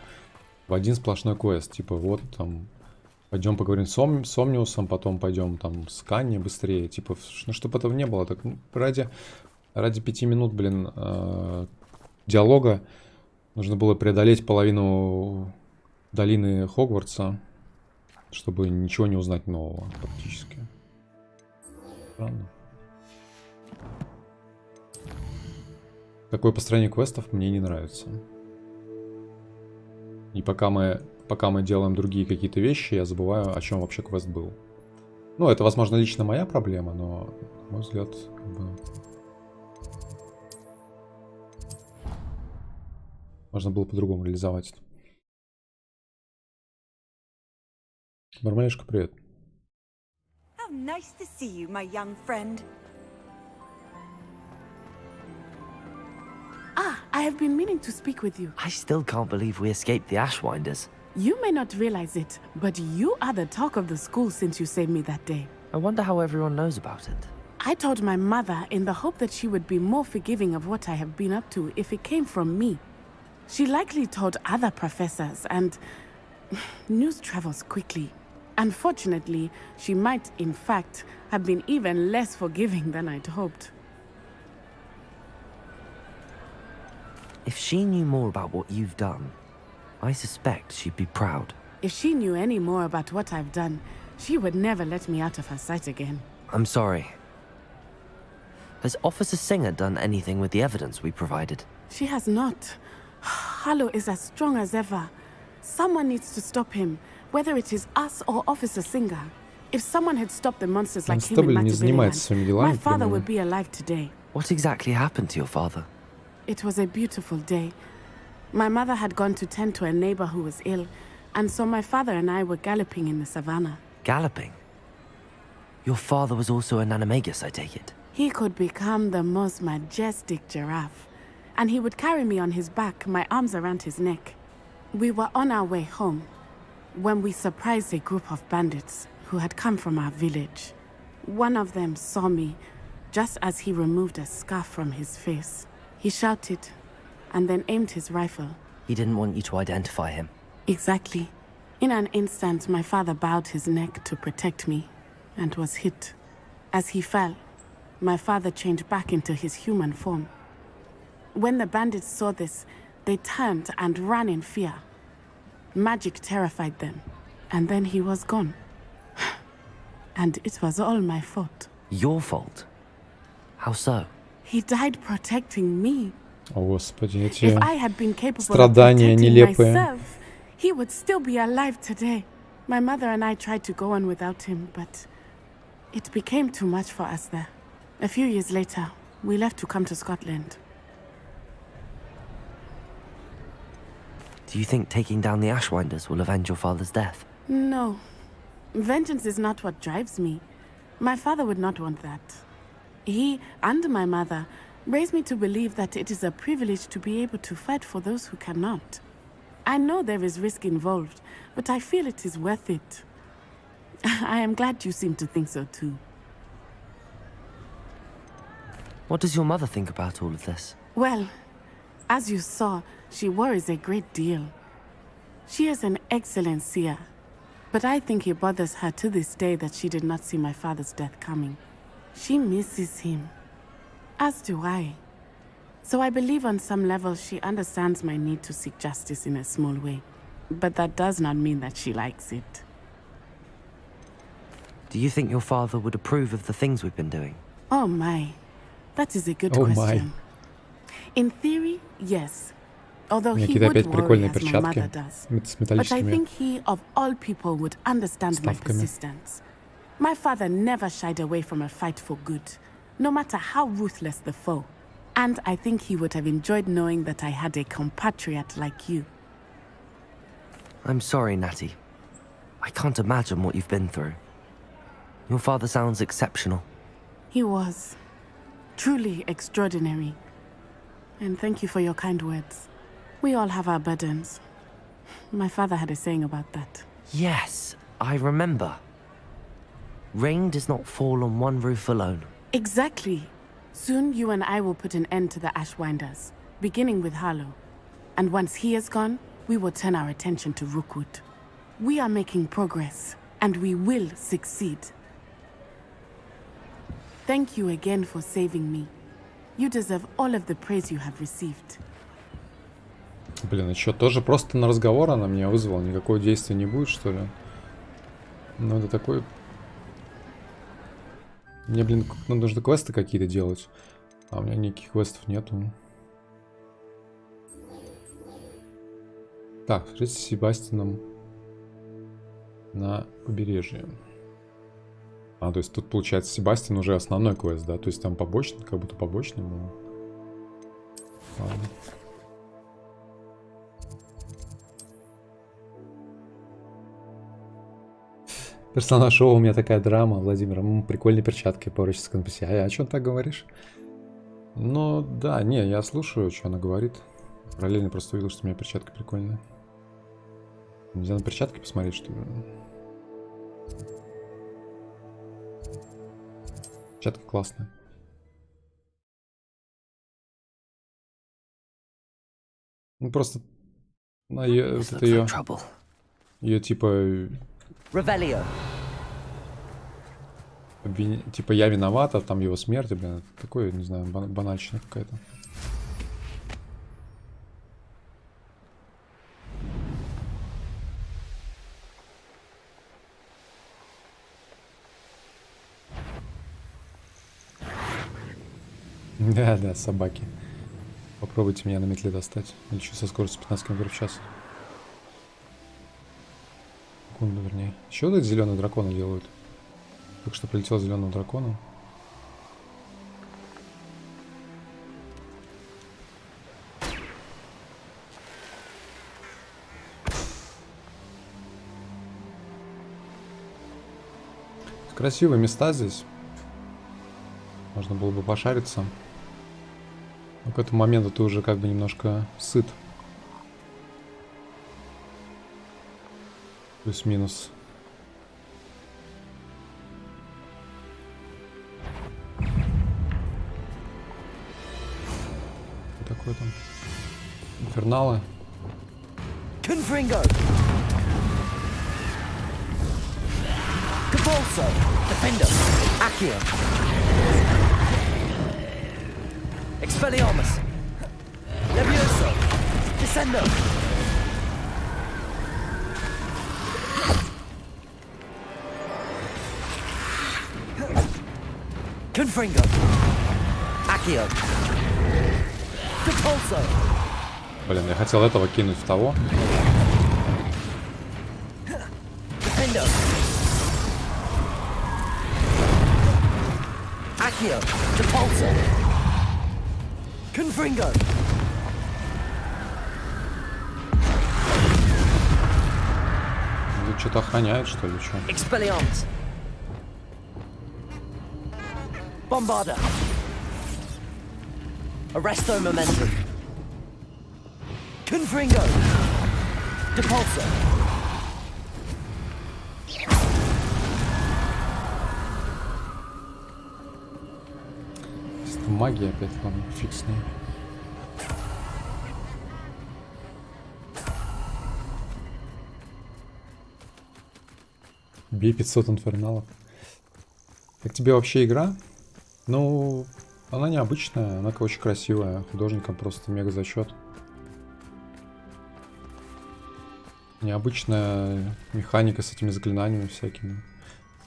в один сплошной квест? Типа вот там пойдем поговорим с Омниусом, потом пойдем там с Канни быстрее. Типа, ну чтобы этого не было. Так ради 5 минут, блин, диалога нужно было преодолеть половину долины Хогвартса, чтобы ничего не узнать нового практически. Странно. Такое построение квестов мне не нравится. И пока мы делаем другие какие-то вещи, я забываю, о чем вообще квест был. Ну, это, возможно, лично моя проблема, но, на мой взгляд, как бы... можно было по-другому реализовать это. Бармалешка, привет. How nice to see you, my young friend. I have been meaning to speak with you. I still can't believe we escaped the Ashwinders. You may not realize it, but you are the talk of the school since you saved me that day. I wonder how everyone knows about it. I told my mother in the hope that she would be more forgiving of what I have been up to if it came from me. She likely told other professors, and news travels quickly. Unfortunately, she might, in fact, have been even less forgiving than I'd hoped. If she knew more about what you've done, I suspect she'd be proud. If she knew any more about what I've done, she would never let me out of her sight again. I'm sorry. Has Officer Singer done anything with the evidence we provided? She has not. Harlow is as strong as ever. Someone needs to stop him, whether it is us or Officer Singer. If someone had stopped the monsters like him in Matabeleland, my father would be alive today. What exactly happened to your father? It was a beautiful day. My mother had gone to tend to a neighbor who was ill, and so my father and I were galloping in the savannah. Galloping? Your father was also an animagus, I take it? He could become the most majestic giraffe, and he would carry me on his back, my arms around his neck. We were on our way home when we surprised a group of bandits who had come from our village. One of them saw me just as he removed a scarf from his face. He shouted and then aimed his rifle. He didn't want you to identify him. Exactly. In an instant, my father bowed his neck to protect me and was hit. As he fell, my father changed back into his human form. When the bandits saw this, they turned and ran in fear. Magic terrified them, and then he was gone. And it was all my fault. Your fault? How so? He died protecting me. О, Господи, эти If I had been capable of страдания protecting нелепые. myself, he would still be alive today. My mother and I tried to go on without him, but it became too much for us there. A few years later, we left to come to Scotland. Do you think taking down the Ashwinders will avenge your father's death? No. Vengeance is not what drives me. My father would not want that. He and my mother raised me to believe that it is a privilege to be able to fight for those who cannot. I know there is risk involved, but I feel it is worth it. I am glad you seem to think so too. What does your mother think about all of this? Well, as you saw, she worries a great deal. She is an excellent seer, but I think it bothers her to this day that she did not see my father's death coming. She misses him, as do I. So I believe on some level she understands my need to seek justice in a small way. But that does not mean that she likes it. Do you think your father would approve of the things we've been doing? Oh my, that is a good Oh question. In theory, yes. Although he Какие-то would опять worry прикольные as my mother перчатки does. с But I металлическими think he, of all people, would understand my вставками. persistence. My father never shied away from a fight for good, no matter how ruthless the foe. And I think he would have enjoyed knowing that I had a compatriot like you. I'm sorry, Natty. I can't imagine what you've been through. Your father sounds exceptional. He was. Truly extraordinary. And thank you for your kind words. We all have our burdens. My father had a saying about that. Yes, I remember. Rain does not fall on one roof alone. Exactly. Soon you and I will put an end to the Ashwinders, beginning with Harlow. And once he is gone, we will turn our attention to Rookwood. We are making progress, and we will succeed. Thank you again for saving me. You deserve all of the praise you have received. Блин, а что, тоже просто на разговор она меня вызвала? Никакого действия не будет, что ли? Ну, это такой... Мне, блин, нужно квесты какие-то делать. А у меня никаких квестов нету. Так, встретиться с Себастьяном на побережье. А, то есть тут, получается, Себастьян уже основной квест, да? То есть там побочный, как будто побочный, но... Ладно. Персонаж шоу, у меня такая драма, Владимир. Прикольные перчатки по с компаси. А что ты так говоришь? Ну, да, не, я слушаю, что она говорит. Параллельно просто увидел, что у меня перчатка прикольная. Нельзя на перчатки посмотреть, что ли? Перчатка классная. Ну, просто... Вот это ее типа... Revelio. Типа я виноват, а там его смерть, блин, такое, не знаю, банальщина какая-то. Да, собаки. Попробуйте меня на метле достать. Лечу со скоростью 15 км в час. Секунду, вернее. Еще вот эти зеленые драконы делают. Только что прилетел зеленого дракона. Красивые места здесь. Можно было бы пошариться. Но к этому моменту ты уже как бы немножко сыт. Плюс-минус. Что такое там? Инферналы. Confringo. Cabalso. Defender. Accio. Expelliarmus. Levioso. Descendo. Confringo. Accio. Capulso. Блин, я хотел этого кинуть в того. Defender. Accio. Capulso. Confringo. Тут что-то охраняют, что ли, что? Expelliarmus. Bombarda. Arresto momentum. Confringo. Depulso. Это магия опять, ладно, фиг с ней. Бей 500 инферналов. Как тебе вообще игра? Ну, она необычная, она очень красивая. Художникам просто мега зачет. Необычная механика с этими заклинаниями всякими.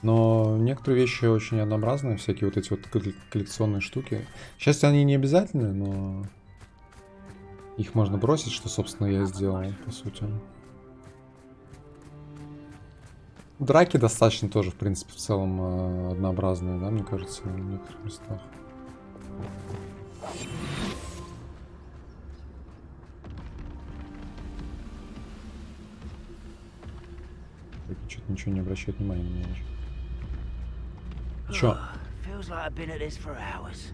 Но некоторые вещи очень однообразные, всякие вот эти вот коллекционные штуки. К счастью, они не обязательны, но их можно бросить, что, собственно, я и сделал, по сути. Драки достаточно тоже, в принципе, в целом однообразные, да, мне кажется, в некоторых местах. Что-то ничего не обращает внимания на меня уже. Чё? Feels like I've been at this for hours.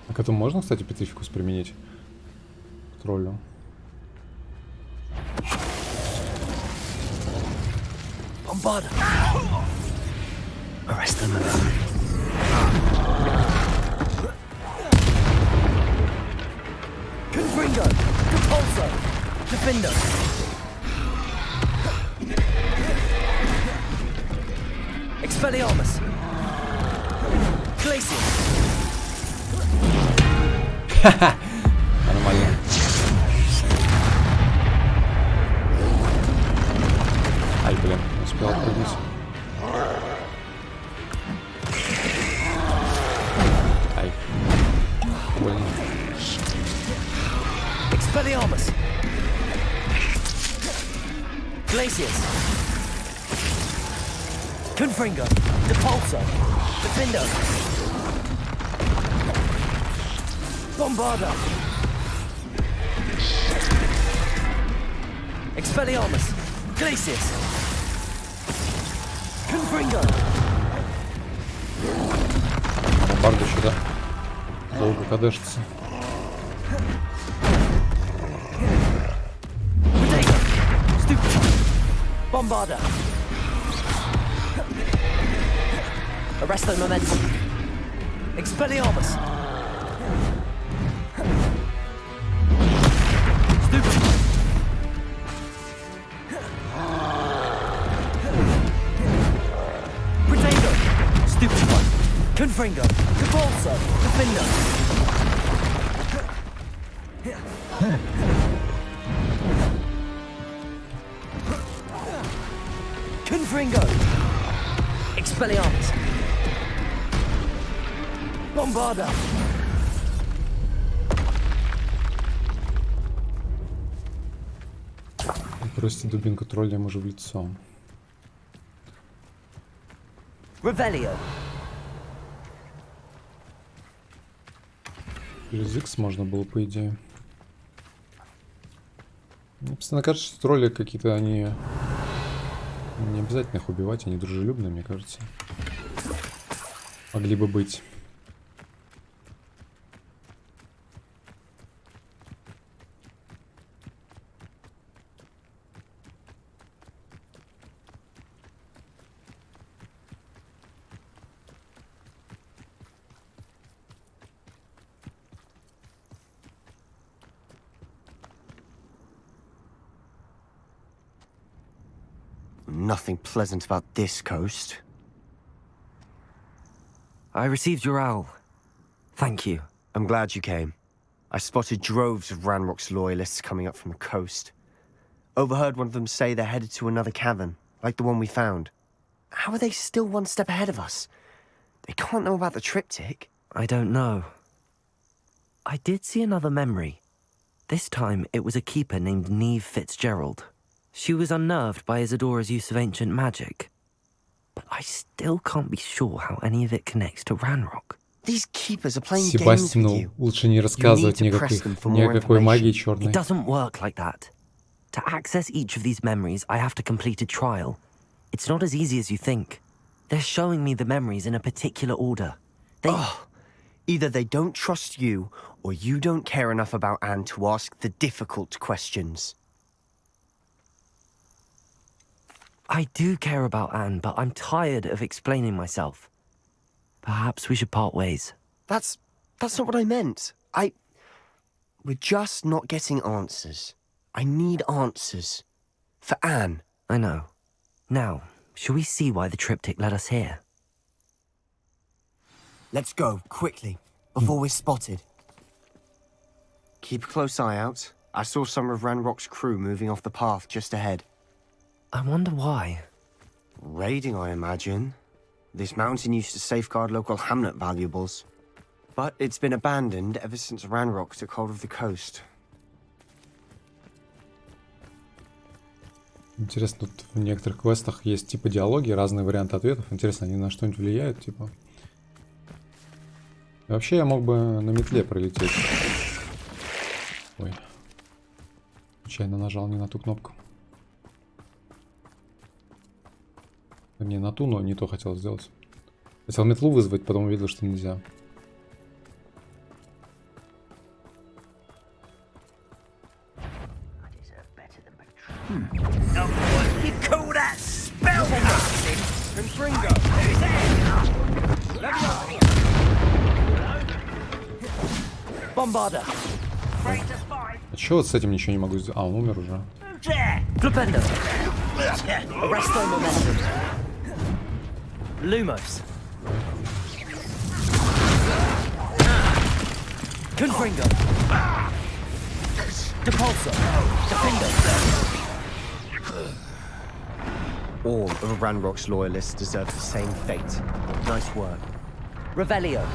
А к этому можно, кстати, Петрификус применить? К троллю. Bombarda. Arrest them. Confringo. Compulso. Defendo. Expelliarmus. Glacier. Нормально. Ай, блин, успел отпрыгнуть. Ай. Больно. Expelliarmus. Glaciers. Confringo. Depulso. Defendo. Bombarda. Expelliarmus. Glaciers. Confringo. Бомбарда сюда. Долго кадешится. Bombarda. Arresto momentum. Expelliarmus. Stupid. Protego. Stupid one. Confringo. Compulso. Defender. Confringo. Expelliarmus. Bombarda. Бросьте дубинку тролля ему же в лицо. Revelio. Плюс X можно было, по идее. Мне постоянно кажется, что тролли какие-то они... Не обязательно их убивать, они дружелюбные, мне кажется. Могли бы быть. Nothing pleasant about this coast. I received your owl. Thank you. I'm glad you came. I spotted droves of Ranrock's loyalists coming up from the coast. Overheard one of them say they're headed to another cavern, like the one we found. How are they still one step ahead of us? They can't know about the triptych. I don't know. I did see another memory. This time it was a keeper named Neve Fitzgerald. She was unnerved by Isadora's use of ancient magic. But I still can't be sure how any of it connects to Ranrock. These keepers are playing games with you. Лучше не рассказывать никакой магии черной. It doesn't work like that. To access each of these memories, I have to complete a trial. It's not as easy as you think. They're showing me the memories in a particular order. Either they don't trust you, or you don't care enough about Anne to ask the difficult questions. I do care about Anne, but I'm tired of explaining myself. Perhaps we should part ways. That's not what I meant. We're just not getting answers. I need answers. For Anne. I know. Now, shall we see why the triptych led us here? Let's go, quickly, before we're spotted. Keep a close eye out. I saw some of Ranrock's crew moving off the path just ahead. I wonder why. Raiding, I imagine. This mountain used to safeguard local hamlet valuables. But it's been abandoned ever since Ranrock took hold of the coast. Интересно, тут в некоторых квестах есть типа диалоги, разные варианты ответов. Интересно, они на что-нибудь влияют, типа? И вообще я мог бы на метле пролететь. Ой. Случайно нажал не на ту кнопку. Не на ту, но не то хотел сделать. Хотел метлу вызвать, потом увидел, что нельзя. Bombarder. А чё вот с этим ничего не могу сделать? А, он умер уже. Flipendo. Arresto momentum. Lumos. Confringo. Depulso. Defendo. All of Ranrock's loyalists deserve the same fate. Nice work. Revelio.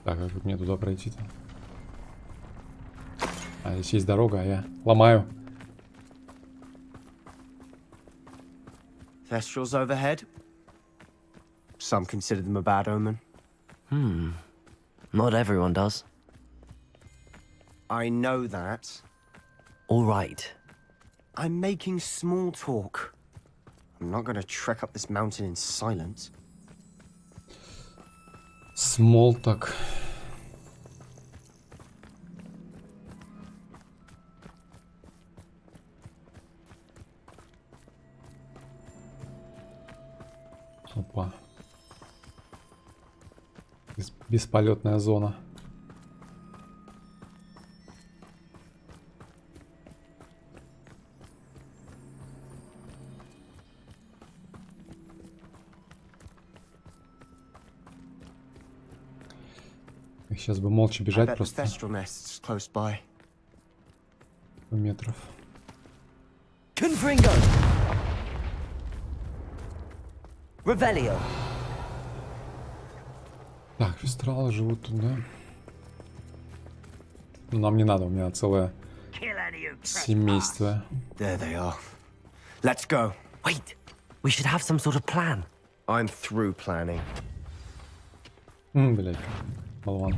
Так, как мне туда пройти-то? А, здесь есть дорога, а я ломаю. Thestrals overhead. Some consider them a bad omen. Not everyone does. I know that. All right. I'm making small talk. I'm not gonna trek up this mountain in silence. Small talk. Опа. Бесполетная зона. Сейчас бы молча бежать просто. Метров. Confringo. Revelio. Так, вестралы живут тут, да? Но нам не надо, у меня целое семейство. There they are. Let's go. Wait, we should have some sort of plan. I'm through planning. Блять, болван.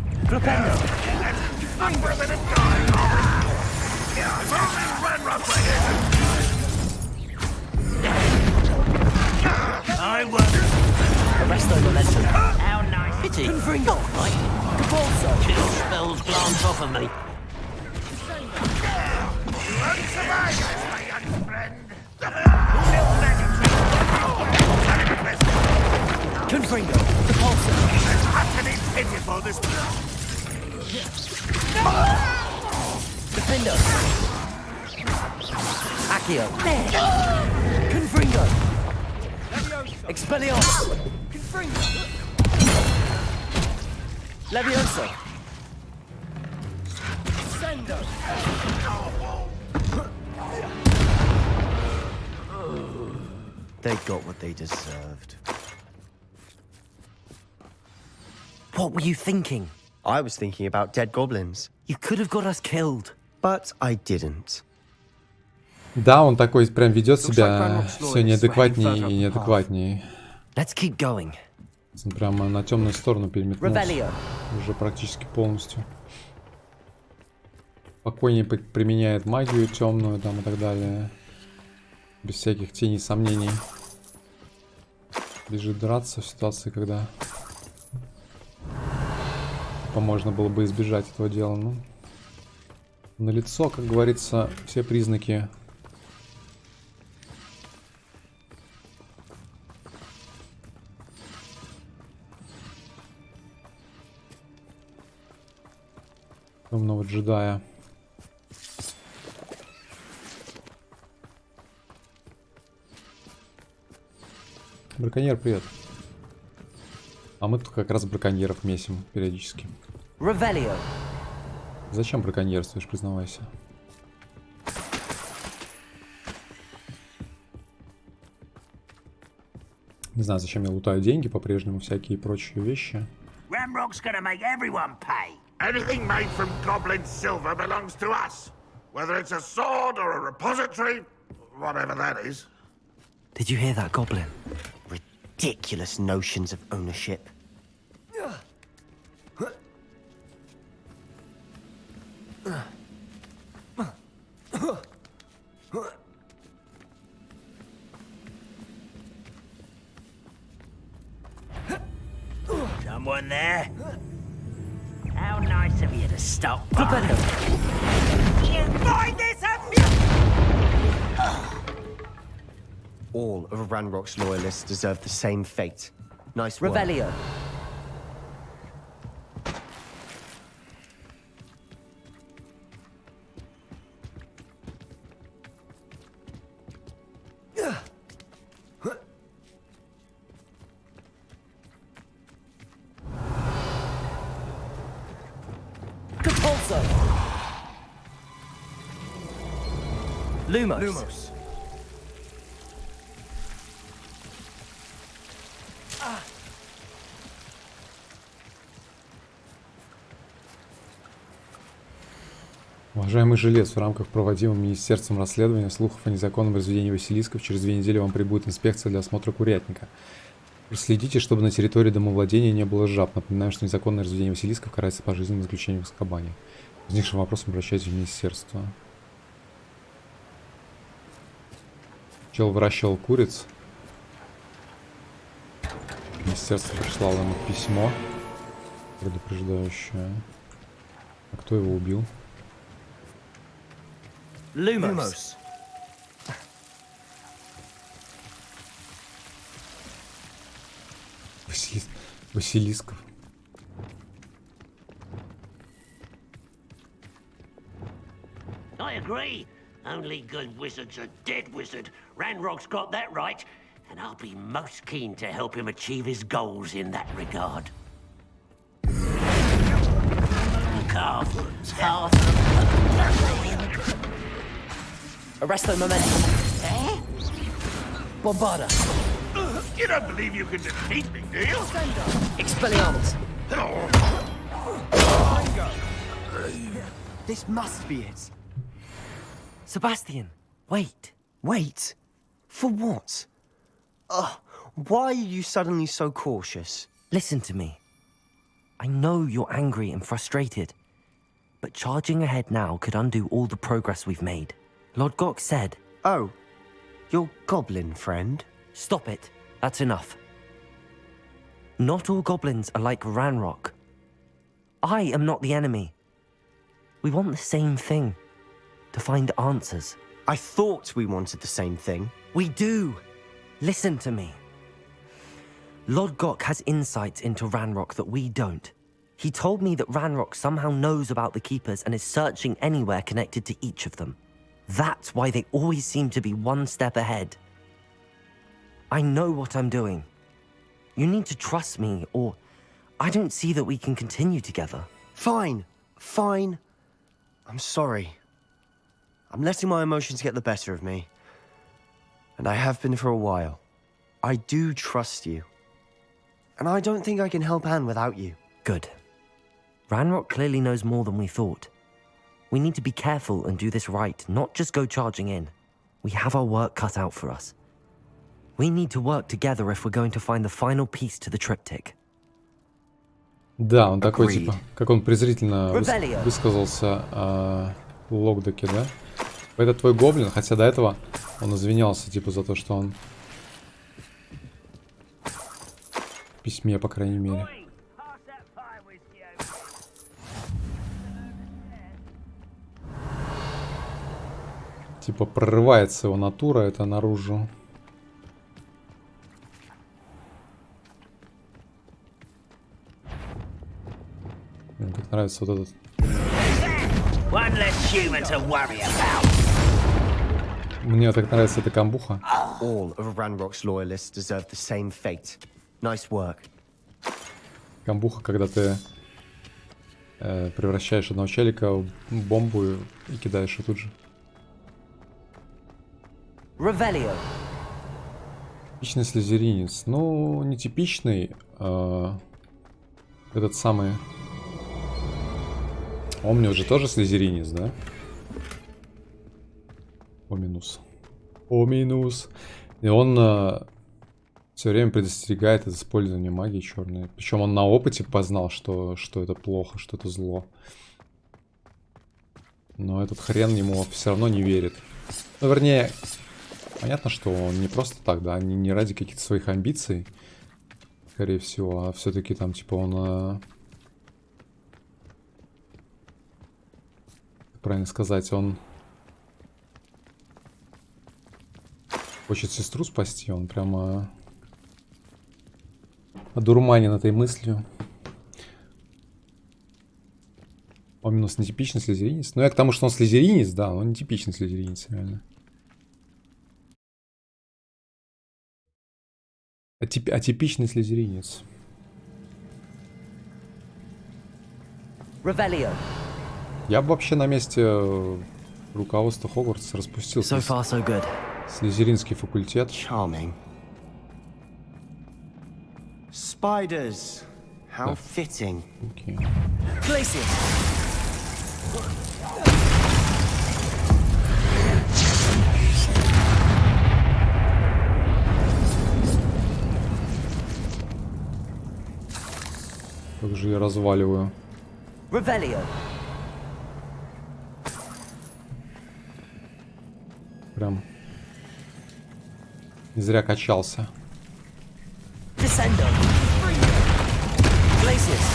I won. Arresto momentum. How nice. Pity. Confringo. Right. Depulso. Chill spells glance off of me. Confringo. Depulso. Utterly pitiful, this. Defendo. Accio. Confringo. Expelliarmus. Levioso. They got what they deserved. What were you thinking? I was thinking about dead goblins. You could have got us killed. But I didn't. Да, он такой прям ведет себя все неадекватнее и неадекватнее. Let's keep going. Он прямо на темную сторону переметнулся. Уже практически полностью. Спокойнее применяет магию темную там и так далее. Без всяких теней сомнений. Бежит драться в ситуации, когда можно было бы избежать этого дела. Ну, налицо, как говорится, все признаки. Темного джедая. Браконьер, привет. А мы тут как раз браконьеров месим периодически. Revelio. Зачем браконьерствуешь, признавайся? Не знаю, зачем я лутаю деньги по-прежнему, всякие прочие вещи. Ranrock's gonna make everyone pay. Anything made from goblin silver belongs to us. Whether it's a sword or a repository, whatever that is. Did you hear that, Goblin? Ridiculous notions of ownership. Someone there? How nice of you to stop by. You find this All of Ranrock's loyalists deserve the same fate. Nice work. Revelio. Lumos. Уважаемый жилец, в рамках проводимого Министерством расследования слухов о незаконном разведении Василисков через 2 недели вам прибудет инспекция для осмотра курятника. Проследите, чтобы на территории домовладения не было жаб. Напоминаю, что незаконное разведение Василисков карается пожизненным заключением в Азкабане. Возникшим вопросом обращайтесь в министерство. Чел выращивал куриц. Министерство прислало ему письмо, предупреждающее. А кто его убил? Lumos. Василисков. I agree. Only good wizards are dead wizard. Ranrock's got that right, and I'll be most keen to help him achieve his goals in that regard. Arresto momentum. Bombarda. You don't believe you can defeat me, do you? Expelliarmus. This must be it. Sebastian, wait. Wait? For what? Why are you suddenly so cautious? Listen to me. I know you're angry and frustrated, but charging ahead now could undo all the progress we've made. Lord Gok said... Oh, your goblin friend? Stop it. That's enough. Not all goblins are like Ranrock. I am not the enemy. We want the same thing. To find answers. I thought we wanted the same thing. We do. Listen to me. Lord Gok has insights into Ranrock that we don't. He told me that Ranrock somehow knows about the Keepers and is searching anywhere connected to each of them. That's why they always seem to be one step ahead. I know what I'm doing. You need to trust me, or I don't see that we can continue together. Fine. I'm sorry. I'm letting my emotions get the better of me. And I have been for a while. I do trust you. And I don't think I can help Anne without you. Good. Ranrock clearly knows more than we thought. We need to be careful and do this right, not just go charging in. We have our work cut out for us. We need to work together if we're going to find the final piece to the triptych. Да, он такой, типа, как он презрительно высказался о Логдоке, да? Это твой гоблин, хотя до этого он извинялся, типа, за то, что он в письме, по крайней мере. Типа, прорывается его натура, это наружу. Мне так нравится вот этот. Мне так нравится эта камбуха. All of Ranrock's loyalists deserve the same fate. Nice work. Камбуха, когда ты превращаешь одного челика в бомбу и кидаешь ее тут же. Revelio. Типичный слизеринец. Ну, не типичный. Этот самый... Он мне уже тоже слизеринец, да? О минус. И он все время предостерегает от использования магии черной. Причем он на опыте познал, что это плохо, что это зло. Но этот хрен ему все равно не верит. Ну, вернее, понятно, что он не просто так, да, не ради каких-то своих амбиций, скорее всего, а все-таки там, типа, он... правильно сказать, он хочет сестру спасти, он прямо одурманен этой мыслью. Он минус нетипичный слизеринец. Ну, я к тому, что он слизеринец, да, он нетипичный слизеринец, реально. Атипичный слизеринец. Revelio. Я бы вообще на месте руководства Хогвартса распустил So far, so good. слизеринский факультет. Charming. Spiders. How fitting. Okay. Places. Как же я разваливаю. Revelio. Прям не зря качался. Descendo. Places.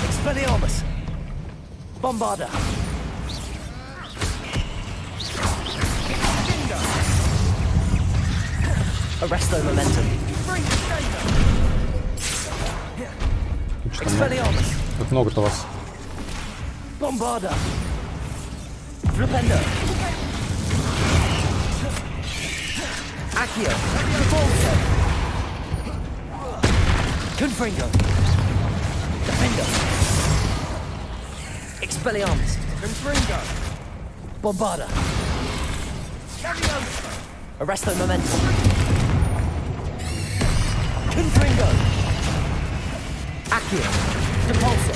Expelliarmus. Bombarda. Arresto momentum. Expelliarmus. Как много-то вас. Bombarda. Flipendo. Accio. Forza. Confringo. Defendo. Expelliarmus. Confringo. Bombarda. Arresto momentum. Confringo. Accio. Depulso.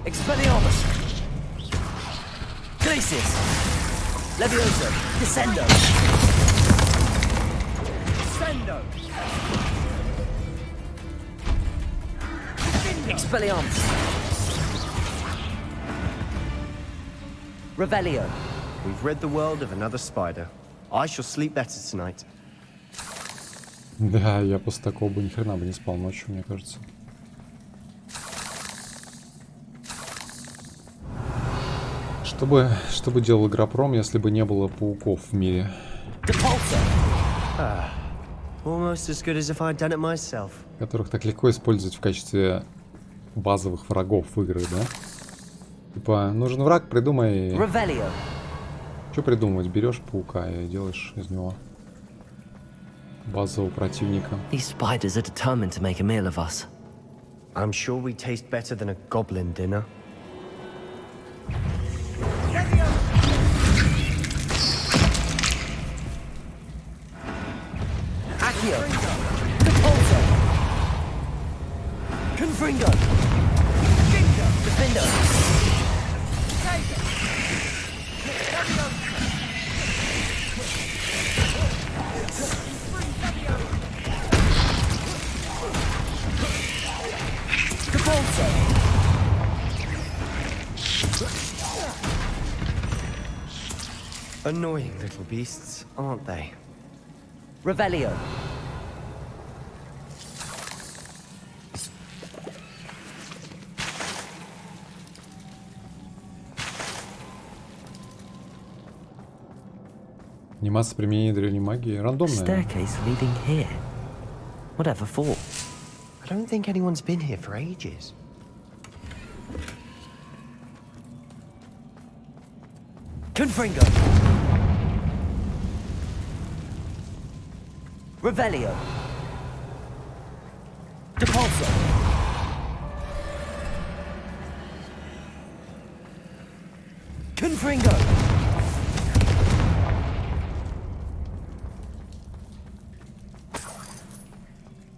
Expelliarmus. Glacius. Levioso. Descendo. Descendo. Expelliarmus. Revelio. We've rid the world of another spider. I shall sleep better tonight. Да, я после такого бы ни хрена бы не спал ночью, мне кажется. Что бы делал Игропром, если бы не было пауков в мире? Almost as good as if I'd done it myself. Которых так легко использовать в качестве базовых врагов в играх, да? Типа, нужен враг, придумай... Revelio. Что придумывать? Берешь паука и делаешь из него базового противника. These spiders are determined to make a meal of us. I'm sure we taste better than a goblin dinner. Accio. Depulso. Confringo. Defendo. Depulso. Annoying little beasts, aren't they? Revelio. Анимация применения древней магии рандомная. Staircase leading here. Whatever for? I don't think anyone's been here for ages. Confringo. Revelio. Depulso. Confringo.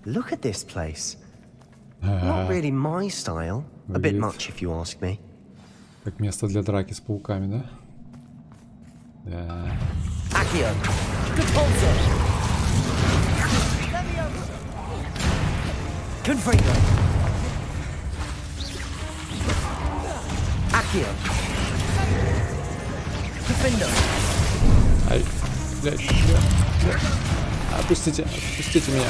Look at this place. Not really my style. A bit much, if you ask me. Как место для драки с пауками, да? Да. Accio. Repulsor. Confringo. Accio. Defender. Ай, блядь, Отпустите, отпустите меня.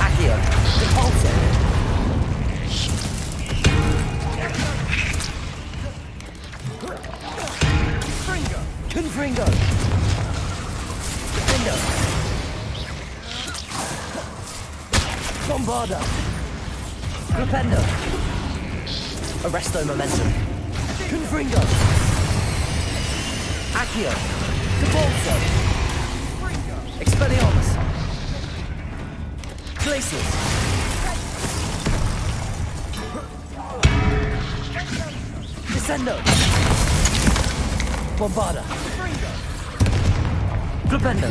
Accio. Repulsor. Confringo. Defender. Bombarda. Crependo. Arresto momentum. Confringo. Accio. Cabalzo. Expelliarmus. Glacius. Descendo. Bombarda. Crependo.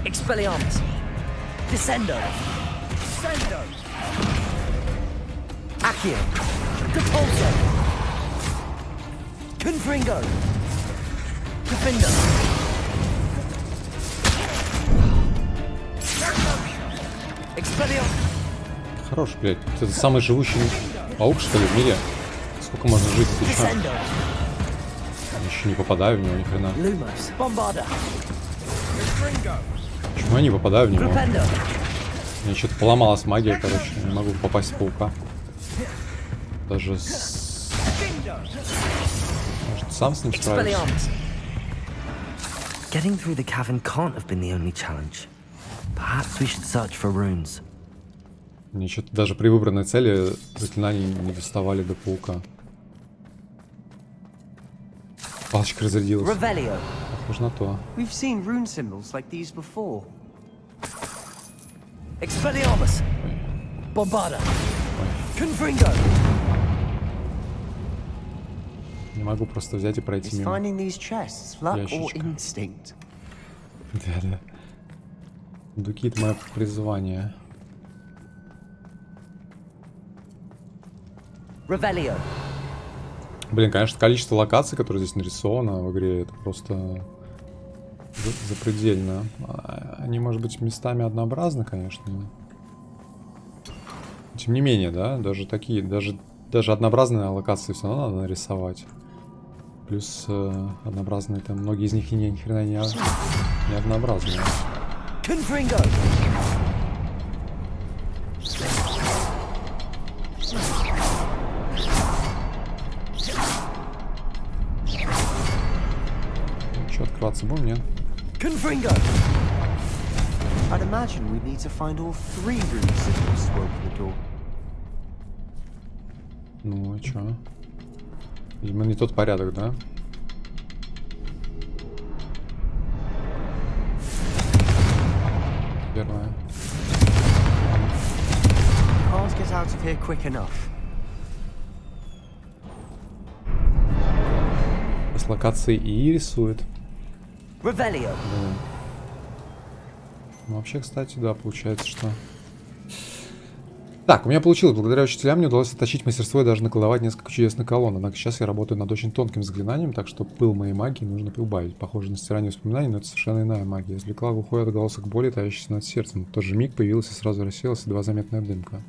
Expelliarmus. Descendo. Accio. Capulso. Confringo. Defender. Expelliarmus. Хорош, блядь. Это самый живущий паук, что ли, в мире? Сколько можно жить еще? Еще не попадаю в него ни хрена. Почему я не попадаю в него? Мне что-то поломалась магия, короче. Не могу попасть в паука. Даже с... Может, сам с ним справишься? Getting through the cavern can't have been the only challenge. Perhaps we should search for runes. Мне что-то даже при выбранной цели заклинания не доставали до паука. Палочка разрядилась. Похоже на то. We've seen rune symbols like these before. Expelliarmus. Bombarda. Confringo. Не могу просто взять и пройти мимо. Да. Дуки — это мое призвание. Блин, конечно, количество локаций, которые здесь нарисовано в игре, это просто запредельно. Они, может быть, местами однообразны, конечно. Но... Тем не менее, да, даже такие, даже однообразные локации все равно надо нарисовать. Плюс однообразные, там, многие из них и ни хрена не однообразные. Что, открываться будем, нет? I'd imagine we'd need to find all 3 rune symbols to open the door. Ну, а чё? Видимо, не тот порядок, да? Первое. Can't get out of here quick enough. С локацией и рисует. Да. Ну, вообще, кстати, да, получается, что... Так, у меня получилось. Благодаря учителям мне удалось отточить мастерство и даже наколдовать несколько чудесных колонн. Однако сейчас я работаю над очень тонким заклинанием, так что пыл моей магии нужно убавить. Похоже на стирание воспоминаний, но это совершенно иная магия. Извлекла глухой отголосок боли, таящийся над сердцем. В тот же миг появилась и сразу рассеялась едва заметная дымка.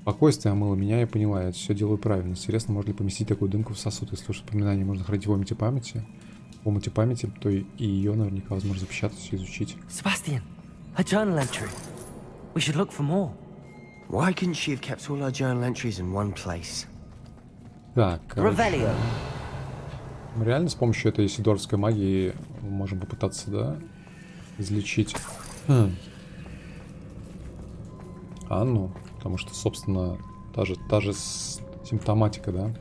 Спокойствие омыло меня, я поняла, я все делаю правильно. Интересно, можно ли поместить такую дымку в сосуд? Если уж воспоминания можно хранить в омуте памяти, то и ее наверняка возможно запечатать и изучить. Sebastian, a journal entry. We should look for more. Why couldn't she have kept all her journal entries in one place? Так, короче, мы реально с помощью этой исидорской магии можем попытаться, да, излечить Анну, потому что, собственно, та же симптоматика, да,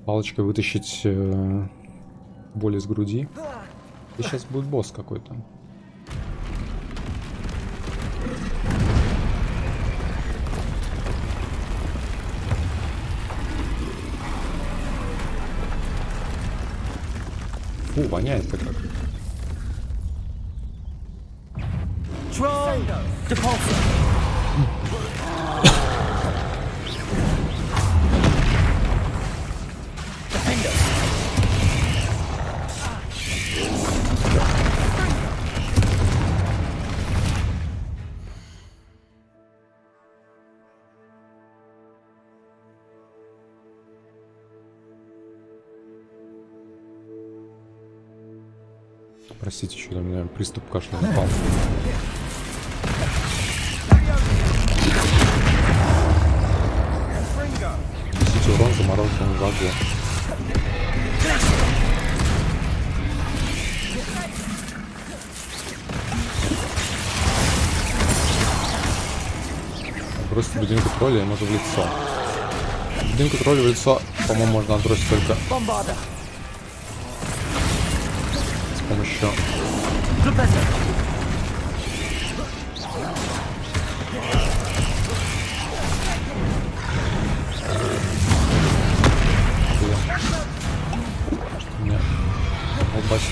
палочкой вытащить боль из груди. И сейчас будет босс какой-то. Фу, воняет-то как. Простите, что-то у меня приступ кашля напал. Несите урон замороженному врагу. Бросьте будинку тролля, ему же в лицо. Будинку тролля в лицо, по-моему, можно отбросить только с помощью... Что меня колбасит.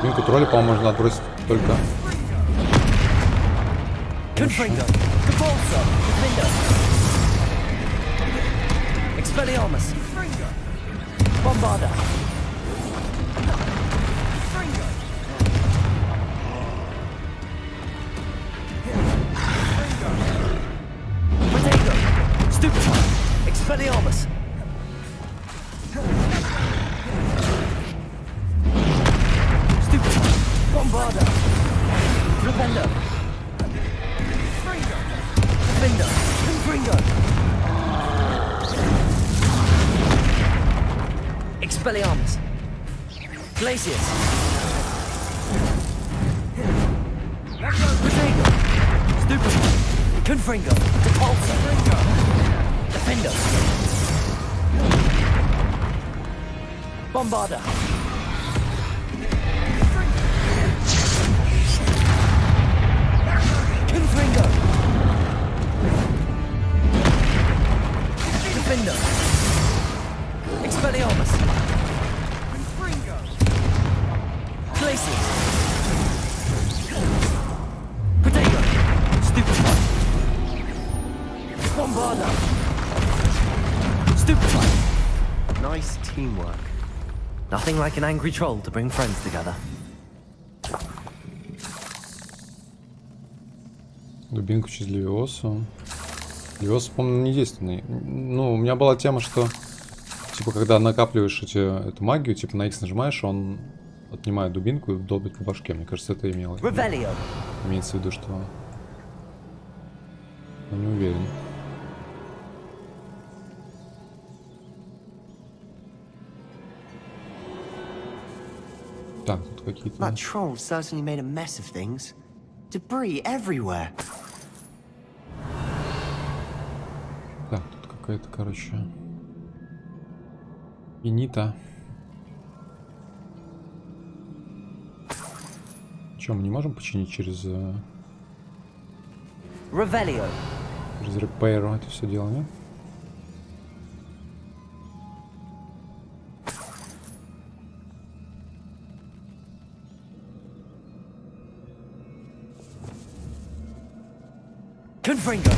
Дубинку тролля, по-моему, можно отбросить только... Expelliarmus! Stupid! Bombarda! Repender! Defender! Confringo! Expelliarmus! Glacius! Protego! Stupid! Confringo! Repulsor! Defender! Bombarda! Confringo! Defender! Expelliarmus! Confringo! Glacius! Protego! Stupefy! Bombarda! Stupefy! Nice teamwork. Nothing like an angry troll to bring friends together. Дубинку через Левиосу. Левиоса, по-моему, не действенный. Ну, у меня была тема, что типа, когда накапливаешь эту магию, типа на X нажимаешь, он отнимает дубинку и долбит по башке. Мне кажется, это имеется в виду, что... Но не уверен. Так, тут какие-то... That troll certainly made a mess of things. Debris everywhere. Так, тут какая-то, короче... Инита. Че, мы не можем починить через... Revelio. Через Repair это все дело, нет? Confringo!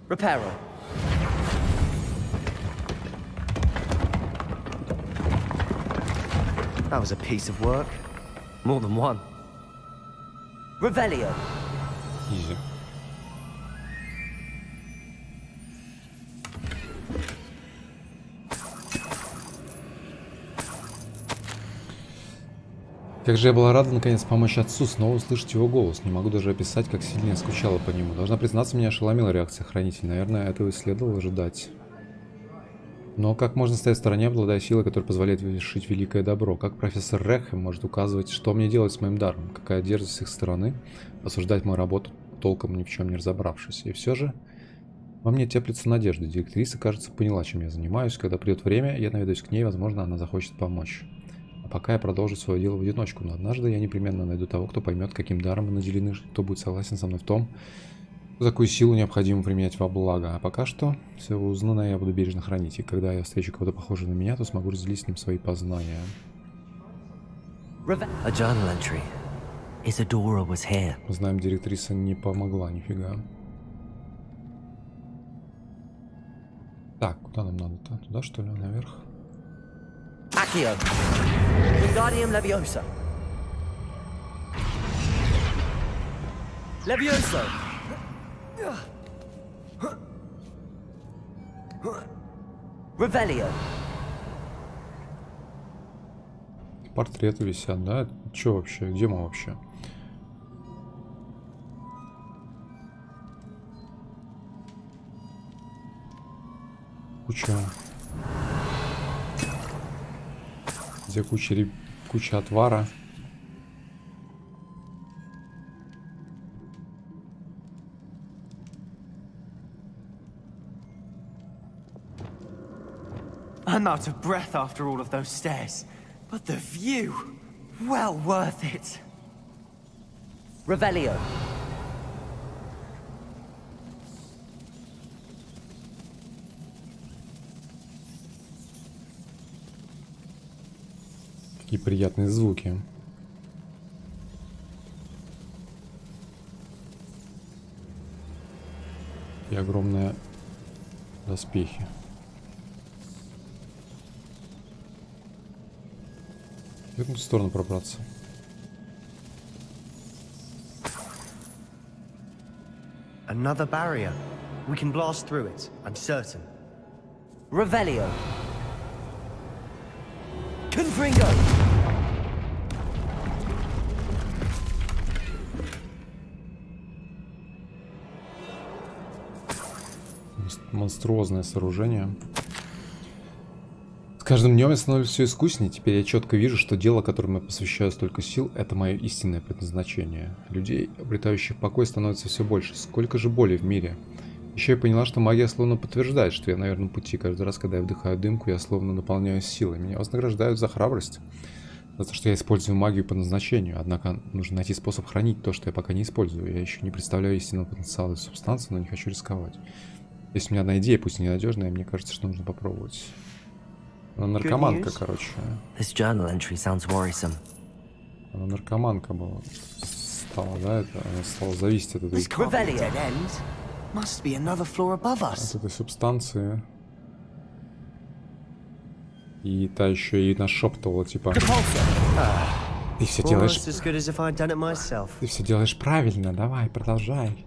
Reparo. That was a piece of work. More than one. Revelio. Easy. Как же я была рада наконец помочь отцу, снова услышать его голос. Не могу даже описать, как сильно я скучала по нему. Должна признаться, меня ошеломила реакция хранителя. Наверное, этого и следовало ожидать. Но как можно стоять в стороне, обладая силой, которая позволяет вершить великое добро? Как профессор Рэхэм может указывать, что мне делать с моим даром? Какая дерзость с их стороны осуждать мою работу, толком ни в чем не разобравшись. И все же во мне теплится надежда. Директриса, кажется, поняла, чем я занимаюсь. Когда придет время, я наведусь к ней, возможно, она захочет помочь. А пока я продолжу свое дело в одиночку. Но однажды я непременно найду того, кто поймет, каким даром мы наделены, кто будет согласен со мной в том, такую силу необходимо применять во благо. А пока что все узнанное я буду бережно хранить. И когда я встречу кого-то похожего на меня, то смогу разделить с ним свои познания. A journal entry. Isadora was here. Мы знаем, директриса не помогла нифига. Так, куда нам надо-то? Туда, что ли? Наверх? Accio. Wingardium Leviosa. Leviosa. Revelio. Портреты висят, да? Че вообще? Где мы вообще? Куча. Где куча отвара. I'm out of breath after all of those stairs, but the view, well worth it. Revelio. Какие приятные звуки. И огромные доспехи. В эту сторону пробраться. Another barrier. We can blast through it, I'm certain. Revelio. Confringo. Монструозное сооружение. С каждым днем я становлюсь все искуснее. Теперь я четко вижу, что дело, которому я посвящаю столько сил, это мое истинное предназначение. Людей, обретающих покой, становится все больше. Сколько же боли в мире. Еще я поняла, что магия словно подтверждает, что я на верном пути. Каждый раз, когда я вдыхаю дымку, я словно наполняюсь силой. Меня вознаграждают за храбрость. За то, что я использую магию по назначению. Однако нужно найти способ хранить то, что я пока не использую. Я еще не представляю истинного потенциала этой субстанции, но не хочу рисковать. Есть у меня одна идея, пусть и ненадежная, мне кажется, что нужно попробовать. Она наркоманка, короче. This journal entry sounds worrisome. Она наркоманка была. Стала, да, это? Она стала зависеть от этой... От этой субстанции. И та еще и нашептывала, типа... Ты все делаешь... Ты все делаешь правильно, давай, продолжай.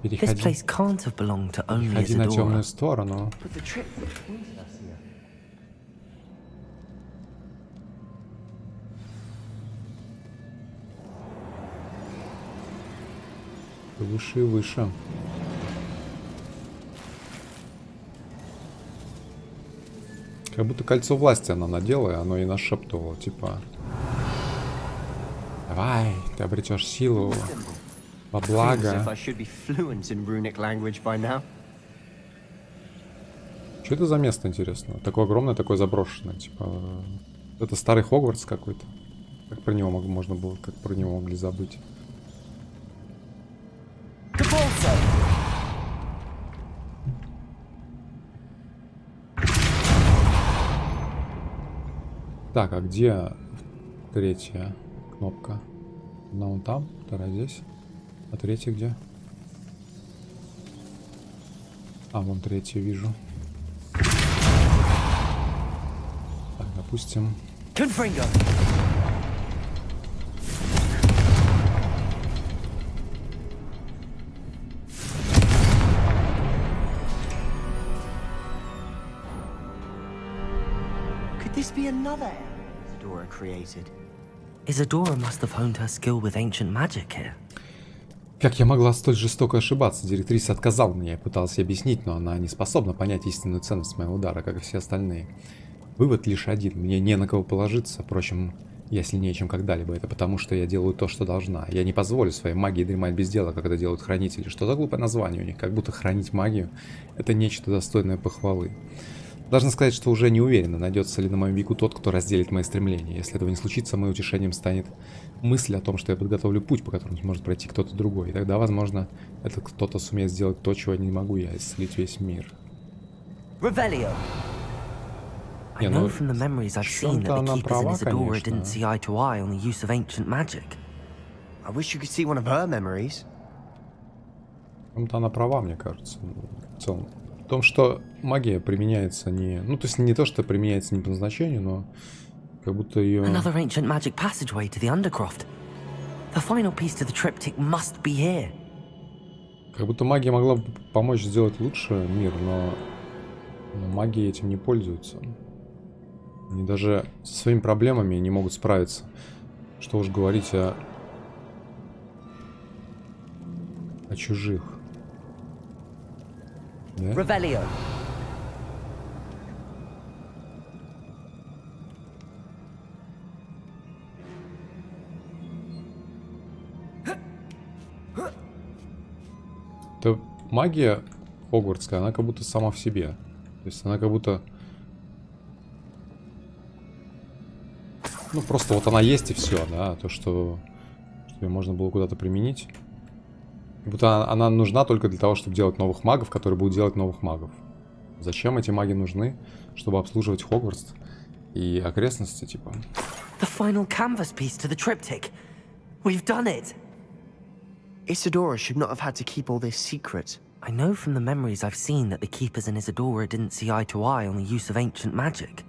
Переходи на темную сторону. Выше и выше. Как будто кольцо власти она надела, и оно и нашептывало, типа... Давай, ты обретешь силу. Во благо. Что это за место, интересно? Такое огромное, такое заброшенное. Типа, это старый Хогвартс какой-то. Как про него можно было, как про него могли забыть. Так, а где третья кнопка? Одна вон там, вторая здесь. А третья где? А, вон третью вижу. Так, допустим. Confringo. Could this be another area Isadora created? Isadora must have honed her skill with ancient magic here. Как я могла столь жестоко ошибаться? Директриса отказала мне, я пытался объяснить, но она не способна понять истинную ценность моего удара, как и все остальные. Вывод лишь один, мне не на кого положиться, впрочем, я сильнее, чем когда-либо, это потому, что я делаю то, что должна. Я не позволю своей магии дремать без дела, как это делают хранители. Что за глупое название у них, как будто хранить магию — это нечто достойное похвалы. Должна сказать, что уже не уверена, найдется ли на моем веку тот, кто разделит мои стремления. Если этого не случится, моим утешением станет мысль о том, что я подготовлю путь, по которому сможет пройти кто-то другой. И тогда, возможно, этот кто-то сумеет сделать то, чего не могу я, исцелить весь мир. Revelio. I know from the memories I've seen that the keepers in Isadora didn't see eye to eye on the use of ancient magic. I wish you could see one of her memories. В чем-то она права, мне кажется, в целом. В том, что магия применяется не... Ну, то есть не то, что применяется не по назначению, но как будто ее... Another ancient magic passageway to the Undercroft. The final piece to the triptych must be here. Как будто магия могла бы помочь сделать лучше мир, но маги этим не пользуются. Они даже со своими проблемами не могут справиться. Что уж говорить о чужих. Да? Revelio. Это магия хогвартская, она как будто сама в себе. То есть она как будто... Ну, просто вот она есть и все, да. То, что ее можно было куда-то применить. Как будто она нужна только для того, чтобы делать новых магов, которые будут делать новых магов. Зачем эти маги нужны? Чтобы обслуживать Хогвартс и окрестности, типа. The final canvas piece to the triptych. We've done it. Isadora should not have had to keep all this secret. I know from the memories I've seen that the keepers in Isadora didn't see eye to eye on the use of ancient magic.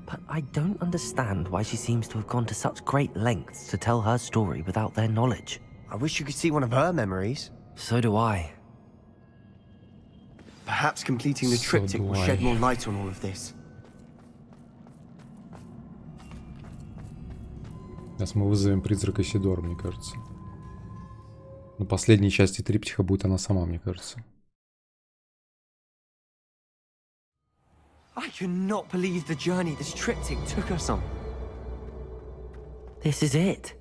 But I don't understand why she seems to have gone to such great lengths to tell her story without their knowledge. I wish you could see one of her memories. So do I. Perhaps completing the triptych will shed more light on all of this. Сейчас мы вызовем призрак Исидора, мне кажется. На последней части триптиха будет она сама, мне кажется. I cannot believe the journey this triptych took us on. This is it.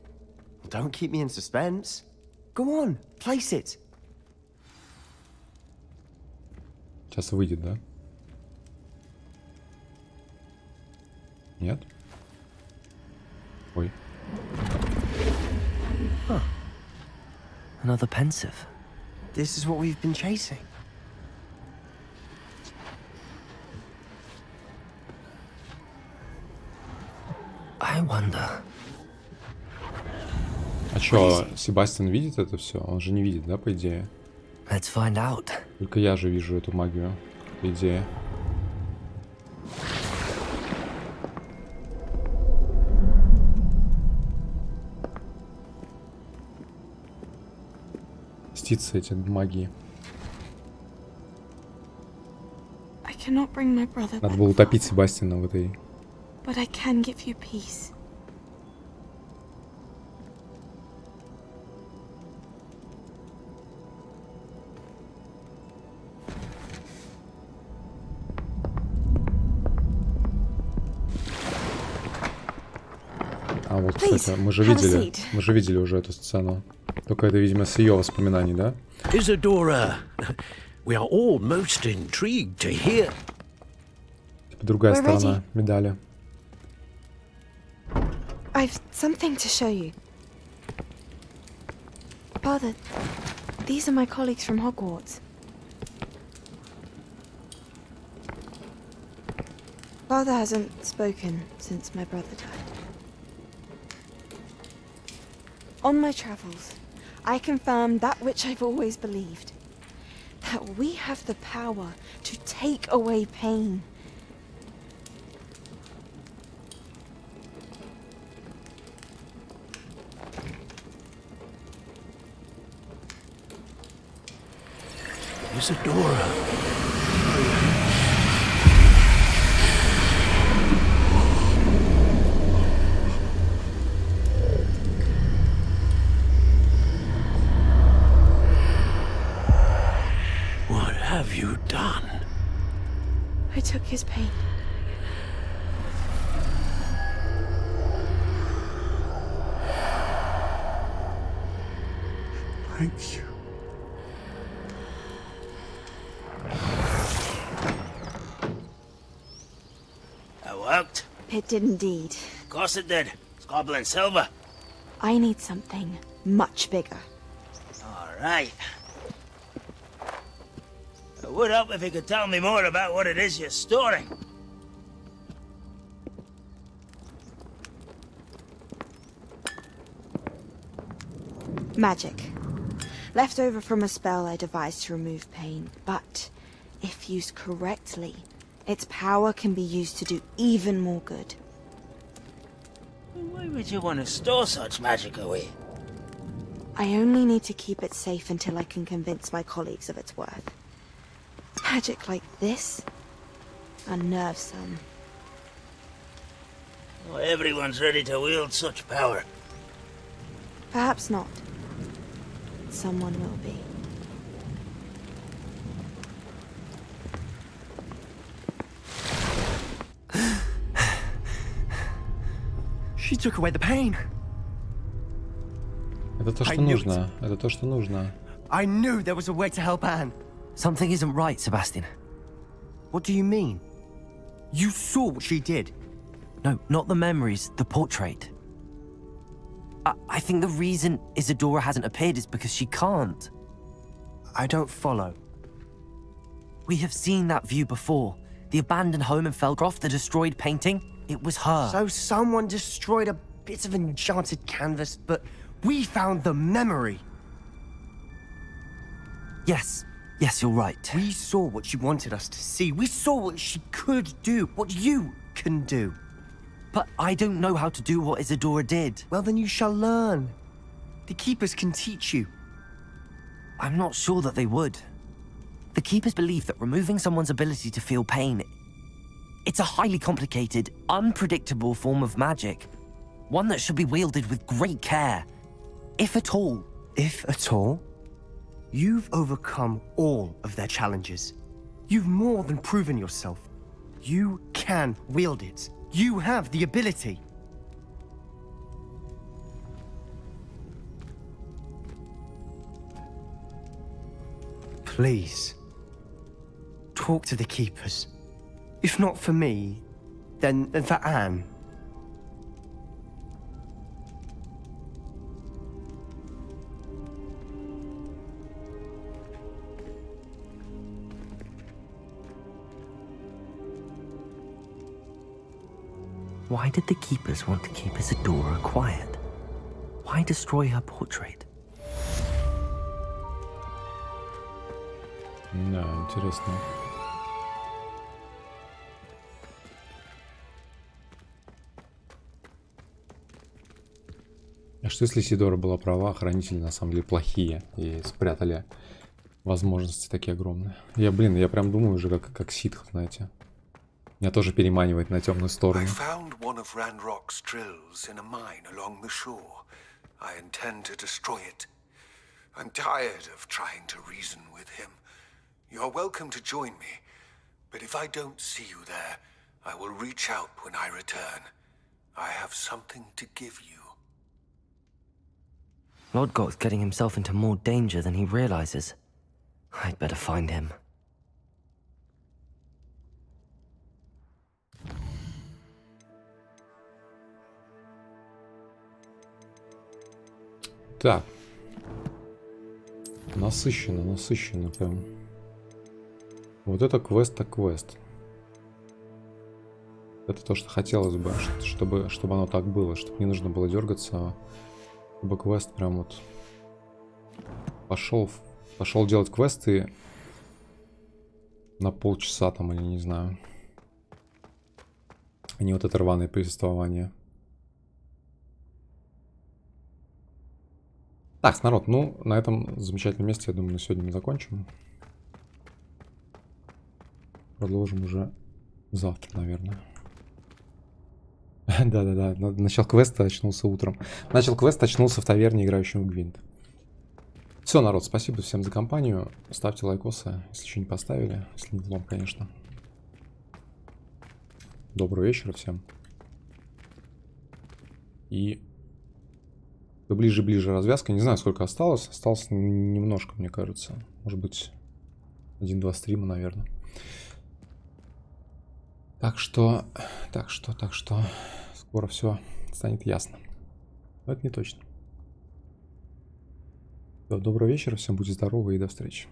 Don't keep me in suspense. Go on, place it. Сейчас выйдет, да? Нет? Ой. Huh. Another pensive. This is what we've been chasing. I wonder. А чё, Себастьян видит это все? Он же не видит, да, по идее? Let's find out. Только я же вижу эту магию, по идее. Мстится эти магии. I cannot bring my brother Надо back, было утопить Себастьяна в этой... but I can give you peace. А вот, кстати, мы же видели уже эту сцену. Только это, видимо, с ее воспоминаний, да? Isadora, we are all most intrigued to hear. Типа другая сторона медали. I've something to show you. Father, these are my colleagues from Hogwarts. Father hasn't spoken since my brother died. On my travels, I confirmed that which I've always believed. That we have the power to take away pain. Isadora. I took his pain. Thank you. That worked? It did indeed. Of course it did. It's goblin silver. I need something much bigger. All right. It would help if you could tell me more about what it is you're storing. Magic. Left over from a spell I devised to remove pain, but if used correctly, its power can be used to do even more good. Why would you want to store such magic away? I only need to keep it safe until I can convince my colleagues of its worth. Magic like this unnerves some. Not everyone's ready to wield such power. Perhaps not. Someone will be. She took away the pain. Это то, что нужно. Это то, что нужно. I knew there was a way to help Anne. Something isn't right, Sebastian. What do you mean? You saw what she did. No, not the memories, the portrait. I think the reason Isadora hasn't appeared is because she can't. I don't follow. We have seen that view before. The abandoned home in Felgroth, the destroyed painting, it was her. So someone destroyed a bit of enchanted canvas, but we found the memory. Yes, you're right. We saw what she wanted us to see. We saw what she could do, what you can do. But I don't know how to do what Isadora did. Well, then you shall learn. The Keepers can teach you. I'm not sure that they would. The Keepers believe that removing someone's ability to feel pain, it's a highly complicated, unpredictable form of magic. One that should be wielded with great care. If at all. If at all? You've overcome all of their challenges. You've more than proven yourself. You can wield it. You have the ability. Please, talk to the Keepers. If not for me, then for Anne. Why did the Keepers want to keep Isadora quiet? Why destroy her portrait? Да, интересно. А что если Сидора была права, хранители на самом деле плохие и спрятали возможности такие огромные? Я прям думаю уже как ситх, знаете. Меня тоже переманивает на темную сторону. I found one of Ranrock's drills in a mine along the shore. I intend to destroy it. I'm tired of trying to reason with him. You're welcome to join me, but if I don't see you there, I will reach out when I return. I have something to give you. Lodgoth's getting himself into more danger than he realizes. I'd better find him. Так. Насыщенно прям. Вот это квест, так квест. Это то, что хотелось бы, чтобы оно так было, чтобы не нужно было дергаться, чтобы квест прям вот пошел делать квесты на полчаса там или не знаю. А не вот это рваное повествование. Так, народ, ну, на этом замечательном месте, я думаю, на сегодня мы закончим. Продолжим уже завтра, наверное. Да-да-да, начал квест, очнулся утром. Начал квест, очнулся в таверне, играющем в Гвинт. Все, народ, спасибо всем за компанию. Ставьте лайкосы, если еще не поставили. Если не влом, конечно. Доброго вечера всем. И ближе развязка. Не знаю, сколько осталось. Осталось немножко, мне кажется. Может быть, 1-2 стрима, наверное. Так что скоро все станет ясно. Но это не точно. Доброго вечера, всем будьте здоровы и до встречи.